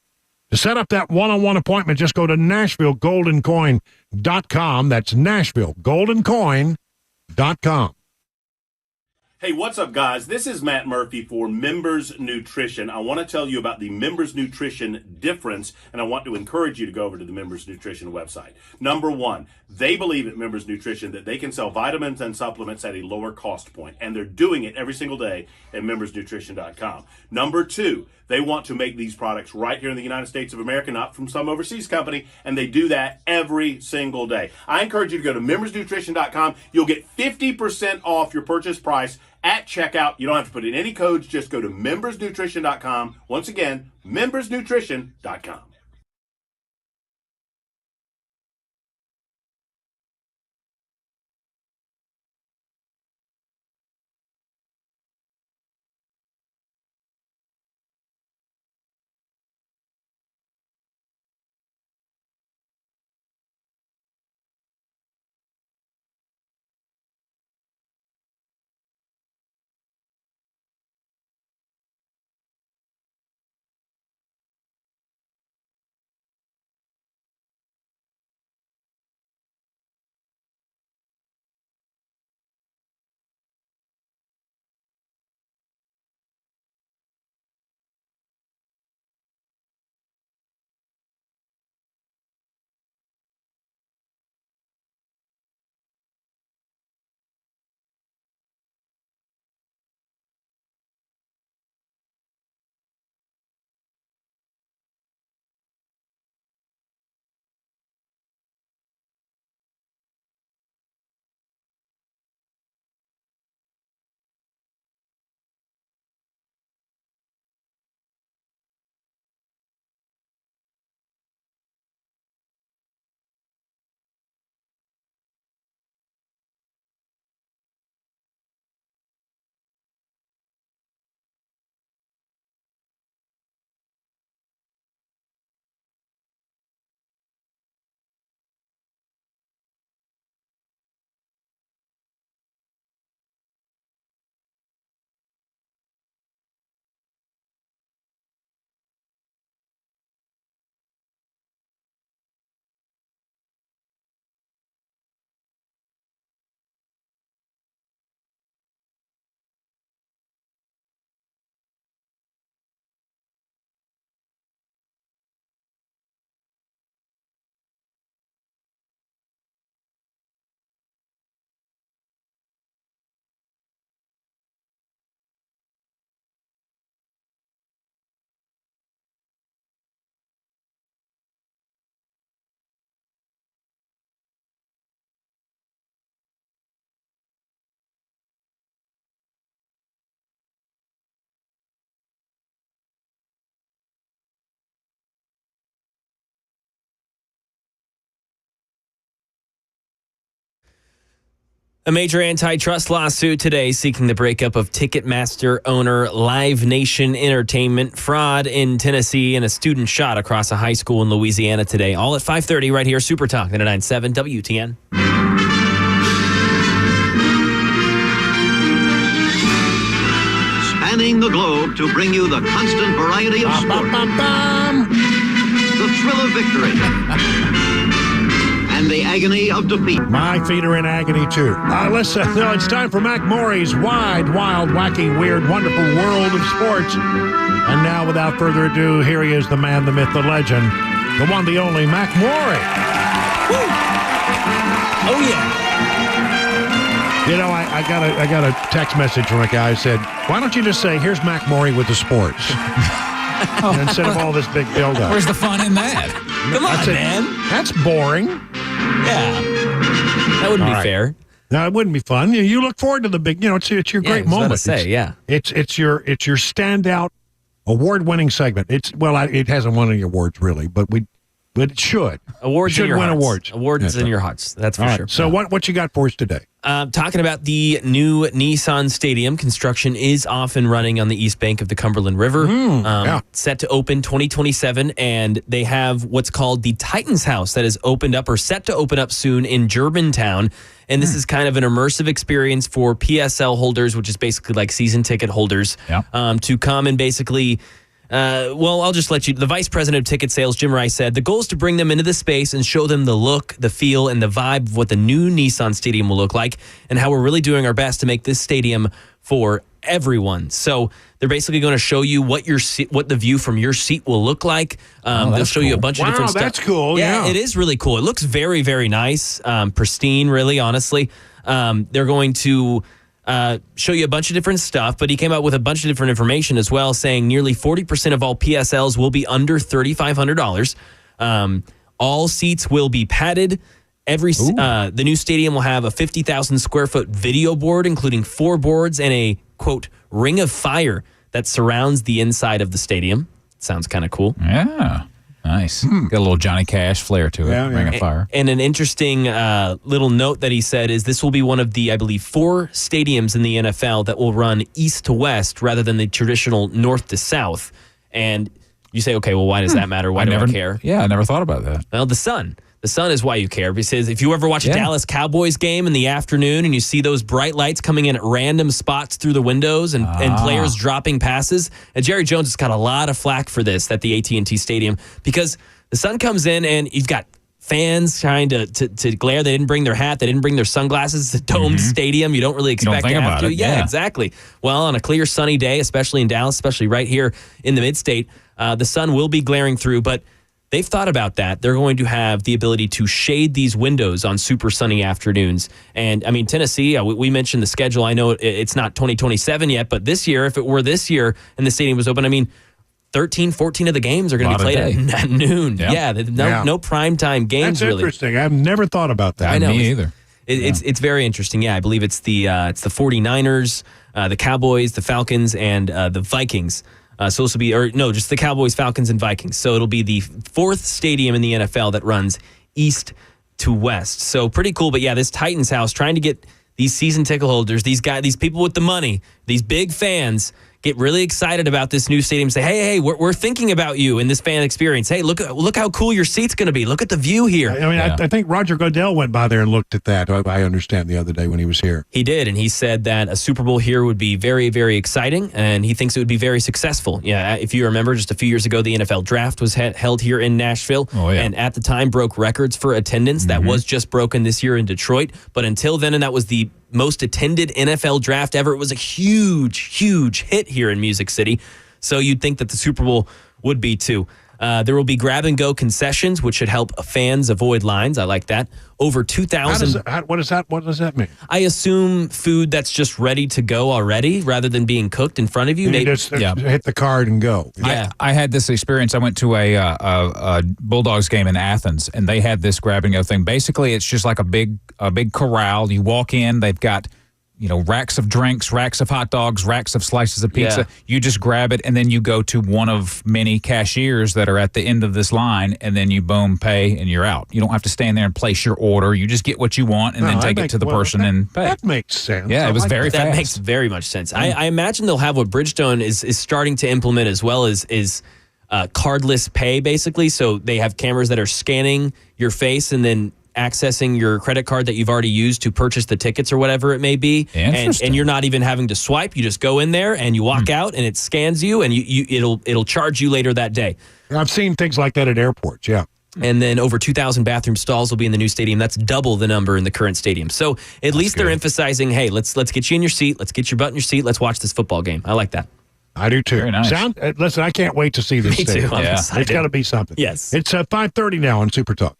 To set up that one-on-one appointment, just go to NashvilleGoldandCoin.com. That's NashvilleGoldandCoin.com. Hey, what's up, guys? This is Matt Murphy for Members Nutrition. I want to tell you about the Members Nutrition difference, and I want to encourage you to go over to the Members Nutrition website. Number one, they believe at Members Nutrition that they can sell vitamins and supplements at a lower cost point, and they're doing it every single day at membersnutrition.com. Number two, they want to make these products right here in the United States of America, not from some overseas company, and they do that every single day. I encourage you to go to membersnutrition.com. You'll get 50% off your purchase price at checkout. You don't have to put in any codes. Just go to membersnutrition.com. Once again, membersnutrition.com. A major antitrust lawsuit today seeking the breakup of Ticketmaster owner Live Nation Entertainment, fraud in Tennessee, and a student shot across a high school in Louisiana today. All at 5:30 right here, Super Talk 99.7 WTN. Spanning the globe to bring you the constant variety of sport, the thrill of victory, and the agony of defeat. My feet are in agony, too. Listen, it's time for Mac Morey's wide, wild, wacky, weird, wonderful world of sports. And now, without further ado, here he is, the man, the myth, the legend, the one, the only, Mac Morey. Woo! Oh, yeah. You know, I got a text message from a guy who said, why don't you just say, here's Mac Morey with the sports? Instead of all this big build-up. Where's the fun in that? Come on, man. That's boring. Yeah. That wouldn't be fair. No, it wouldn't be fun. You look forward to the big, it's your great moment. It's your standout award-winning segment. It hasn't won any awards really, but it should. Awards should in your win hearts. awards. Awards in your hearts. That's for sure. So what you got for us today? Talking about the new Nissan Stadium. Construction is off and running on the east bank of the Cumberland River. Set to open 2027, and they have what's called the Titans House that is opened up or set to open up soon in Germantown. And this is kind of an immersive experience for PSL holders, which is basically like season ticket holders, to come and basically... I'll just let you. The vice president of ticket sales, Jim Rice, said the goal is to bring them into the space and show them the look, the feel, and the vibe of what the new Nissan Stadium will look like, and how we're really doing our best to make this stadium for everyone. So they're basically going to show you what the view from your seat will look like. They'll show you a bunch of different stuff. That's cool. Yeah, it is really cool. It looks very, very nice, pristine, really, honestly. They're going to show you a bunch of different stuff, but he came out with a bunch of different information as well, saying nearly 40% of all PSLs will be under $3,500. All seats will be padded. The new stadium will have a 50,000 square foot video board, including 4 boards and a, quote, ring of fire that surrounds the inside of the stadium. Sounds kind of cool. Yeah. Nice. Got a little Johnny Cash flair to it. Ring of fire. And an interesting little note that he said is this will be one of the, I believe, 4 stadiums in the NFL that will run east to west rather than the traditional north to south. And you say, okay, well, why does that matter? Why do I care? Yeah, I never thought about that. Well, the sun. The sun is why you care. Because if you ever watch a Dallas Cowboys game in the afternoon and you see those bright lights coming in at random spots through the windows and players dropping passes, and Jerry Jones has got a lot of flack for this at the AT&T Stadium because the sun comes in and you've got fans trying to glare. They didn't bring their hat. They didn't bring their sunglasses. It's a domed stadium. You don't really expect to have to. Yeah, exactly. Well, on a clear sunny day, especially in Dallas, especially right here in the mid-state, the sun will be glaring through, but they've thought about that. They're going to have the ability to shade these windows on super sunny afternoons. And, I mean, Tennessee, we mentioned the schedule. I know it's not 2027 yet, but this year, if it were this year and the stadium was open, I mean, 13, 14 of the games are going to be played at noon. Yeah, no primetime games, That's interesting. I've never thought about that. I know. Me either. It's very interesting. Yeah, I believe it's the 49ers, the Cowboys, the Falcons, and the Vikings. So this will be, just the Cowboys, Falcons, and Vikings. So it'll be the 4th stadium in the NFL that runs east to west. So pretty cool. But yeah, this Titans house trying to get these season ticket holders, these people with the money, these big fans, get really excited about this new stadium. Say, hey, we're thinking about you in this fan experience. Hey, look how cool your seat's going to be. Look at the view here. I mean, I think Roger Goodell went by there and looked at that. I understand the other day when he was here. He did, and he said that a Super Bowl here would be very, very exciting, and he thinks it would be very successful. Yeah, if you remember, just a few years ago, the NFL draft was held here in Nashville, and at the time broke records for attendance. That was just broken this year in Detroit, but until then, and that was the most attended NFL draft ever. It was a huge, huge hit here in Music City. So you'd think that the Super Bowl would be too. There will be grab-and-go concessions, which should help fans avoid lines. I like that. Over 2,000. What does that mean? I assume food that's just ready to go already, rather than being cooked in front of you. You just hit the card and go. Yeah, I had this experience. I went to a Bulldogs game in Athens, and they had this grab-and-go thing. Basically, it's just like a big corral. You walk in, they've got racks of drinks, racks of hot dogs, racks of slices of pizza. Yeah. You just grab it, and then you go to one of many cashiers that are at the end of this line, and then you boom, pay, and you're out. You don't have to stand there and place your order. You just get what you want and then take it to the person and pay. That makes sense. Yeah, it was very fast. That makes very much sense. I imagine they'll have what Bridgestone is starting to implement as well as cardless pay, basically. So they have cameras that are scanning your face and then accessing your credit card that you've already used to purchase the tickets or whatever it may be. And you're not even having to swipe. You just go in there and you walk out and it scans you and it'll charge you later that day. I've seen things like that at airports, yeah. And then over 2,000 bathroom stalls will be in the new stadium. That's double the number in the current stadium. So at least they're emphasizing, hey, let's get you in your seat. Let's get your butt in your seat. Let's watch this football game. I like that. I do too. Very nice. Listen, I can't wait to see this. Me too. Yeah. It's got to be something. Yes. It's 5:30 now on Super Talk.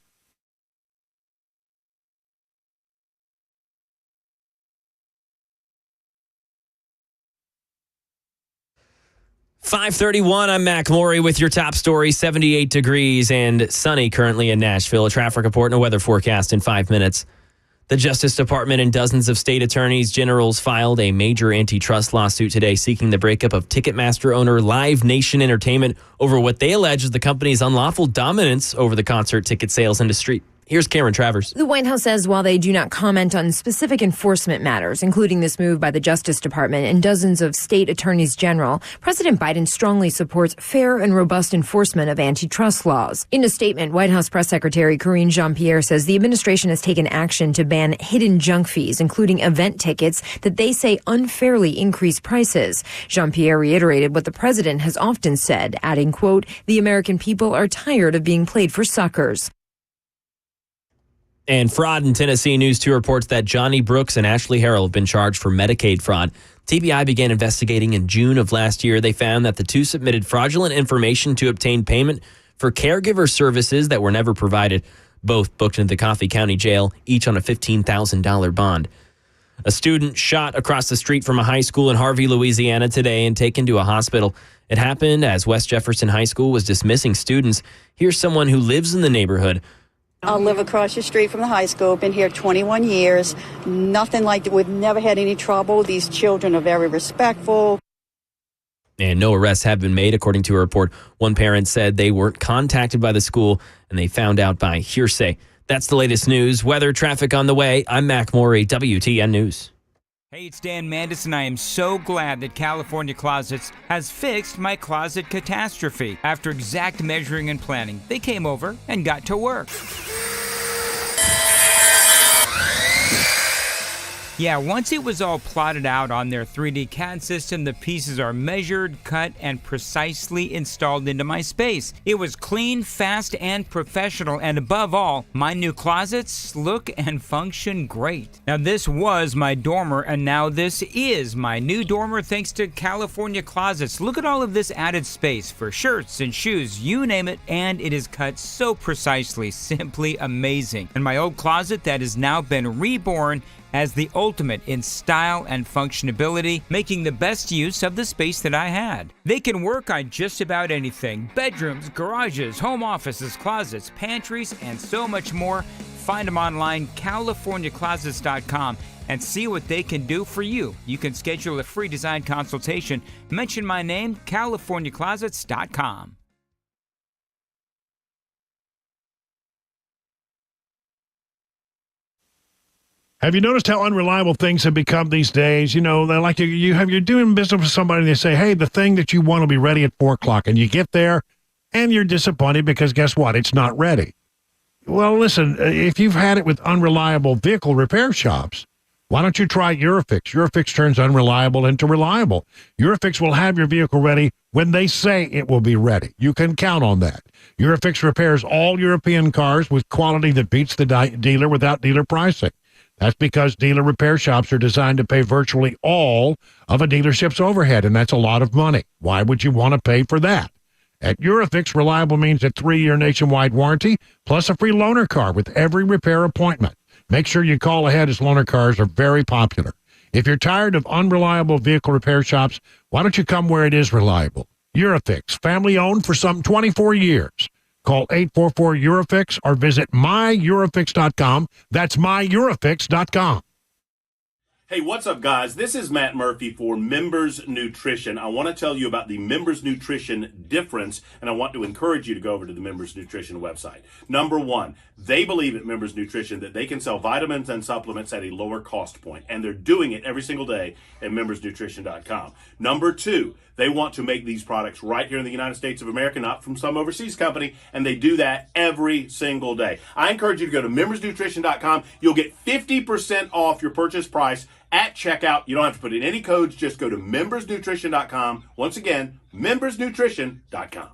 .531, I'm Mac Maury with your top story. 78 degrees and sunny currently in Nashville. A traffic report and a weather forecast in 5 minutes. The Justice Department and dozens of state attorneys generals filed a major antitrust lawsuit today seeking the breakup of Ticketmaster owner Live Nation Entertainment over what they allege is the company's unlawful dominance over the concert ticket sales industry. Here's Karen Travers. The White House says while they do not comment on specific enforcement matters, including this move by the Justice Department and dozens of state attorneys general, President Biden strongly supports fair and robust enforcement of antitrust laws. In a statement, White House Press Secretary Karine Jean-Pierre says the administration has taken action to ban hidden junk fees, including event tickets that they say unfairly increase prices. Jean-Pierre reiterated what the president has often said, adding, quote, "The American people are tired of being played for suckers." And fraud in Tennessee. News 2 reports that Johnny Brooks and Ashley Harrell have been charged for Medicaid fraud. TBI began investigating in June of last year. They found that the two submitted fraudulent information to obtain payment for caregiver services that were never provided. Both booked into the Coffee County Jail, each on a $15,000 bond. A student shot across the street from a high school in Harvey, Louisiana today and taken to a hospital. It happened as West Jefferson High School was dismissing students. Here's someone who lives in the neighborhood. I live across the street from the high school, been here 21 years. Nothing like that. We've never had any trouble. These children are very respectful. And no arrests have been made, according to a report. One parent said they weren't contacted by the school and they found out by hearsay. That's the latest news. Weather, traffic on the way. I'm Mac Morey, WTN News. Hey, it's Dan Mandis, and I am so glad that California Closets has fixed my closet catastrophe. After exact measuring and planning, they came over and got to work. Yeah, once it was all plotted out on their 3D CAD system, the pieces are measured, cut, and precisely installed into my space. It was clean, fast, and professional, and above all, my new closets look and function great. Now, this was my dormer, and now this is my new dormer thanks to California Closets. Look at all of this added space for shirts and shoes, you name it, and it is cut so precisely, simply amazing. And my old closet that has now been reborn as the ultimate in style and functionability, making the best use of the space that I had. They can work on just about anything: bedrooms, garages, home offices, closets, pantries, and so much more. Find them online, CaliforniaClosets.com, and see what they can do for you. You can schedule a free design consultation. Mention my name, CaliforniaClosets.com. Have you noticed how unreliable things have become these days? You know, they're like you're doing business with somebody and they say, hey, the thing that you want will be ready at 4 o'clock. And you get there and you're disappointed because guess what? It's not ready. Well, listen, if you've had it with unreliable vehicle repair shops, why don't you try Eurofix? Eurofix turns unreliable into reliable. Eurofix will have your vehicle ready when they say it will be ready. You can count on that. Eurofix repairs all European cars with quality that beats the dealer without dealer pricing. That's because dealer repair shops are designed to pay virtually all of a dealership's overhead, and that's a lot of money. Why would you want to pay for that? At Eurofix, reliable means a 3-year nationwide warranty, plus a free loaner car with every repair appointment. Make sure you call ahead as loaner cars are very popular. If you're tired of unreliable vehicle repair shops, why don't you come where it is reliable? Eurofix, family-owned for some 24 years. Call 844-EUROFIX or visit myEurofix.com. That's myEurofix.com. Hey, what's up, guys? This is Matt Murphy for Members Nutrition. I want to tell you about the Members Nutrition difference, and I want to encourage you to go over to the Members Nutrition website. Number one, they believe at Members Nutrition that they can sell vitamins and supplements at a lower cost point, and they're doing it every single day at membersnutrition.com. Number two, they want to make these products right here in the United States of America, not from some overseas company, and they do that every single day. I encourage you to go to membersnutrition.com. You'll get 50% off your purchase price at checkout. You don't have to put in any codes. Just go to membersnutrition.com. Once again, membersnutrition.com.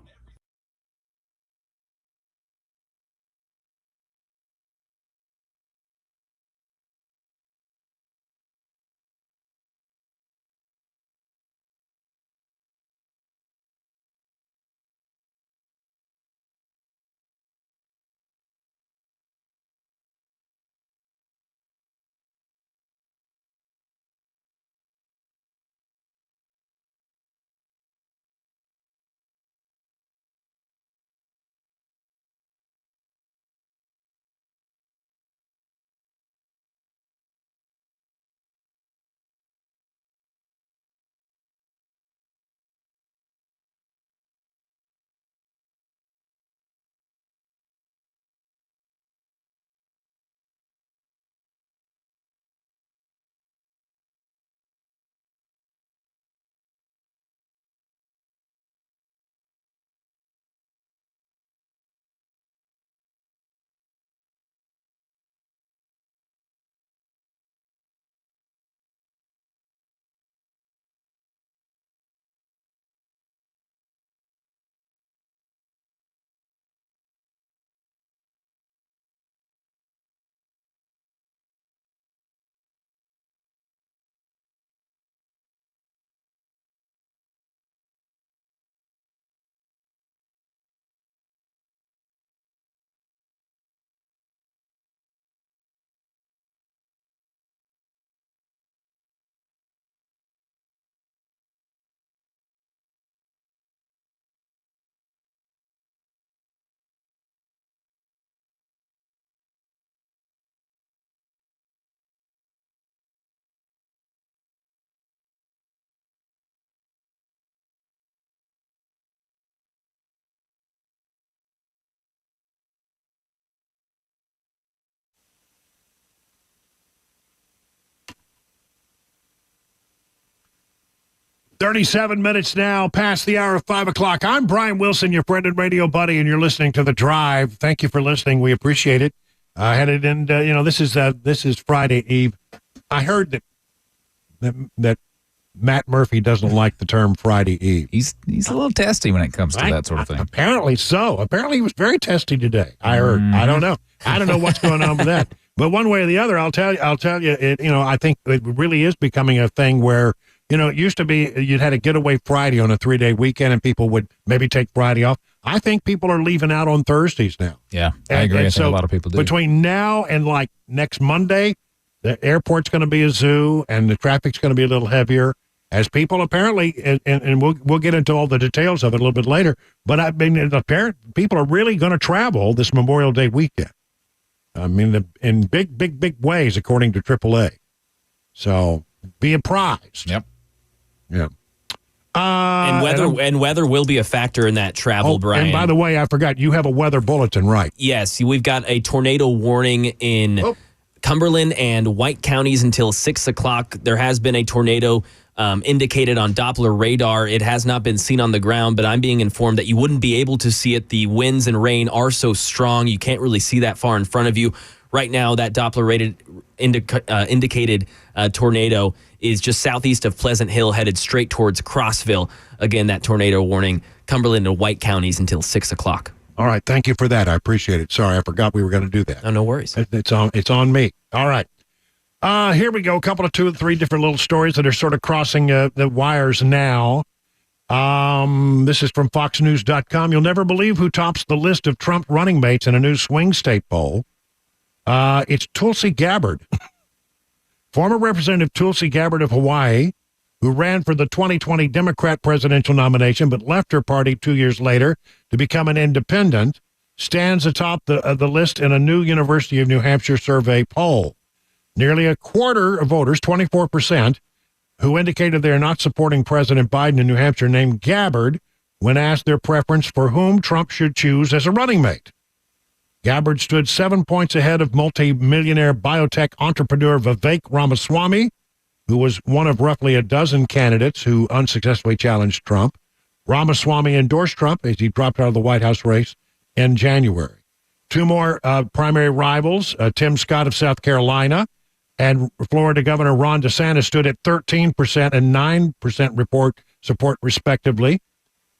37 minutes now past the hour of 5 o'clock. I'm Brian Wilson, your friend and radio buddy, and you're listening to The Drive. Thank you for listening. We appreciate it. Headed in, this is Friday Eve. I heard that Matt Murphy doesn't like the term Friday Eve. He's a little testy when it comes to that sort of thing. Apparently so. Apparently he was very testy today. I heard. I don't know. I don't know what's going on with that. But one way or the other, I'll tell you. I think it really is becoming a thing where. It used to be you'd had a getaway Friday on a 3-day weekend and people would maybe take Friday off. I think people are leaving out on Thursdays now. Yeah, I agree. I think a lot of people do. Between now and like next Monday, the airport's going to be a zoo and the traffic's going to be a little heavier as people apparently, and we'll get into all the details of it a little bit later, but I mean, people are really going to travel this Memorial Day weekend. I mean, in big ways, according to AAA. So be apprised. Yep. Yeah. And weather will be a factor in that travel, Brian. And by the way, I forgot, you have a weather bulletin, right? Yes, we've got a tornado warning in Cumberland and White counties until 6 o'clock. There has been a tornado indicated on Doppler radar. It has not been seen on the ground, but I'm being informed that you wouldn't be able to see it. The winds and rain are so strong, you can't really see that far in front of you. Right now, that Doppler indicated tornado is just southeast of Pleasant Hill, headed straight towards Crossville. Again, that tornado warning, Cumberland and White counties until 6 o'clock. All right, thank you for that. I appreciate it. Sorry, I forgot we were going to do that. Oh, no worries. It's on me. All right. Here we go. A couple of 2 or 3 different little stories that are sort of crossing the wires now. This is from FoxNews.com. You'll never believe who tops the list of Trump running mates in a new swing state poll. It's Tulsi Gabbard. Former Representative Tulsi Gabbard of Hawaii, who ran for the 2020 Democrat presidential nomination but left her party 2 years later to become an independent, stands atop the list in a new University of New Hampshire survey poll. Nearly a quarter of voters, 24%, who indicated they are not supporting President Biden in New Hampshire, named Gabbard when asked their preference for whom Trump should choose as a running mate. Gabbard stood 7 points ahead of multi-millionaire biotech entrepreneur Vivek Ramaswamy, who was one of roughly a dozen candidates who unsuccessfully challenged Trump. Ramaswamy endorsed Trump as he dropped out of the White House race in January. 2 more primary rivals, Tim Scott of South Carolina and Florida Governor Ron DeSantis, stood at 13% and 9% support, respectively.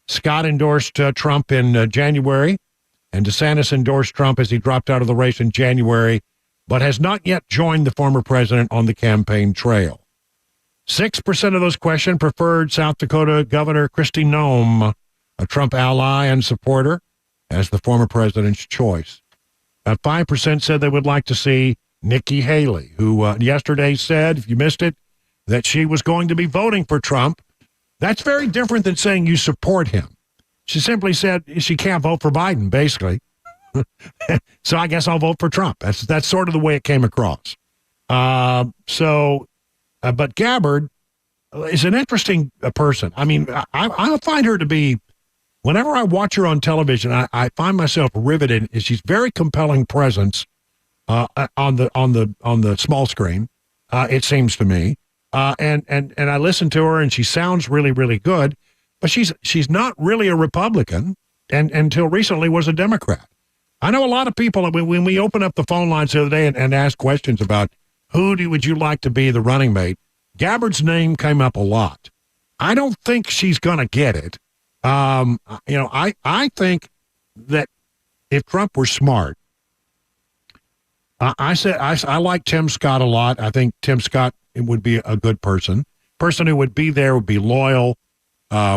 Scott endorsed Trump in January, and DeSantis endorsed Trump as he dropped out of the race in January, but has not yet joined the former president on the campaign trail. 6% of those questioned preferred South Dakota Governor Kristi Noem, a Trump ally and supporter, as the former president's choice. 5% said they would like to see Nikki Haley, who yesterday said, if you missed it, that she was going to be voting for Trump. That's very different than saying you support him. She simply said she can't vote for Biden, basically. So I guess I'll vote for Trump. That's sort of the way it came across. But Gabbard is an interesting person. I mean, I find her to be, whenever I watch her on television, I find myself riveted. She's very compelling presence on the small screen. It seems to me, and I listen to her, and she sounds really, really good. But she's not really a Republican, and until recently was a Democrat. I know a lot of people, when we open up the phone lines the other day and ask questions about would you like to be the running mate, Gabbard's name came up a lot. I don't think she's going to get it. I think that if Trump were smart, I like Tim Scott a lot. I think Tim Scott would be a good person who would be there, would be loyal,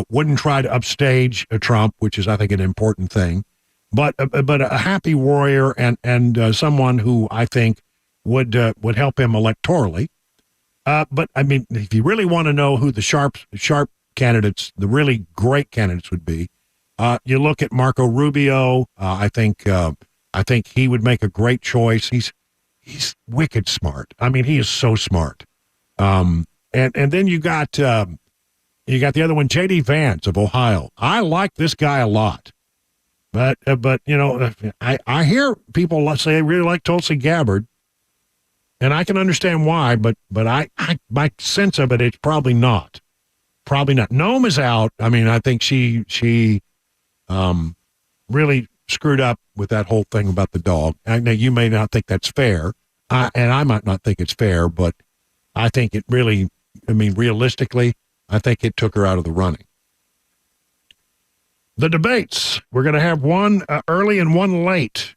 wouldn't try to upstage Trump, which is, I think, an important thing, but a happy warrior and someone who I think would help him electorally. But I mean, if you really want to know who the sharp candidates, the really great candidates would be, you look at Marco Rubio. I think he would make a great choice. He's wicked smart. I mean, he is so smart. And then you got the other one, J.D. Vance of Ohio. I like this guy a lot, but I hear people say they really like Tulsi Gabbard, and I can understand why. But my sense of it, it's probably not. probably not. Noem is out. I mean, I think she really screwed up with that whole thing about the dog. I know you may not think that's fair, and I might not think it's fair, but I think it really, I mean, realistically, I think it took her out of the running. The debates. We're going to have one early and one late.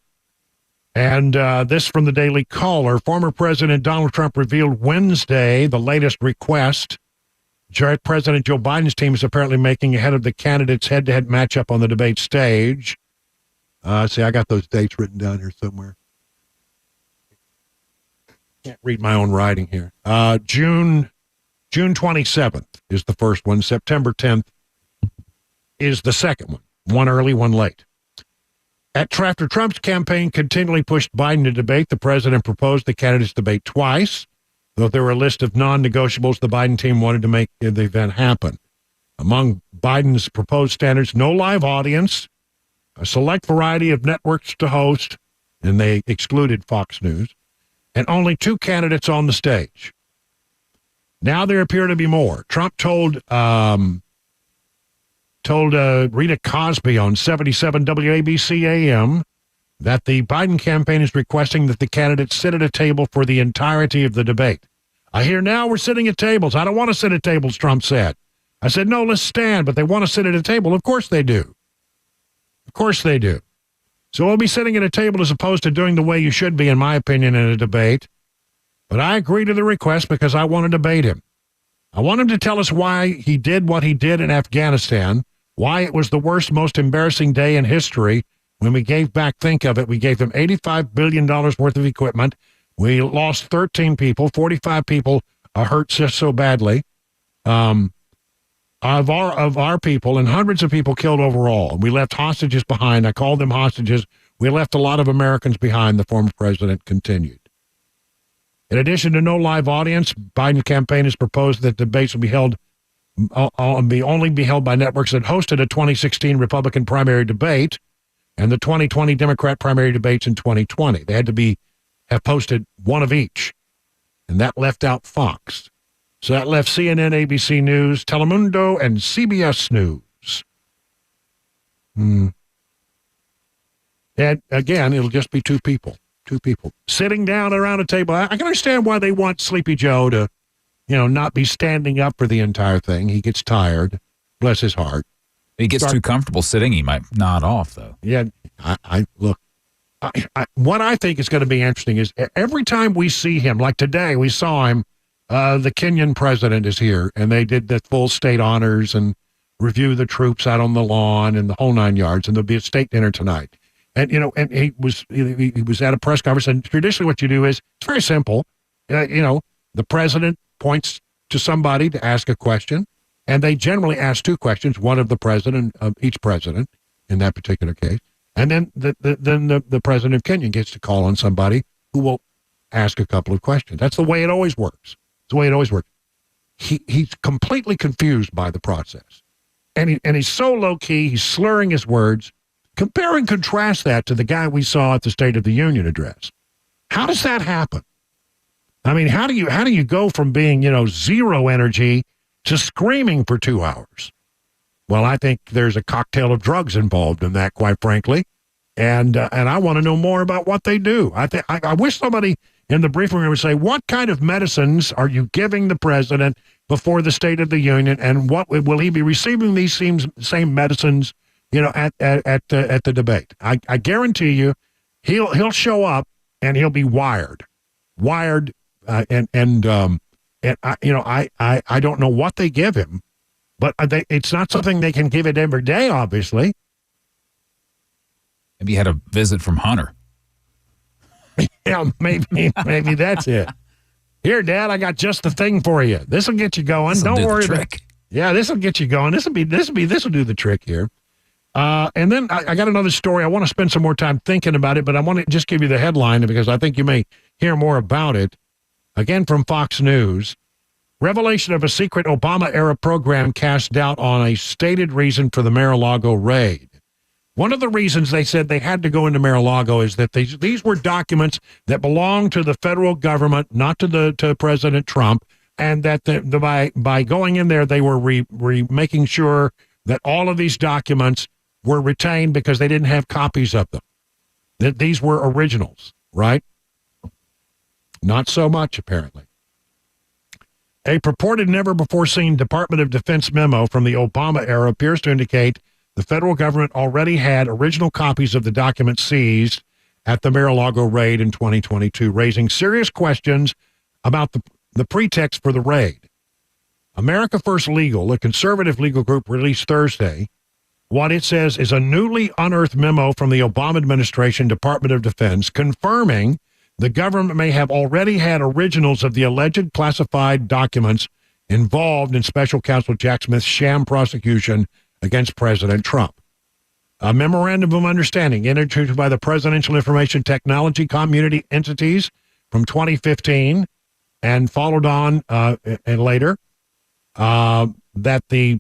And this from the Daily Caller. Former President Donald Trump revealed Wednesday the latest request President Joe Biden's team is apparently making ahead of the candidates' head-to-head matchup on the debate stage. See, I got those dates written down here somewhere. Can't read my own writing here. June 27th is the first one. September 10th is the second one. One early, one late. After Trump's campaign continually pushed Biden to debate, the president proposed the candidates debate twice. Though there were a list of non-negotiables, the Biden team wanted to make the event happen. Among Biden's proposed standards, no live audience, a select variety of networks to host, and they excluded Fox News, and only 2 candidates on the stage. Now there appear to be more. Trump told Rita Cosby on 77 WABC AM that the Biden campaign is requesting that the candidates sit at a table for the entirety of the debate. I hear now we're sitting at tables. I don't want to sit at tables, Trump said. I said, no, let's stand, but they want to sit at a table. Of course they do. Of course they do. So we'll be sitting at a table as opposed to doing the way you should be, in my opinion, in a debate. But I agree to the request because I want to debate him. I want him to tell us why he did what he did in Afghanistan, why it was the worst, most embarrassing day in history when we gave back, think of it, we gave them $85 billion worth of equipment. We lost 13 people, 45 people hurt so badly of our people, and hundreds of people killed overall. We left hostages behind. I called them hostages. We left a lot of Americans behind, the former president continued. In addition to no live audience, Biden campaign has proposed that debates will be only be held by networks that hosted a 2016 Republican primary debate and the 2020 Democrat primary debates in 2020. They had to have posted one of each, and that left out Fox. So that left CNN, ABC News, Telemundo, and CBS News. And again, it'll just be 2 people. 2 people sitting down around a table. I can understand why they want Sleepy Joe to, not be standing up for the entire thing. He gets tired. Bless his heart. He gets too comfortable sitting. He might nod off, though. Yeah, what I think is going to be interesting is every time we see him, like today, we saw him, the Kenyan president is here, and they did the full state honors and review the troops out on the lawn and the whole 9 yards, and there'll be a state dinner tonight. And, and he was at a press conference, and traditionally what you do is, it's very simple. The president points to somebody to ask a question, and they generally ask 2 questions, one of the president, of each president in that particular case. And then the president of Kenya gets to call on somebody who will ask a couple of questions. That's the way it always works. It's the way it always works. He's completely confused by the process. And he's so low-key, he's slurring his words. Compare and contrast that to the guy we saw at the State of the Union address. How does that happen? I mean, how do you go from being, zero energy to screaming for 2 hours? Well, I think there's a cocktail of drugs involved in that, quite frankly. And I want to know more about what they do. I wish somebody in the briefing room would say, what kind of medicines are you giving the president before the State of the Union, and what will he be receiving these same medicines, at the debate? I guarantee you, he'll show up and he'll be wired, and I don't know what they give him, but it's not something they can give it every day, obviously. Maybe you had a visit from Hunter. Yeah, maybe that's it. Here, Dad, I got just the thing for you. This will get you going. Don't worry about it. Yeah, this will get you going. This will do the trick here. And then I got another story. I want to spend some more time thinking about it, but I want to just give you the headline because I think you may hear more about it. Again, from Fox News. Revelation of a secret Obama-era program cast doubt on a stated reason for the Mar-a-Lago raid. One of the reasons they said they had to go into Mar-a-Lago is that these were documents that belonged to the federal government, not to President Trump, and that by going in there, they were making sure that all of these documents were retained because they didn't have copies of them. That these were originals, right? Not so much, apparently. A purported never-before-seen Department of Defense memo from the Obama era appears to indicate the federal government already had original copies of the documents seized at the Mar-a-Lago raid in 2022, raising serious questions about the pretext for the raid. America First Legal, a conservative legal group, released Thursday what it says is a newly unearthed memo from the Obama administration Department of Defense confirming the government may have already had originals of the alleged classified documents involved in Special Counsel Jack Smith's sham prosecution against President Trump. A memorandum of understanding entered into by the Presidential Information Technology Community entities from 2015 and followed on and later that the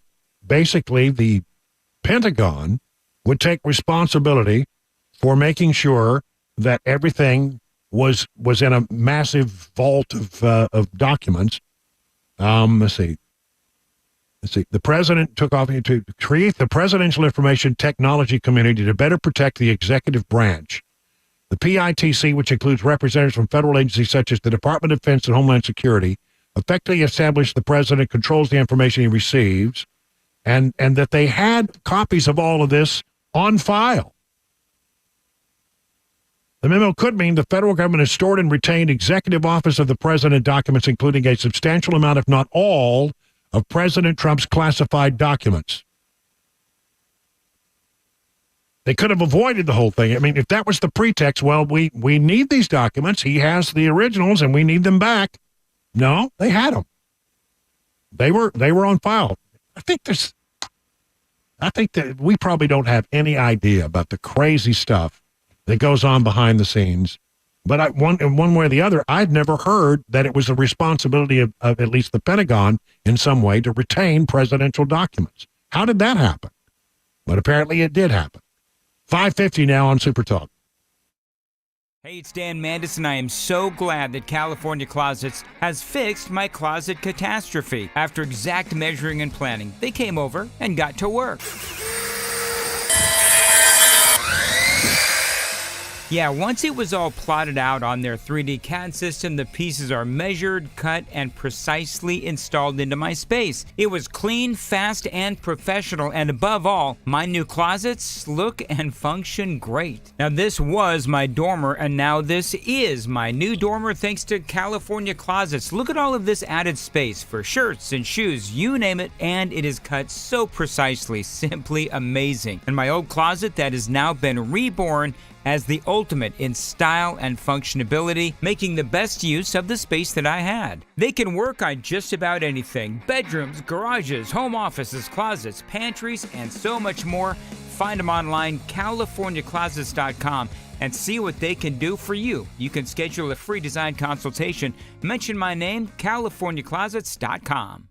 Pentagon would take responsibility for making sure that everything was in a massive vault of documents. Let's see. The president took off to create the Presidential Information Technology Community to better protect the executive branch. The PITC, which includes representatives from federal agencies such as the Department of Defense and Homeland Security, effectively established the president controls the information he receives, and that they had copies of all of this on file. The memo could mean the federal government has stored and retained executive office of the president documents, including a substantial amount, if not all, of President Trump's classified documents. They could have avoided the whole thing. I mean, if that was the pretext, well, we need these documents. He has the originals, and we need them back. No, they had them. They were on file. I think that we probably don't have any idea about the crazy stuff that goes on behind the scenes. But in one way or the other, I've never heard that it was the responsibility of at least the Pentagon in some way to retain presidential documents. How did that happen? But apparently it did happen. 5:50 now on Super Talk. Hey, it's Dan Mandis, and I am so glad that California Closets has fixed my closet catastrophe. After exact measuring and planning, they came over and got to work. Yeah, once it was all plotted out on their 3D CAD system, the pieces are measured, cut, and precisely installed into my space. It was clean, fast, and professional, and above all, my new closets look and function great. Now, this was my dormer, and now this is my new dormer thanks to California Closets. Look at all of this added space for shirts and shoes, you name it, and it is cut so precisely, simply amazing. And my old closet that has now been reborn as the ultimate in style and functionability, making the best use of the space that I had. They can work on just about anything: bedrooms, garages, home offices, closets, pantries, and so much more. Find them online, CaliforniaClosets.com, and see what they can do for you. You can schedule a free design consultation. Mention my name, CaliforniaClosets.com.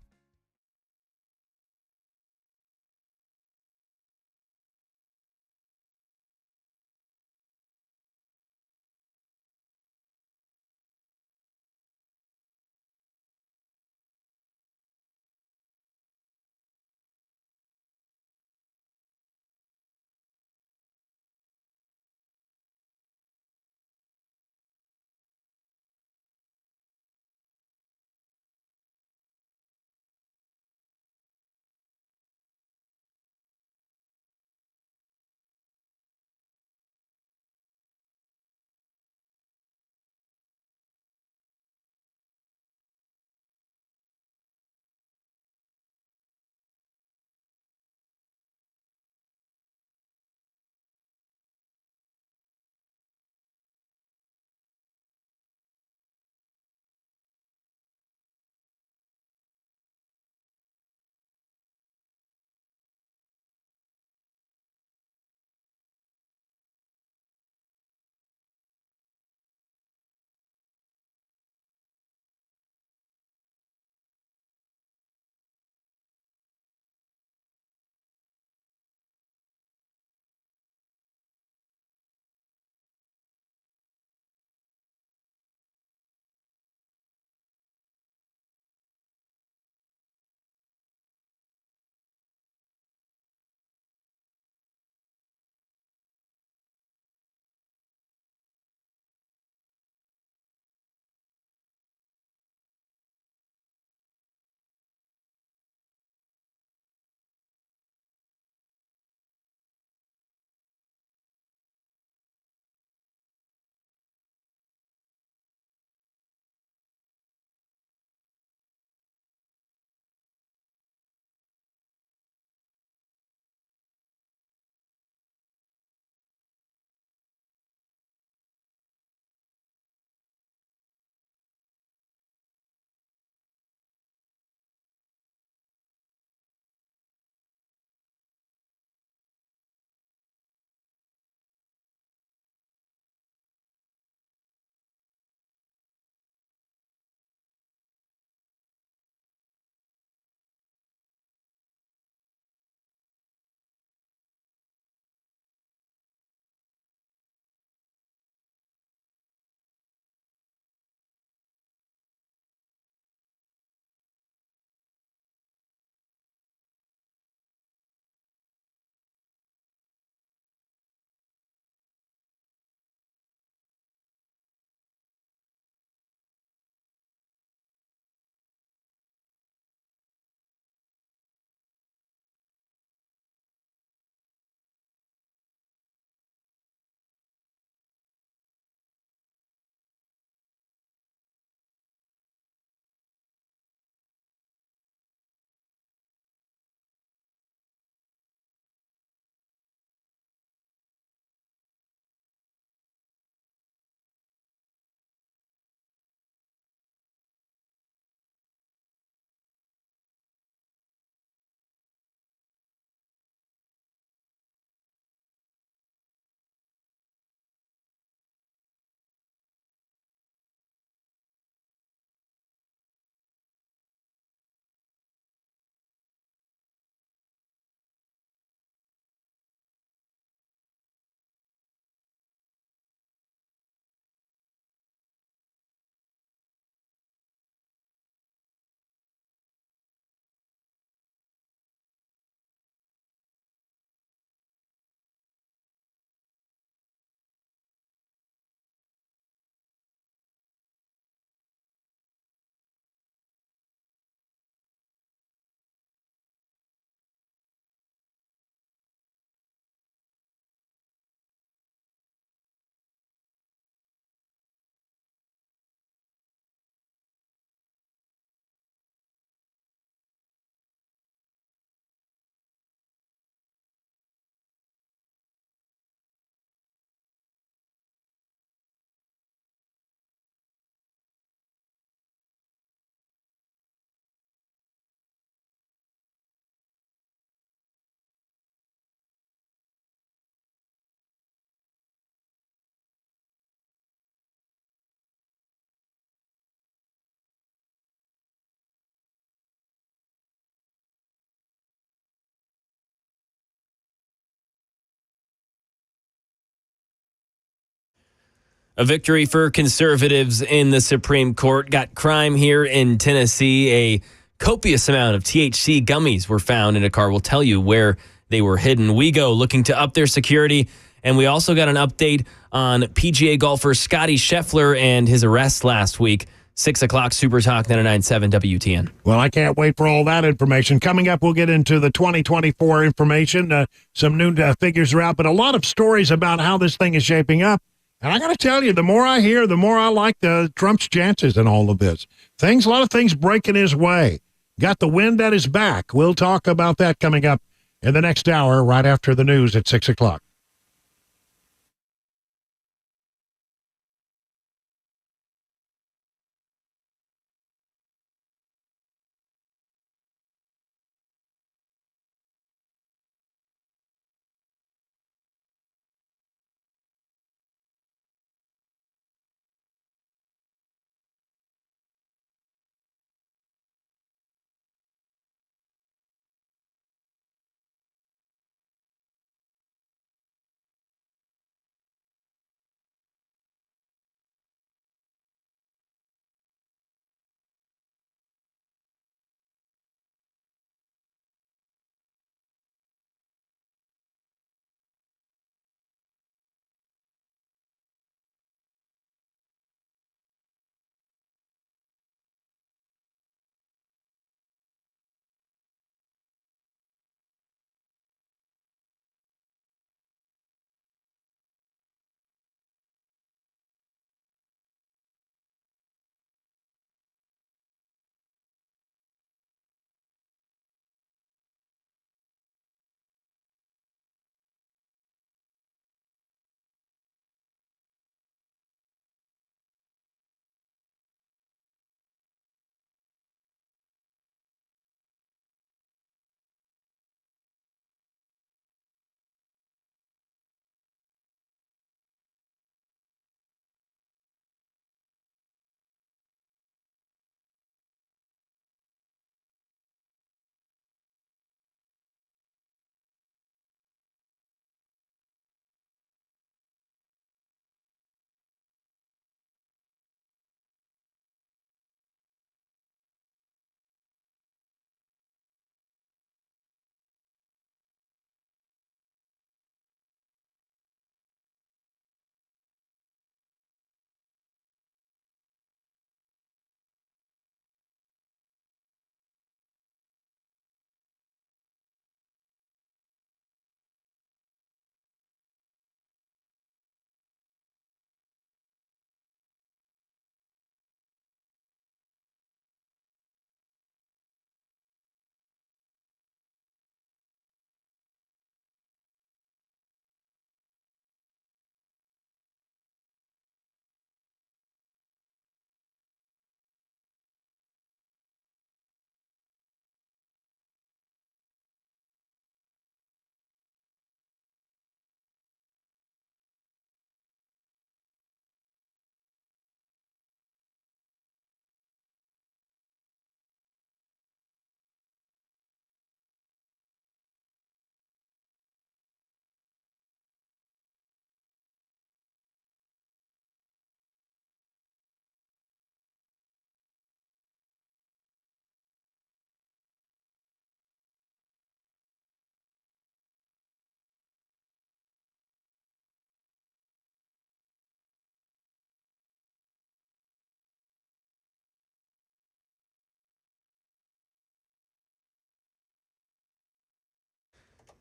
A victory for conservatives in the Supreme Court. Got crime here in Tennessee. A copious amount of THC gummies were found in a car. We'll tell you where they were hidden. WeGo looking to up their security. And we also got an update on PGA golfer Scotty Scheffler and his arrest last week. 6 o'clock, Super Talk 99.7 WTN. Well, I can't wait for all that information. Coming up, we'll get into the 2024 information. Some new figures are out, but a lot of stories about how this thing is shaping up. And I got to tell you, the more I hear, the more I like Trump's chances in all of this. A lot of things breaking his way. Got the wind at his back. We'll talk about that coming up in the next hour, right after the news at 6 o'clock.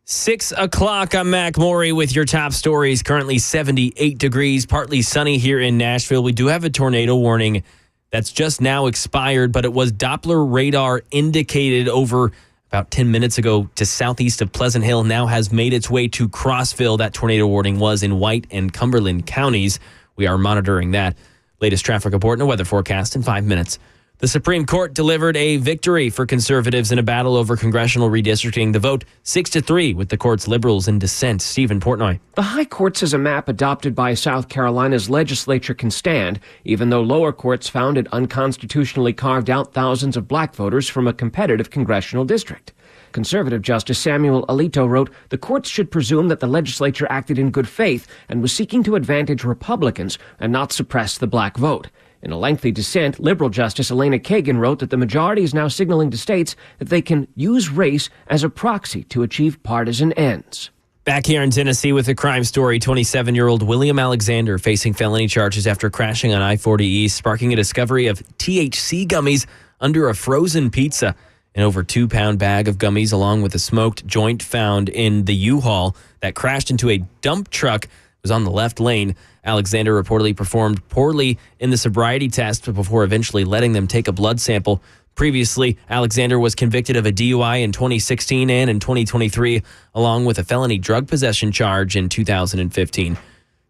Six o'clock, I'm Mac Maury with your top stories. Currently 78 degrees, partly sunny here in Nashville. We do have a tornado warning that's just now expired, but it was Doppler radar indicated over about 10 minutes ago to southeast of Pleasant Hill. Now has made its way to Crossville. That tornado warning was in White and Cumberland counties. We are monitoring that. Latest traffic report and a weather forecast in 5 minutes. The Supreme Court delivered a victory for conservatives in a battle over congressional redistricting. The vote 6-3 with the court's liberals in dissent. Stephen Portnoy. The High Court says a map adopted by South Carolina's legislature can stand, even though lower courts found it unconstitutionally carved out thousands of black voters from a competitive congressional district. Conservative Justice Samuel Alito wrote, "The courts should presume that the legislature acted in good faith and was seeking to advantage Republicans and not suppress the black vote." In a lengthy dissent, Liberal Justice Elena Kagan wrote that the majority is now signaling to states that they can use race as a proxy to achieve partisan ends. Back here in Tennessee with a crime story, 27-year-old William Alexander facing felony charges after crashing on I-40 East, sparking a discovery of THC gummies under a frozen pizza. An over 2-pound bag of gummies along with a smoked joint found in the U-Haul that crashed into a dump truck was on the left lane. Alexander reportedly performed poorly in the sobriety test before eventually letting them take a blood sample. Previously, Alexander was convicted of a DUI in 2016 and in 2023, along with a felony drug possession charge in 2015.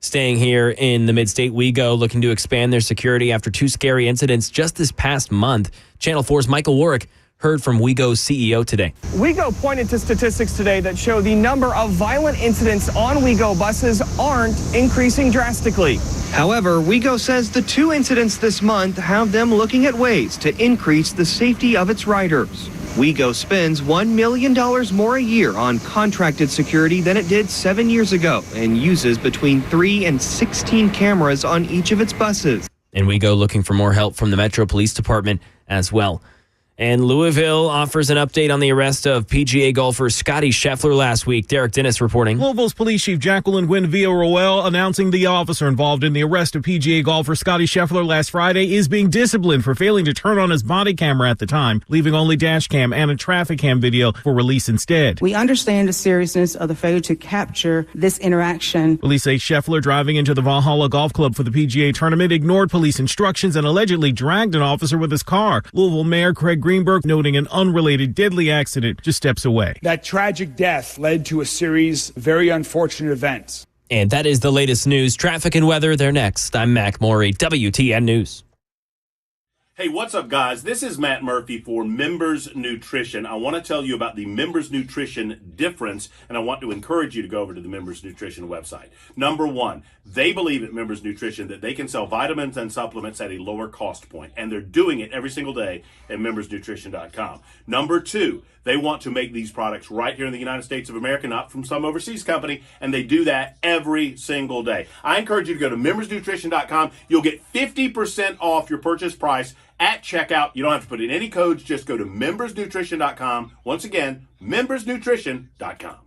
Staying here in the mid-state, WeGo looking to expand their security after 2 scary incidents just this past month. Channel 4's Michael Warwick heard from WeGo's CEO today. WeGo pointed to statistics today that show the number of violent incidents on WeGo buses aren't increasing drastically. However, WeGo says the 2 incidents this month have them looking at ways to increase the safety of its riders. WeGo spends $1 million more a year on contracted security than it did 7 years ago and uses between 3 and 16 cameras on each of its buses. And WeGo looking for more help from the Metro Police Department as well. And Louisville offers an update on the arrest of PGA golfer Scotty Scheffler last week. Derek Dennis reporting. Louisville's Police Chief Jacqueline Gwen Villarroel announcing the officer involved in the arrest of PGA golfer Scotty Scheffler last Friday is being disciplined for failing to turn on his body camera at the time, leaving only dash cam and a traffic cam video for release instead. We understand the seriousness of the failure to capture this interaction. Police say Scheffler, driving into the Valhalla Golf Club for the PGA tournament, ignored police instructions and allegedly dragged an officer with his car. Louisville Mayor Craig Greenberg, noting an unrelated deadly accident just steps away. That tragic death led to a series of very unfortunate events. And that is the latest news. Traffic and weather, they're next. I'm Mac Morey, WTN News. Hey, what's up, guys? This is Matt Murphy for Members Nutrition. I want to tell you about the Members Nutrition difference, and I want to encourage you to go over to the Members Nutrition website. Number one, they believe at Members Nutrition that they can sell vitamins and supplements at a lower cost point, and they're doing it every single day at membersnutrition.com. Number two, they want to make these products right here in the United States of America, not from some overseas company, and they do that every single day. I encourage you to go to membersnutrition.com. You'll get 50% off your purchase price at checkout. You don't have to put in any codes. Just go to membersnutrition.com. Once again, membersnutrition.com.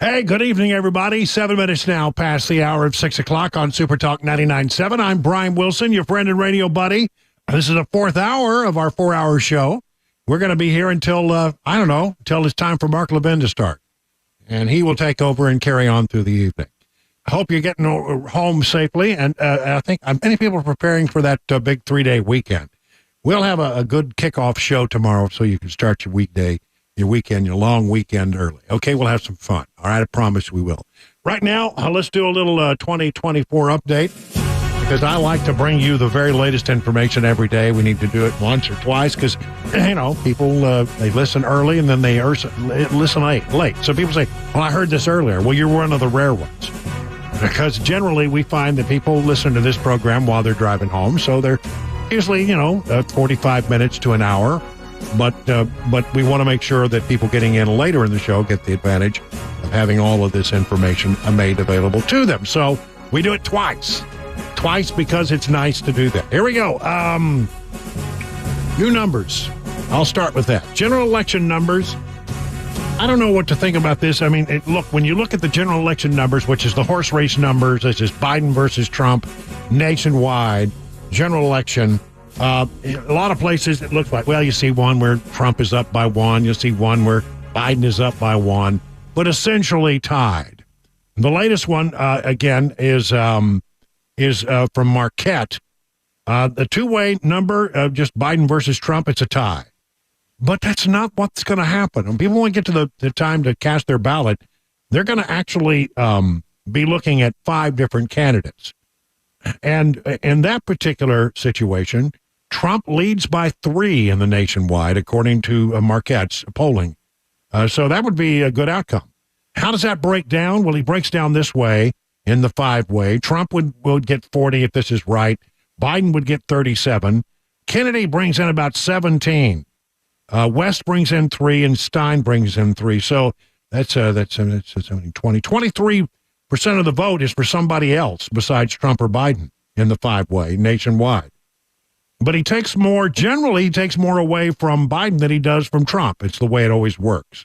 Hey, good evening, everybody. 7 minutes now past the hour of 6 o'clock on Super Talk 99.7. I'm Brian Wilson, your friend and radio buddy. This is the fourth hour of our 4-hour show. We're going to be here until, until it's time for Mark Levin to start. And he will take over and carry on through the evening. I hope you're getting home safely. And I think many people are preparing for that big 3-day weekend. We'll have a good kickoff show tomorrow so you can start your weekend, your long weekend early. Okay, we'll have some fun. All right, I promise we will. Right now, let's do a little 2024 update because I like to bring you the very latest information every day. We need to do it once or twice because, people, they listen early and then they listen late. So people say, well, I heard this earlier. Well, you're one of the rare ones. Because generally we find that people listen to this program while they're driving home. So they're usually, 45 minutes to an hour. But we want to make sure that people getting in later in the show get the advantage of having all of this information made available to them. So we do it twice because it's nice to do that. Here we go. New numbers. I'll start with that. General election numbers. I don't know what to think about this. I mean, when you look at the general election numbers, which is the horse race numbers, this is Biden versus Trump, nationwide, general election, a lot of places it looks like, well, you see one where Trump is up by 1, you'll see one where Biden is up by 1, but essentially tied. The latest one, again, is from Marquette. The two-way number of just Biden versus Trump, it's a tie. But that's not what's going to happen. When people want to get to the time to cast their ballot, they're going to actually be looking at 5 different candidates. And in that particular situation, Trump leads by 3 in the nationwide, according to Marquette's polling. So that would be a good outcome. How does that break down? Well, he breaks down this way in the 5-way. Trump would get 40 if this is right. Biden would get 37. Kennedy brings in about 17. West brings in 3 and Stein brings in 3. So that's 20. 23% of the vote is for somebody else besides Trump or Biden in the 5-way nationwide. But he takes more away from Biden than he does from Trump. It's the way it always works.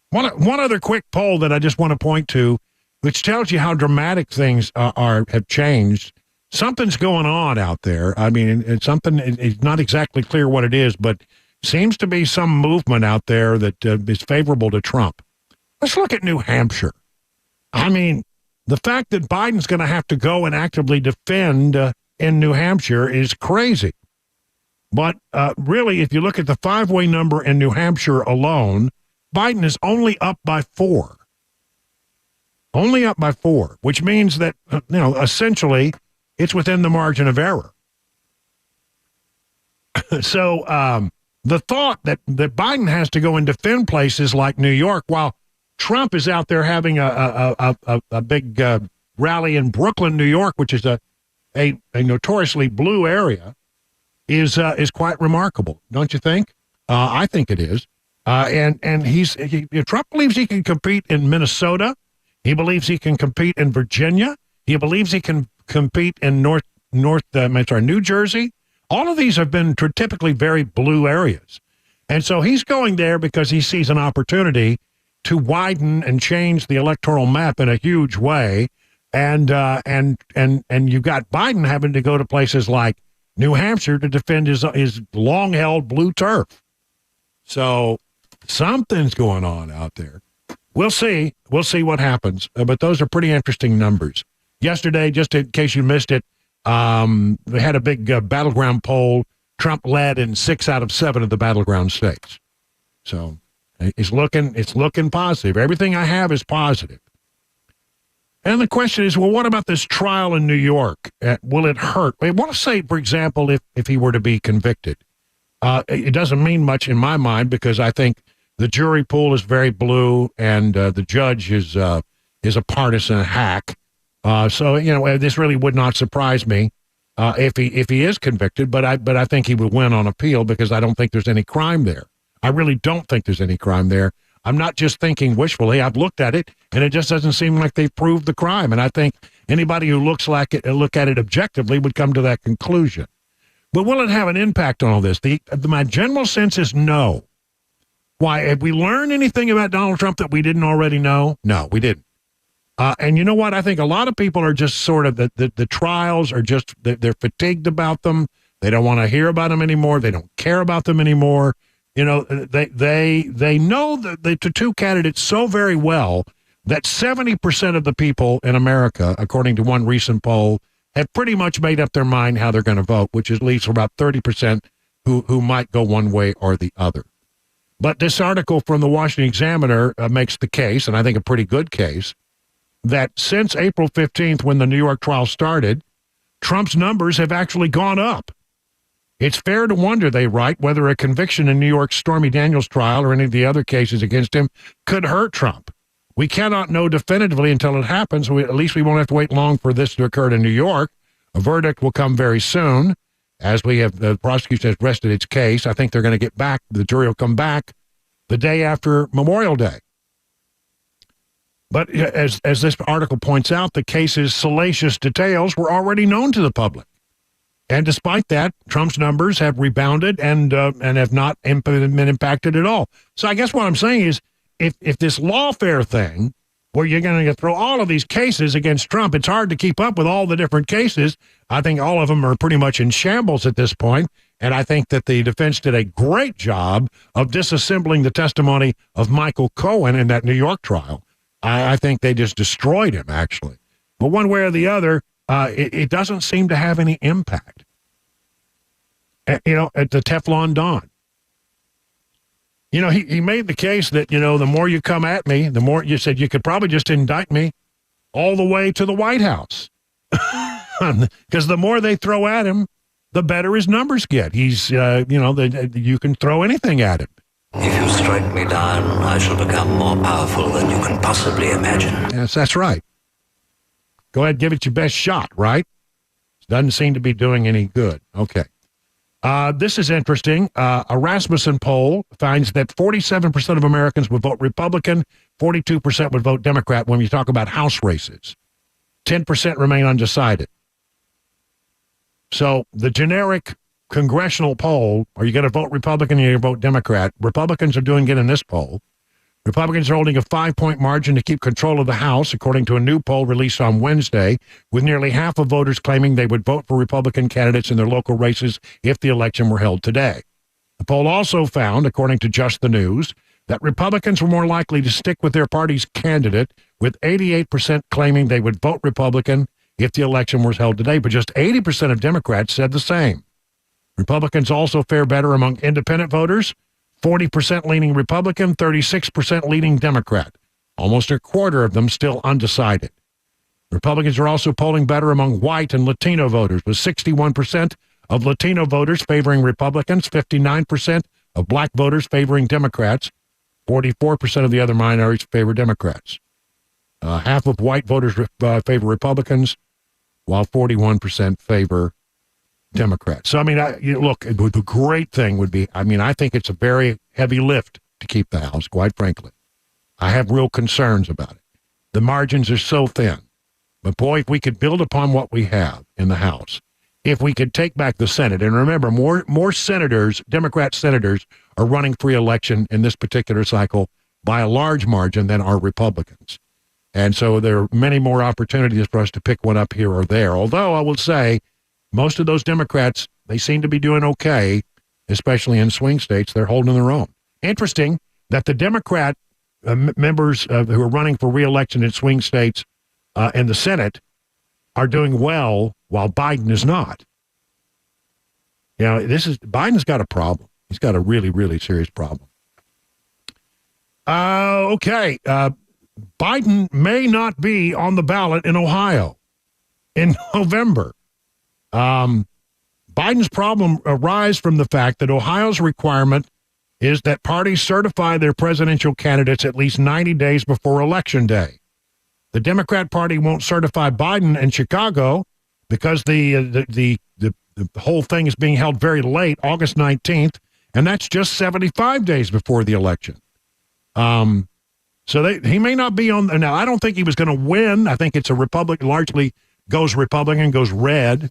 One other quick poll that I just want to point to, which tells you how dramatic things have changed. Something's going on out there. I mean, it's not exactly clear what it is, but seems to be some movement out there that is favorable to Trump. Let's look at New Hampshire. I mean, the fact that Biden's going to have to go and actively defend in New Hampshire is crazy. But really, if you look at the 5-way number in New Hampshire alone, Biden is only up by 4. Only up by 4, which means that, essentially, it's within the margin of error. So, the thought that Biden has to go and defend places like New York while Trump is out there having a big rally in Brooklyn, New York, which is a notoriously blue area, is quite remarkable, don't you think? I think it is. And Trump believes he can compete in Minnesota. He believes he can compete in Virginia. He believes he can compete in New Jersey. All of these have been typically very blue areas. And so he's going there because he sees an opportunity to widen and change the electoral map in a huge way. And you've got Biden having to go to places like New Hampshire to defend his long-held blue turf. So something's going on out there. We'll see. We'll see what happens. But those are pretty interesting numbers. Yesterday, just in case you missed it, they had a big battleground poll. Trump led in 6 out of 7 of the battleground states. So it's looking positive. Everything I have is positive. And the question is, well, what about this trial in New York? Will it hurt? I want to say, for example, if he were to be convicted, it doesn't mean much in my mind because I think the jury pool is very blue and the judge is a partisan hack. So this really would not surprise me if he is convicted. But I think he would win on appeal because I don't think there's any crime there. I really don't think there's any crime there. I'm not just thinking wishfully. I've looked at it, and it just doesn't seem like they've proved the crime. And I think anybody who look at it objectively would come to that conclusion. But will it have an impact on all this? My general sense is no. Why, have we learned anything about Donald Trump that we didn't already know? No, we didn't. And you know what? I think a lot of people are just sort of, the trials are just, they're fatigued about them. They don't want to hear about them anymore. They don't care about them anymore. You know, they know the two candidates so very well that 70% of the people in America, according to one recent poll, have pretty much made up their mind how they're going to vote, which leaves about 30% who might go one way or the other. But this article from the Washington Examiner makes the case, and I think a pretty good case, that since April 15th, when the New York trial started, Trump's numbers have actually gone up. It's fair to wonder, they write, whether a conviction in New York's Stormy Daniels trial or any of the other cases against him could hurt Trump. We cannot know definitively until it happens. At least we won't have to wait long for this to occur in New York. A verdict will come very soon. As the prosecution has rested its case, I think they're going to get back. The jury will come back the day after Memorial Day. But as this article points out, the case's salacious details were already known to the public. And despite that, Trump's numbers have rebounded and have not been impacted at all. So I guess what I'm saying is, if this lawfare thing, where you're going to throw all of these cases against Trump, it's hard to keep up with all the different cases. I think all of them are pretty much in shambles at this point, and I think that the defense did a great job of disassembling the testimony of Michael Cohen in that New York trial. I think they just destroyed him, actually. But one way or the other, it doesn't seem to have any impact. You know, at the Teflon Don. You know, he made the case that, you know, the more you come at me, the more you said you could probably just indict me all the way to the White House. Because the more they throw at him, the better his numbers get. He's, you know, you can throw anything at him. If you strike me down, I shall become more powerful than you can possibly imagine. Yes, that's right. Go ahead, give it your best shot, right? Doesn't seem to be doing any good. Okay. This is interesting. A Rasmussen poll finds that 47% of Americans would vote Republican, 42% would vote Democrat when you talk about House races. 10% remain undecided. So the generic congressional poll, are you going to vote Republican or are you going to vote Democrat? Republicans are doing good in this poll. Republicans are holding a 5-point margin to keep control of the House, according to a new poll released on Wednesday, with nearly half of voters claiming they would vote for Republican candidates in their local races if the election were held today. The poll also found, according to Just the News, that Republicans were more likely to stick with their party's candidate, with 88% claiming they would vote Republican if the election was held today, but just 80% of Democrats said the same. Republicans also fare better among independent voters, 40% leaning Republican, 36% leaning Democrat. Almost a quarter of them still undecided. Republicans are also polling better among white and Latino voters, with 61% of Latino voters favoring Republicans, 59% of black voters favoring Democrats, 44% of the other minorities favor Democrats. Half of white voters favor Republicans, while 41% favor Democrats. So, I mean, look, the great thing would be, I mean, I think it's a very heavy lift to keep the House, quite frankly. I have real concerns about it. The margins are so thin. But, boy, if we could build upon what we have in the House, if we could take back the Senate, and remember, more senators, Democrat senators, are running for re-election in this particular cycle by a large margin than are Republicans. And so there are many more opportunities for us to pick one up here or there. Although I will say, most of those Democrats, they seem to be doing okay, especially in swing states. They're holding their own. Interesting that the Democrat members who are running for re-election in swing states in the Senate are doing well, while Biden is not. You know, Biden's got a problem. He's got a really, really serious problem. Okay. Biden may not be on the ballot in Ohio in November. Biden's problem arises from the fact that Ohio's requirement is that parties certify their presidential candidates at least 90 days before Election Day. The Democrat Party won't certify Biden in Chicago because the whole thing is being held very late, August 19th, and that's just 75 days before the election. So he may not be on. Now, I don't think he was going to win. I think it's a Republican, largely goes Republican, goes red.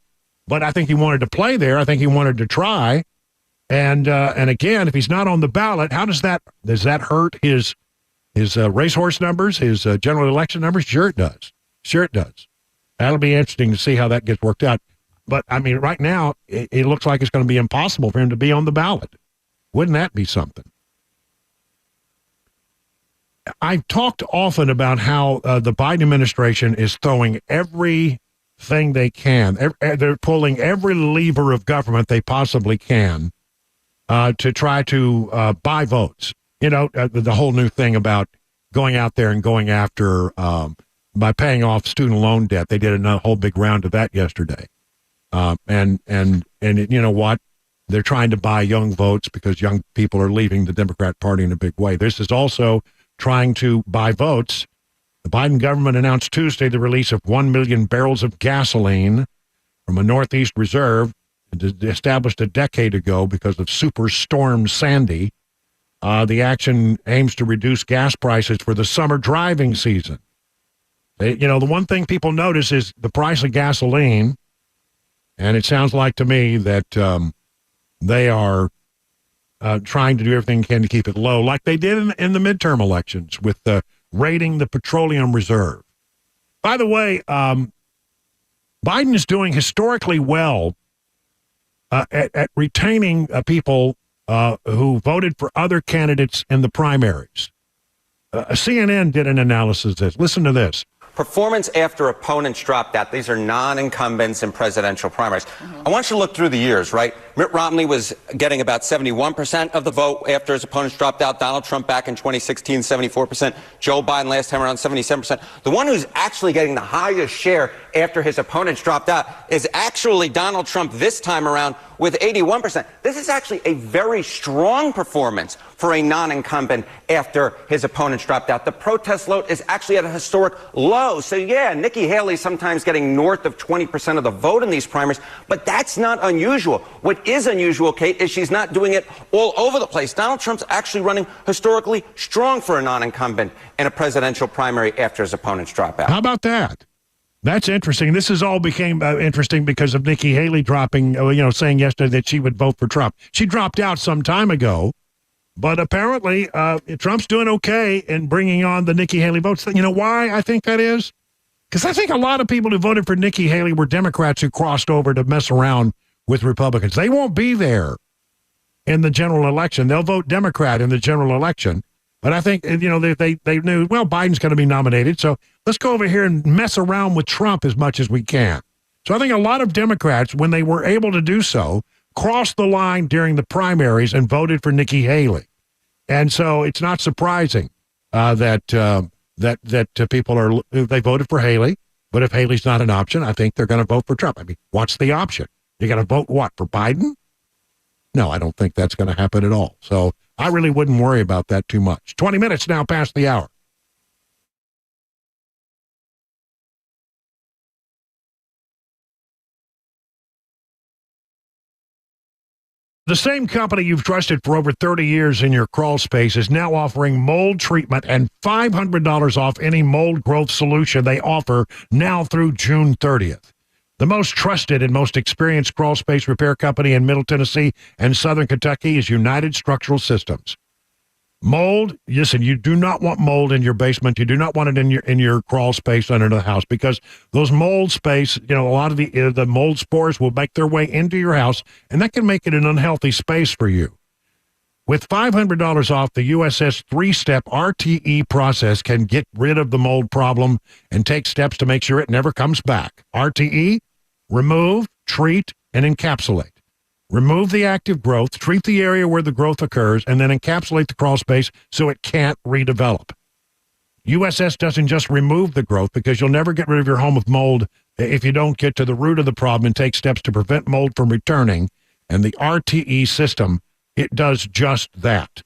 But I think he wanted to play there. I think he wanted to try. And again, if he's not on the ballot, does that hurt his racehorse numbers, his general election numbers? Sure it does. Sure it does. That'll be interesting to see how that gets worked out. But, I mean, right now, it looks like it's going to be impossible for him to be on the ballot. Wouldn't that be something? I've talked often about how the Biden administration is throwing everything they can. They're pulling every lever of government they possibly can to try to buy votes. You know, the whole new thing about going out there and going after by paying off student loan debt. They did a whole big round of that yesterday. And you know what? They're trying to buy young votes because young people are leaving the Democrat Party in a big way. This is also trying to buy votes. The Biden government announced Tuesday the release of 1 million barrels of gasoline from a Northeast reserve established a decade ago because of Superstorm Sandy. The action aims to reduce gas prices for the summer driving season. The one thing people notice is the price of gasoline, and it sounds like to me that they are trying to do everything they can to keep it low, like they did in the midterm elections with raiding the petroleum reserve. By the way, Biden is doing historically well at retaining people who voted for other candidates in the primaries. CNN did an analysis of this. Listen to this. Performance after opponents dropped out. These are non-incumbents in presidential primaries. I want you to look through the years, right? Mitt Romney was getting about 71% of the vote after his opponents dropped out. Donald Trump back in 2016, 74%. Joe Biden last time around, 77%. The one who's actually getting the highest share after his opponents dropped out is actually Donald Trump this time around with 81%. This is actually a very strong performance for a non-incumbent after his opponents dropped out. The protest vote is actually at a historic low. So yeah, Nikki Haley sometimes getting north of 20% of the vote in these primaries, but that's not unusual. What is unusual, Kate, is she's not doing it all over the place. Donald Trump's actually running historically strong for a non-incumbent in a presidential primary after his opponents drop out. How about that? That's interesting. This has all became interesting because of Nikki Haley dropping, saying yesterday that she would vote for Trump. She dropped out some time ago, but apparently Trump's doing okay in bringing on the Nikki Haley votes. You know why I think that is? Because I think a lot of people who voted for Nikki Haley were Democrats who crossed over to mess around with Republicans. They won't be there in the general election. They'll vote Democrat in the general election. But I think, they knew, well, Biden's going to be nominated, so let's go over here and mess around with Trump as much as we can. So I think a lot of Democrats, when they were able to do so, crossed the line during the primaries and voted for Nikki Haley. And so it's not surprising that people they voted for Haley. But if Haley's not an option, I think they're going to vote for Trump. I mean, what's the option? You're going to vote what, for Biden? No, I don't think that's going to happen at all. So I really wouldn't worry about that too much. 20 minutes now past the hour. The same company you've trusted for over 30 years in your crawl space is now offering mold treatment and $500 off any mold growth solution they offer now through June 30th. The most trusted and most experienced crawl space repair company in Middle Tennessee and Southern Kentucky is United Structural Systems. Mold, listen, you do not want mold in your basement. You do not want it in your crawl space under the house because those mold space, a lot of the mold spores will make their way into your house, and that can make it an unhealthy space for you. With $500 off, the USS 3-step RTE process can get rid of the mold problem and take steps to make sure it never comes back. RTE, remove, treat, and encapsulate. Remove the active growth, treat the area where the growth occurs, and then encapsulate the crawl space so it can't redevelop. USS doesn't just remove the growth because you'll never get rid of your home of mold if you don't get to the root of the problem and take steps to prevent mold from returning. And the RTE system, it does just that.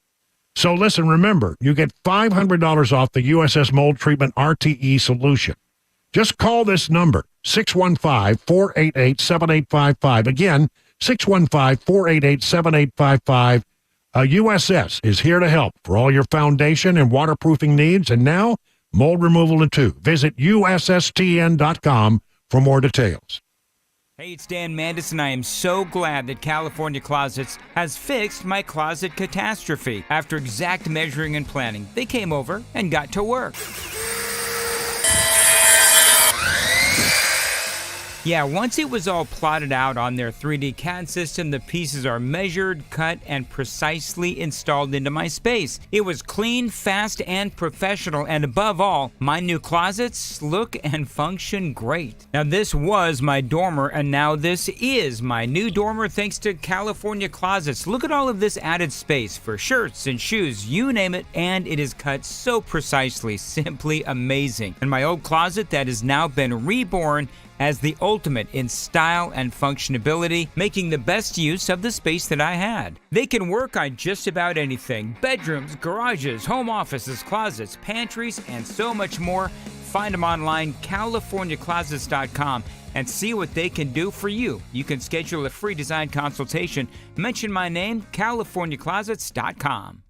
So listen, remember, you get $500 off the USS Mold Treatment RTE solution. Just call this number, 615-488-7855. Again, 615-488-7855. USS is here to help for all your foundation and waterproofing needs, and now mold removal too. Visit USSTN.com for more details. Hey, it's Dan Mandis, and I am so glad that California Closets has fixed my closet catastrophe. After exact measuring and planning, they came over and got to work. Yeah, once it was all plotted out on their 3D CAD system, the pieces are measured, cut, and precisely installed into my space. It was clean, fast, and professional, and above all, my new closets look and function great. Now, this was my dormer, and now this is my new dormer thanks to California Closets. Look at all of this added space for shirts and shoes, you name it, and it is cut so precisely, simply amazing. And my old closet that has now been reborn as the ultimate in style and functionability, making the best use of the space that I had. They can work on just about anything: bedrooms, garages, home offices, closets, pantries, and so much more. Find them online, CaliforniaClosets.com, and see what they can do for you. You can schedule a free design consultation. Mention my name, CaliforniaClosets.com.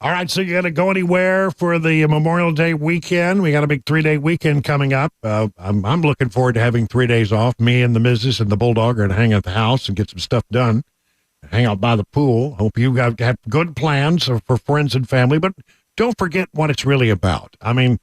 All right, so you got to go anywhere for the Memorial Day weekend? We got a big 3-day weekend coming up. I'm looking forward to having 3 days off. Me and the missus and the bulldog are going to hang at the house and get some stuff done. Hang out by the pool. Hope you have good plans for friends and family, but don't forget what it's really about. I mean,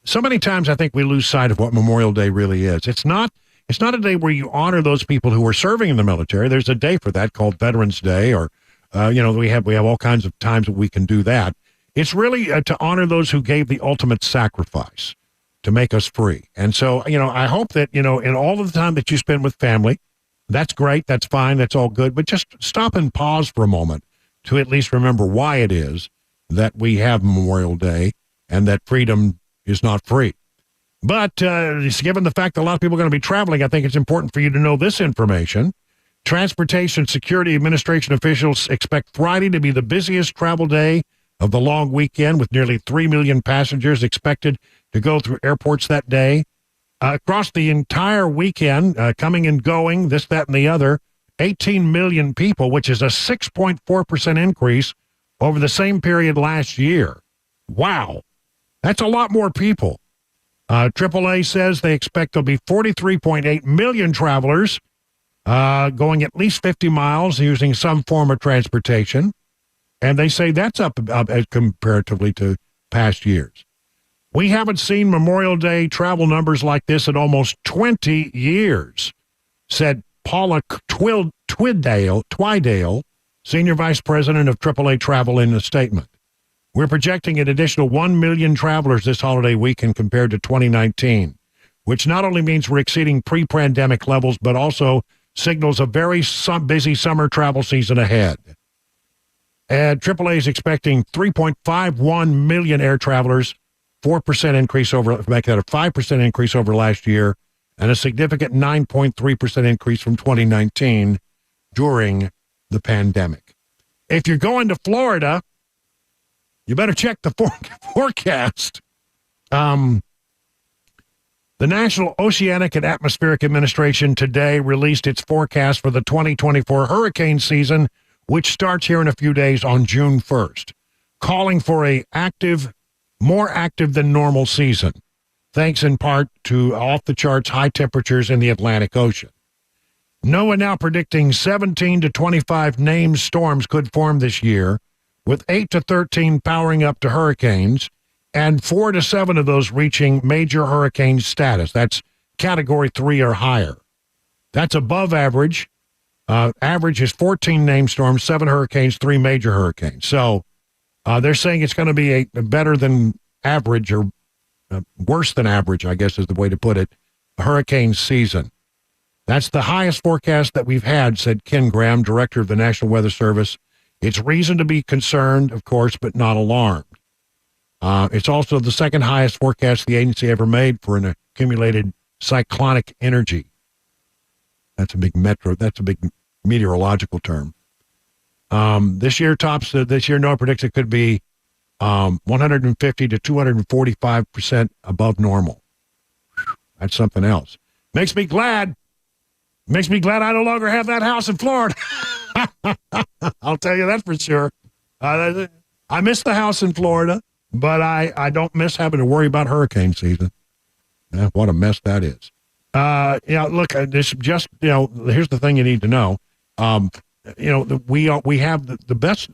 so many times I think we lose sight of what Memorial Day really is. It's not a day where you honor those people who are serving in the military. There's a day for that called Veterans Day, or we have all kinds of times that we can do that. It's really to honor those who gave the ultimate sacrifice to make us free. And so, I hope that, in all of the time that you spend with family, that's great, that's fine, that's all good, but just stop and pause for a moment to at least remember why it is that we have Memorial Day and that freedom is not free. But given the fact that a lot of people are going to be traveling, I think it's important for you to know this information. Transportation Security Administration officials expect Friday to be the busiest travel day of the long weekend, with nearly 3 million passengers expected to go through airports that day. Across the entire weekend, coming and going, this, that, and the other, 18 million people, which is a 6.4% increase over the same period last year. Wow. That's a lot more people. AAA says they expect there'll be 43.8 million travelers going at least 50 miles using some form of transportation. And they say that's up comparatively to past years. We haven't seen Memorial Day travel numbers like this in almost 20 years, said Paula Twidale, Senior Vice President of AAA Travel, in a statement. We're projecting an additional 1 million travelers this holiday weekend compared to 2019, which not only means we're exceeding pre-pandemic levels, but also signals a very busy summer travel season ahead. And AAA is expecting 3.51 million air travelers, 4% increase over, make that a 5% increase over last year, and a significant 9.3% increase from 2019 during the pandemic. If you're going to Florida, you better check the forecast. The National Oceanic and Atmospheric Administration today released its forecast for the 2024 hurricane season, which starts here in a few days on June 1st, calling for a more active than normal season, thanks in part to off-the-charts high temperatures in the Atlantic Ocean. NOAA now predicting 17 to 25 named storms could form this year, with 8 to 13 powering up to hurricanes, and 4 to 7 of those reaching major hurricane status. That's Category 3 or higher. That's above average. Average is 14 named storms, 7 hurricanes, 3 major hurricanes. So they're saying it's going to be a better than average, or worse than average, I guess is the way to put it, hurricane season. That's the highest forecast that we've had, said Ken Graham, director of the National Weather Service. It's reason to be concerned, of course, but not alarmed. It's also the second highest forecast the agency ever made for an accumulated cyclonic energy. That's a big meteorological term. This year NOAA predicts it could be 150 to 245% above normal. That's something else. Makes me glad I no longer have that house in Florida. I'll tell you that for sure. I miss the house in Florida, but I don't miss having to worry about hurricane season. What a mess that is. Look, this just, here's the thing you need to know. We have the best,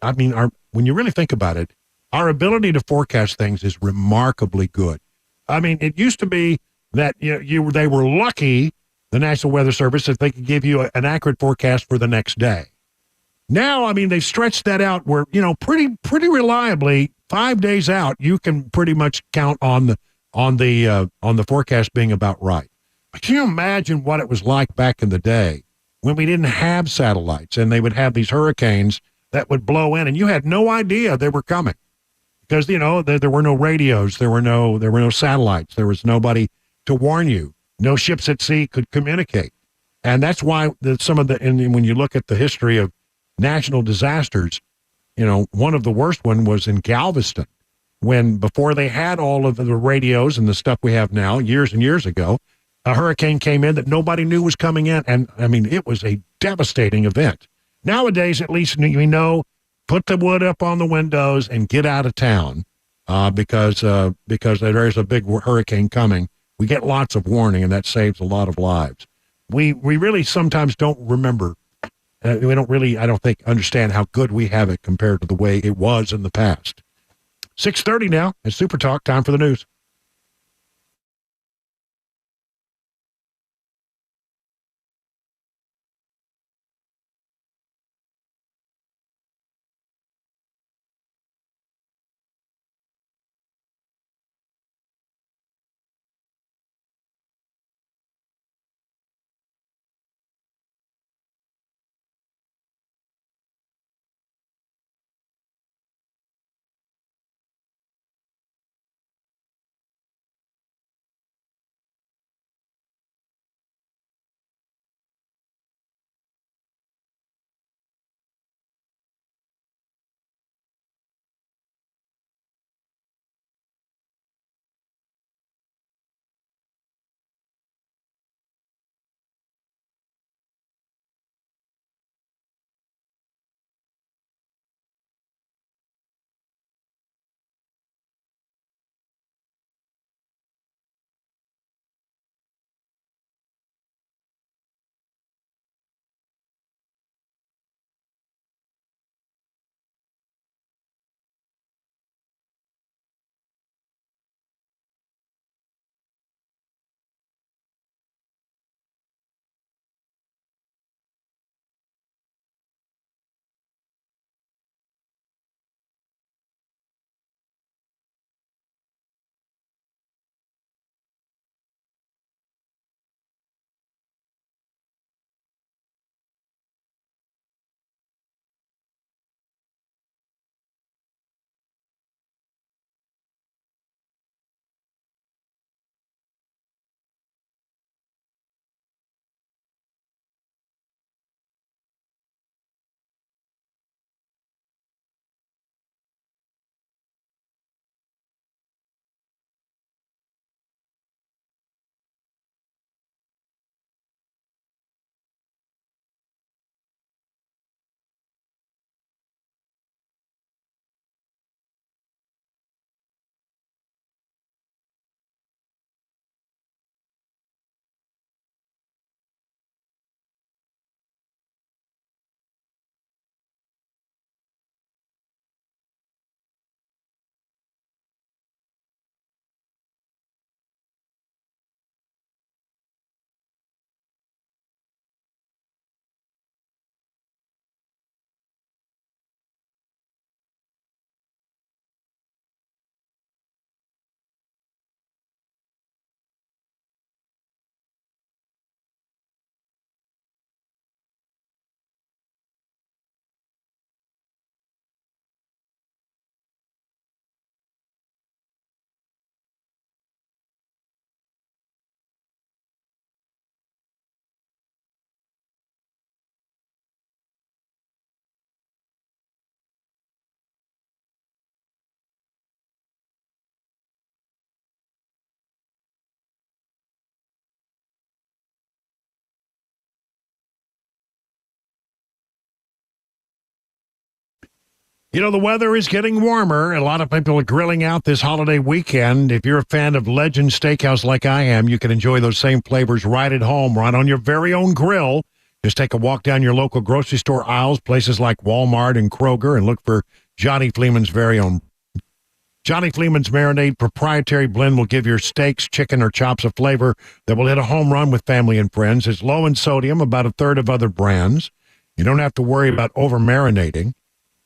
when you really think about it, our ability to forecast things is remarkably good. It used to be that they were lucky, the National Weather Service, if they could give you an accurate forecast for the next day. Now, they've stretched that out where, pretty reliably, 5 days out, you can pretty much count on the forecast being about right. But can you imagine what it was like back in the day when we didn't have satellites and they would have these hurricanes that would blow in and you had no idea they were coming because, there were no radios, there were no satellites, there was nobody to warn you. No ships at sea could communicate. And that's why when you look at the history of national disasters, one of the worst one was in Galveston, before they had all of the radios and the stuff we have now, years and years ago, a hurricane came in that nobody knew was coming in. And it was a devastating event. Nowadays, at least we know, put the wood up on the windows and get out of town because there's a big hurricane coming. We get lots of warning, and that saves a lot of lives. We really sometimes don't remember. We don't really, I don't think, understand how good we have it compared to the way it was in the past. 6:30 now. It's Super Talk. Time for the news. You know, the weather is getting warmer. A lot of people are grilling out this holiday weekend. If you're a fan of Legend Steakhouse like I am, you can enjoy those same flavors right at home, right on your very own grill. Just take a walk down your local grocery store aisles, places like Walmart and Kroger, and look for Johnny Fleeman's very own. Johnny Fleeman's Marinade proprietary blend will give your steaks, chicken, or chops a flavor that will hit a home run with family and friends. It's low in sodium, about a third of other brands. You don't have to worry about over-marinating.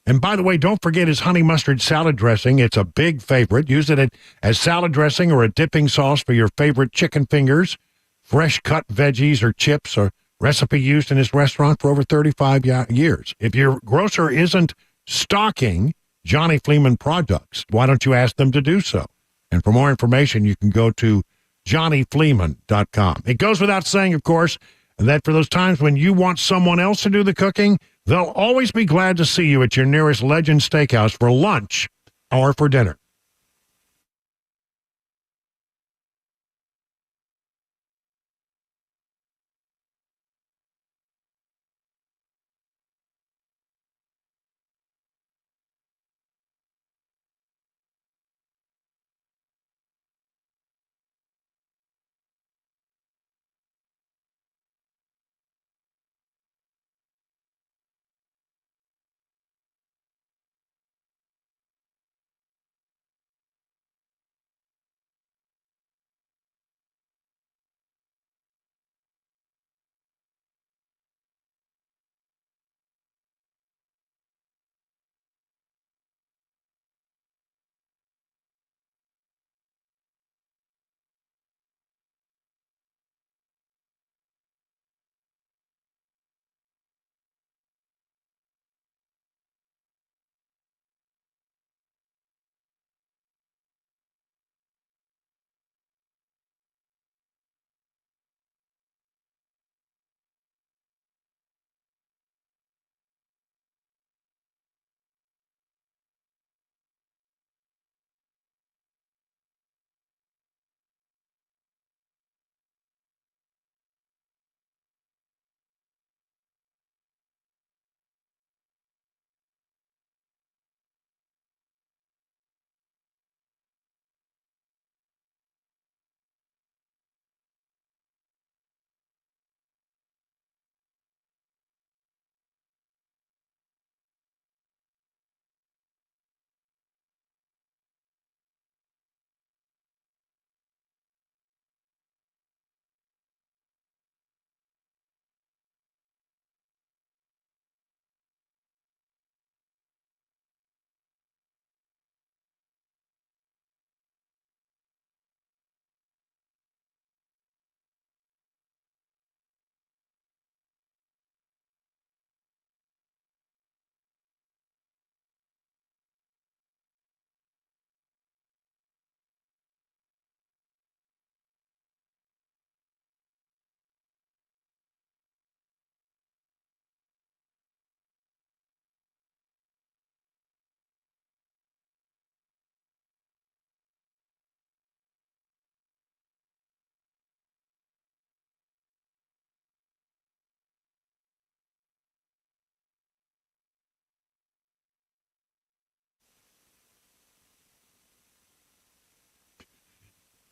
And by the way, don't forget his honey mustard salad dressing. It's a big favorite. Use it as salad dressing or a dipping sauce for your favorite chicken fingers, fresh cut veggies or chips, a recipe used in his restaurant for over 35 years. If your grocer isn't stocking Johnny Fleeman products, why don't you ask them to do so? And for more information, you can go to johnnyfleeman.com. It goes without saying, of course, that for those times when you want someone else to do the cooking, they'll always be glad to see you at your nearest Legend Steakhouse for lunch or for dinner.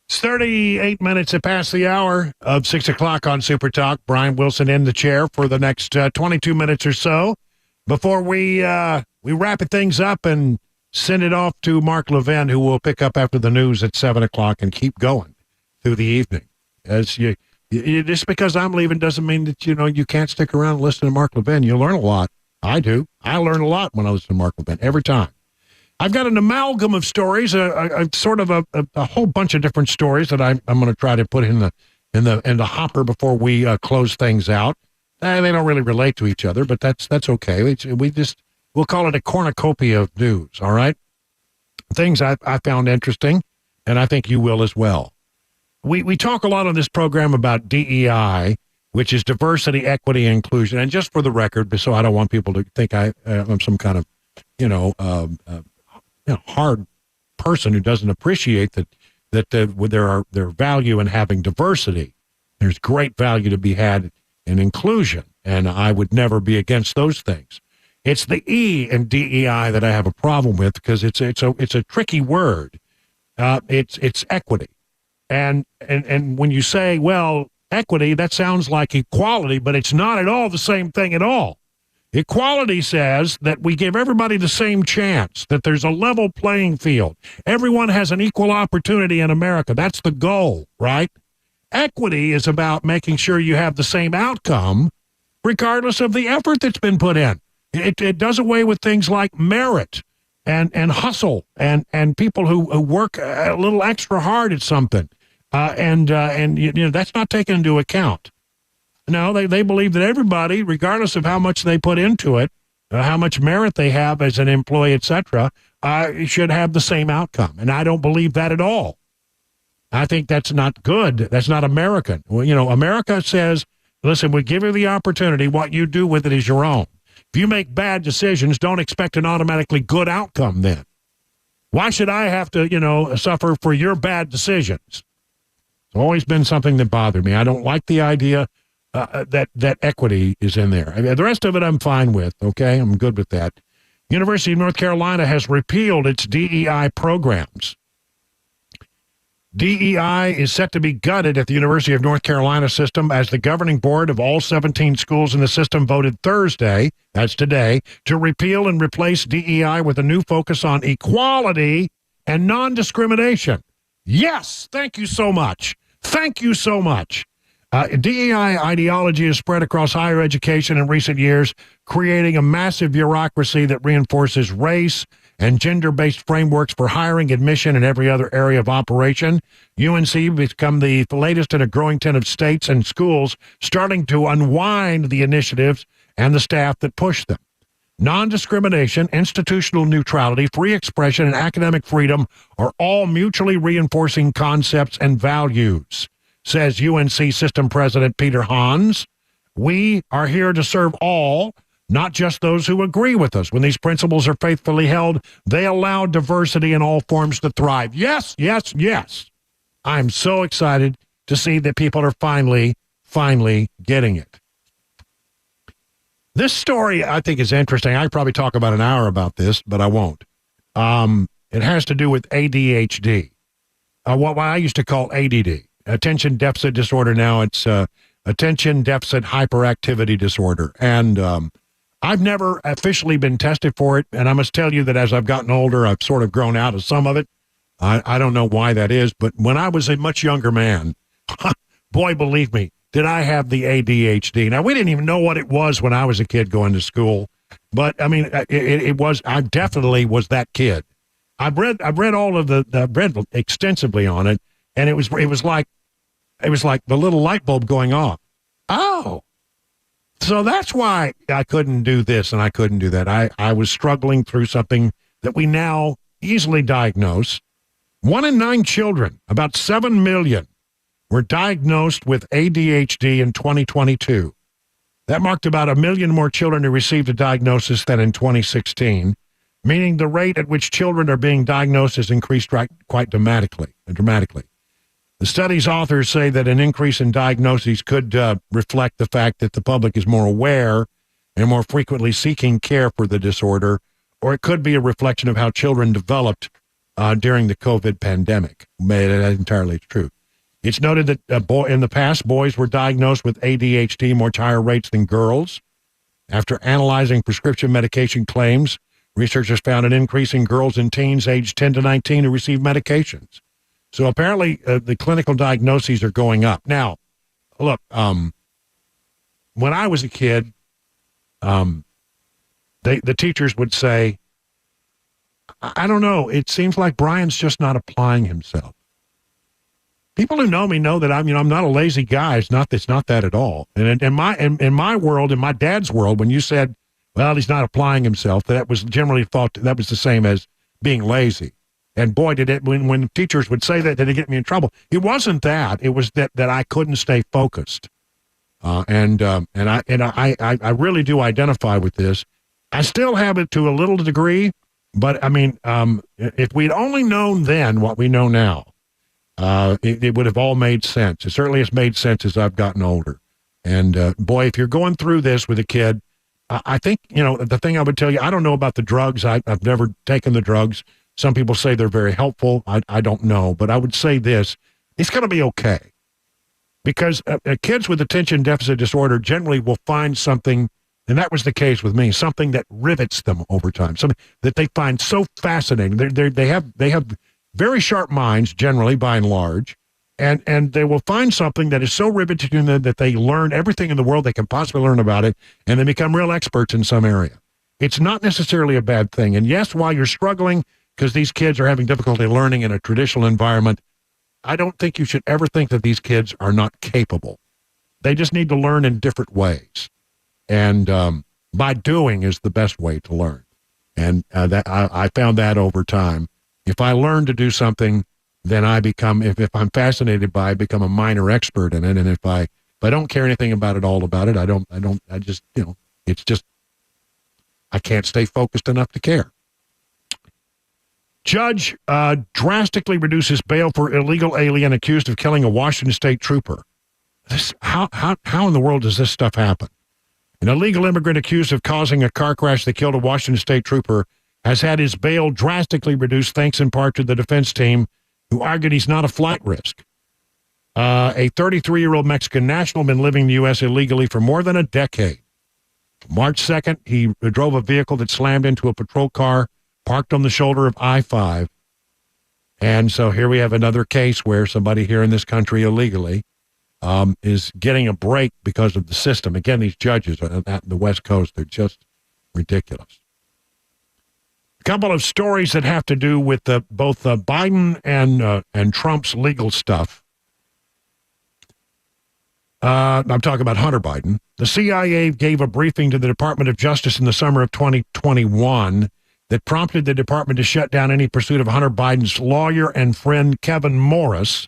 It's 38 minutes past the hour of 6 o'clock on Super Talk. Brian Wilson in the chair for the next 22 minutes or so before we wrap things up and send it off to Mark Levin, who will pick up after the news at 7 o'clock and keep going through the evening. As you just because I'm leaving doesn't mean that, you can't stick around and listen to Mark Levin. You learn a lot. I do. I learn a lot when I listen to Mark Levin every time. I've got an amalgam of stories, a sort of a whole bunch of different stories that I'm going to try to put in the hopper before we close things out. They don't really relate to each other, but that's okay. We'll call it a cornucopia of news. All right, things I found interesting, and I think you will as well. We talk a lot on this program about DEI, which is diversity, equity, and inclusion. And just for the record, so I don't want people to think I'm some kind of hard person who doesn't appreciate that there value in having diversity. There's great value to be had in inclusion, and I would never be against those things. It's the E in DEI that I have a problem with because it's a tricky word. It's equity, and when you say, well, equity, that sounds like equality, but it's not at all the same thing at all. Equality says that we give everybody the same chance, that there's a level playing field. Everyone has an equal opportunity in America. That's the goal, right? Equity is about making sure you have the same outcome regardless of the effort that's been put in. It does away with things like merit and hustle and people who work a little extra hard at something. And that's not taken into account. No, they believe that everybody, regardless of how much they put into it, how much merit they have as an employee, etc., should have the same outcome. And I don't believe that at all. I think that's not good. That's not American. Well, America says, listen, we give you the opportunity. What you do with it is your own. If you make bad decisions, don't expect an automatically good outcome then. Why should I have to, suffer for your bad decisions? It's always been something that bothered me. I don't like the idea that equity is in there. The rest of it I'm fine with, okay? I'm good with that. University of North Carolina has repealed its DEI programs. DEI is set to be gutted at the University of North Carolina system as the governing board of all 17 schools in the system voted Thursday, that's today, to repeal and replace DEI with a new focus on equality and non-discrimination. Yes, thank you so much. Thank you so much. DEI ideology has spread across higher education in recent years, creating a massive bureaucracy that reinforces race and gender-based frameworks for hiring, admission, and every other area of operation. UNC has become the latest in a growing trend of states and schools starting to unwind the initiatives and the staff that push them. Non-discrimination, institutional neutrality, free expression, and academic freedom are all mutually reinforcing concepts and values, says UNC System President Peter Hans. We are here to serve all, not just those who agree with us. When these principles are faithfully held, they allow diversity in all forms to thrive. Yes, yes, yes. I'm so excited to see that people are finally getting it. This story, I think, is interesting. I could probably talk about an hour about this, but I won't. It has to do with ADHD, what I used to call ADD. Attention deficit disorder. Now it's attention deficit hyperactivity disorder. And I've never officially been tested for it. And I must tell you that as I've gotten older, I've sort of grown out of some of it. I don't know why that is. But when I was a much younger man, boy, believe me, did I have the ADHD. Now, we didn't even know what it was when I was a kid going to school. But, I mean, I definitely was that kid. I've read all of I've read extensively on it. And it was like the little light bulb going off. Oh, so that's why I couldn't do this and I couldn't do that. I was struggling through something that we now easily diagnose. 1 in 9 children, about 7 million, were diagnosed with ADHD in 2022. That marked about 1 million more children who received a diagnosis than in 2016, meaning the rate at which children are being diagnosed has increased quite dramatically. The study's authors say that an increase in diagnoses could reflect the fact that the public is more aware and more frequently seeking care for the disorder, or it could be a reflection of how children developed during the COVID pandemic. That's entirely true. It's noted that in the past, boys were diagnosed with ADHD much higher rates than girls. After analyzing prescription medication claims, researchers found an increase in girls and teens aged 10 to 19 who receive medications. So apparently the clinical diagnoses are going up. Now, look, when I was a kid, the teachers would say, I don't know, it seems like Brian's just not applying himself. People who know me know that I'm not a lazy guy. It's not that at all. And in my world, in my dad's world, when you said, well, he's not applying himself, that was generally thought that was the same as being lazy. And boy, did it, when teachers would say that, did it get me in trouble? It wasn't that. It was that I couldn't stay focused. And I really do identify with this. I still have it to a little degree, but I mean, if we'd only known then what we know now, it would have all made sense. It certainly has made sense as I've gotten older. And boy, if you're going through this with a kid, I think, the thing I would tell you, I don't know about the drugs. I've never taken the drugs. Some people say they're very helpful. I don't know. But I would say this, it's going to be okay. Because kids with attention deficit disorder generally will find something, and that was the case with me, something that rivets them over time, something that they find so fascinating. They have very sharp minds, generally, by and large, and they will find something that is so riveting to them that they learn everything in the world they can possibly learn about it, and they become real experts in some area. It's not necessarily a bad thing. And yes, while you're struggling because these kids are having difficulty learning in a traditional environment, I don't think you should ever think that these kids are not capable. They just need to learn in different ways. And by doing is the best way to learn. And I found that over time. If I learn to do something, then I become, if I'm fascinated by it, I become a minor expert in it. And if I don't care anything about it, it's just, I can't stay focused enough to care. Judge drastically reduces bail for illegal alien accused of killing a Washington State trooper. How in the world does this stuff happen? An illegal immigrant accused of causing a car crash that killed a Washington State trooper has had his bail drastically reduced thanks in part to the defense team, who argued he's not a flight risk. A 33-year-old Mexican national been living in the U.S. illegally for more than a decade. March 2nd, he drove a vehicle that slammed into a patrol car parked on the shoulder of I-5. And so here we have another case where somebody here in this country illegally is getting a break because of the system. Again, these judges on the West Coast, they're just ridiculous. A couple of stories that have to do with both Biden and Trump's legal stuff. I'm talking about Hunter Biden. The CIA gave a briefing to the Department of Justice in the summer of 2021 that prompted the department to shut down any pursuit of Hunter Biden's lawyer and friend Kevin Morris,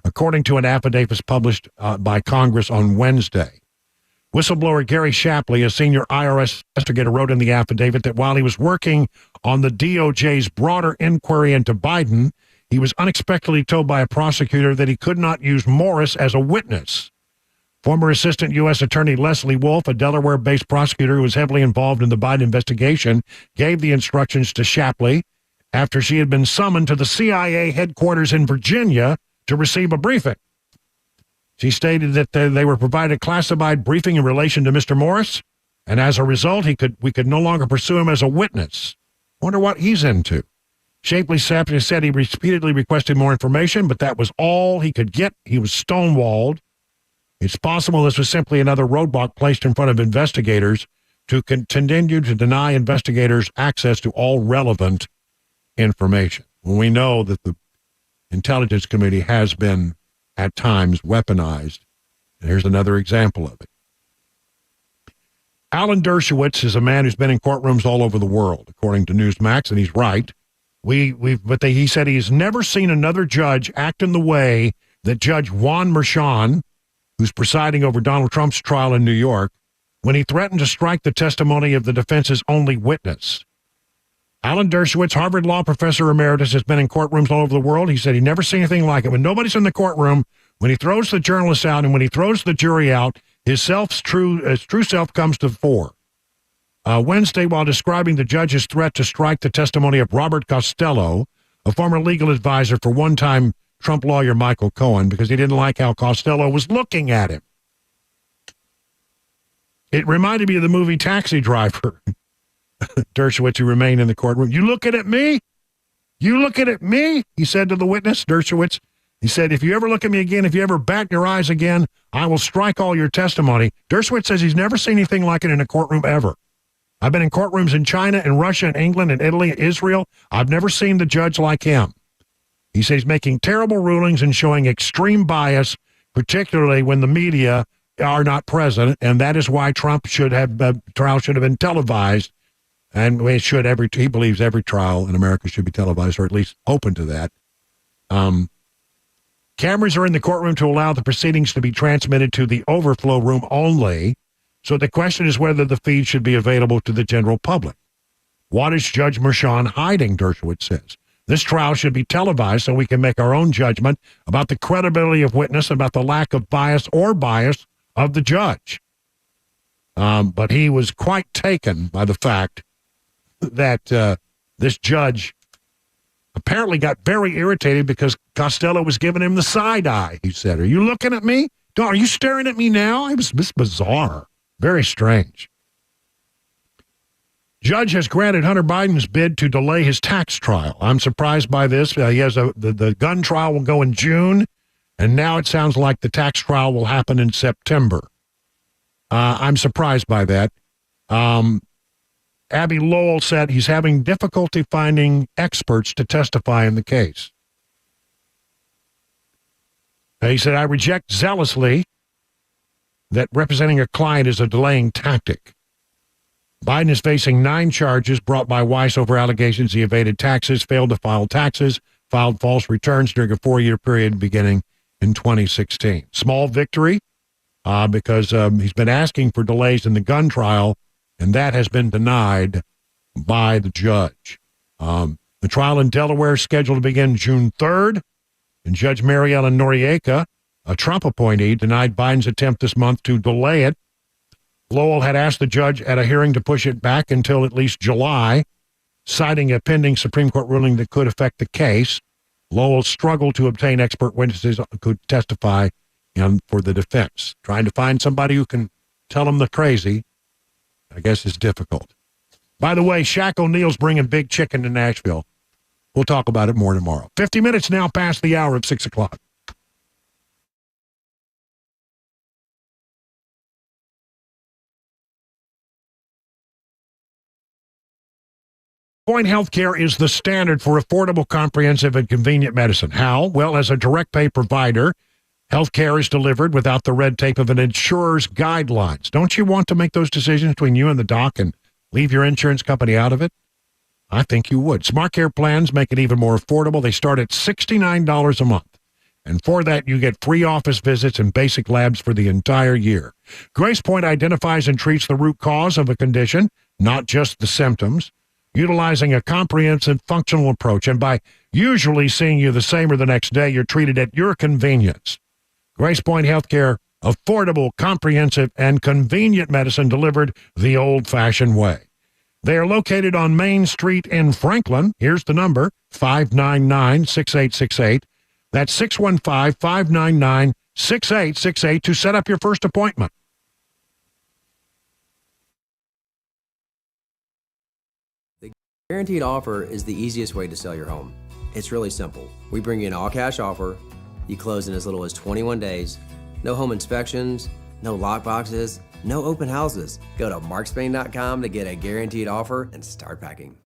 according to an affidavit published by Congress on Wednesday. Whistleblower Gary Shapley, a senior IRS investigator, wrote in the affidavit that while he was working on the DOJ's broader inquiry into Biden, he was unexpectedly told by a prosecutor that he could not use Morris as a witness. Former Assistant U.S. Attorney Leslie Wolf, a Delaware-based prosecutor who was heavily involved in the Biden investigation, gave the instructions to Shapley after she had been summoned to the CIA headquarters in Virginia to receive a briefing. She stated that they were provided a classified briefing in relation to Mr. Morris, and as a result, we could no longer pursue him as a witness. Wonder what he's into. Shapley said he repeatedly requested more information, but that was all he could get. He was stonewalled. It's possible this was simply another roadblock placed in front of investigators to continue to deny investigators access to all relevant information. When we know that the Intelligence Committee has been, at times, weaponized, and here's another example of it. Alan Dershowitz is a man who's been in courtrooms all over the world, according to Newsmax, and he's right. He said he's never seen another judge act in the way that Judge Juan Merchan, who's presiding over Donald Trump's trial in New York, when he threatened to strike the testimony of the defense's only witness. Alan Dershowitz, Harvard Law professor emeritus, has been in courtrooms all over the world. He said he never seen anything like it. When nobody's in the courtroom, when he throws the journalists out and when he throws the jury out, his true self comes to the fore. Wednesday, while describing the judge's threat to strike the testimony of Robert Costello, a former legal advisor for one-time Trump lawyer Michael Cohen, because he didn't like how Costello was looking at him. It reminded me of the movie Taxi Driver. Dershowitz, who remained in the courtroom. You looking at me? You looking at me? He said to the witness, Dershowitz. He said, if you ever look at me again, if you ever bat your eyes again, I will strike all your testimony. Dershowitz says he's never seen anything like it in a courtroom ever. I've been in courtrooms in China and Russia and England and Italy and Israel. I've never seen the judge like him. He says he's making terrible rulings and showing extreme bias, particularly when the media are not present, and that is why Trump trial should have been televised, and he believes every trial in America should be televised, or at least open to that. Cameras are in the courtroom to allow the proceedings to be transmitted to the overflow room only, so the question is whether the feed should be available to the general public. What is Judge Merchan hiding, Dershowitz says. This trial should be televised so we can make our own judgment about the credibility of witness, about the lack of bias or bias of the judge. But he was quite taken by the fact that this judge apparently got very irritated because Costello was giving him the side eye. He said, "Are you looking at me? Are you staring at me now?" It was bizarre. Very strange. Judge has granted Hunter Biden's bid to delay his tax trial. I'm surprised by this. He has the gun trial will go in June, and now it sounds like the tax trial will happen in September. I'm surprised by that. Abby Lowell said he's having difficulty finding experts to testify in the case. He said, "I reject zealously that representing a client is a delaying tactic. Biden is facing 9 charges brought by Weiss over allegations he evaded taxes, failed to file taxes, filed false returns during a 4-year period beginning in 2016. Small victory because he's been asking for delays in the gun trial, and that has been denied by the judge. The trial in Delaware is scheduled to begin June 3rd, and Judge Mary Ellen Noriega, a Trump appointee, denied Biden's attempt this month to delay it. Lowell had asked the judge at a hearing to push it back until at least July, citing a pending Supreme Court ruling that could affect the case. Lowell struggled to obtain expert witnesses who could testify for the defense. Trying to find somebody who can tell him the crazy, I guess, is difficult. By the way, Shaq O'Neal's bringing Big Chicken to Nashville. We'll talk about it more tomorrow. 50 minutes now past the hour of 6 o'clock. Point Healthcare is the standard for affordable, comprehensive, and convenient medicine. How? Well, as a direct pay provider, healthcare is delivered without the red tape of an insurer's guidelines. Don't you want to make those decisions between you and the doc and leave your insurance company out of it? I think you would. SmartCare plans make it even more affordable. They start at $69 a month. And for that, you get free office visits and basic labs for the entire year. GracePoint identifies and treats the root cause of a condition, not just the symptoms, utilizing a comprehensive functional approach. And by usually seeing you the same or the next day, you're treated at your convenience. GracePoint Healthcare, affordable, comprehensive, and convenient medicine delivered the old-fashioned way. They are located on Main Street in Franklin. Here's the number, 599-6868. That's 615-599-6868 to set up your first appointment. Guaranteed Offer is the easiest way to sell your home. It's really simple. We bring you an all-cash offer. You close in as little as 21 days. No home inspections, no lockboxes, no open houses. Go to markspain.com to get a guaranteed offer and start packing.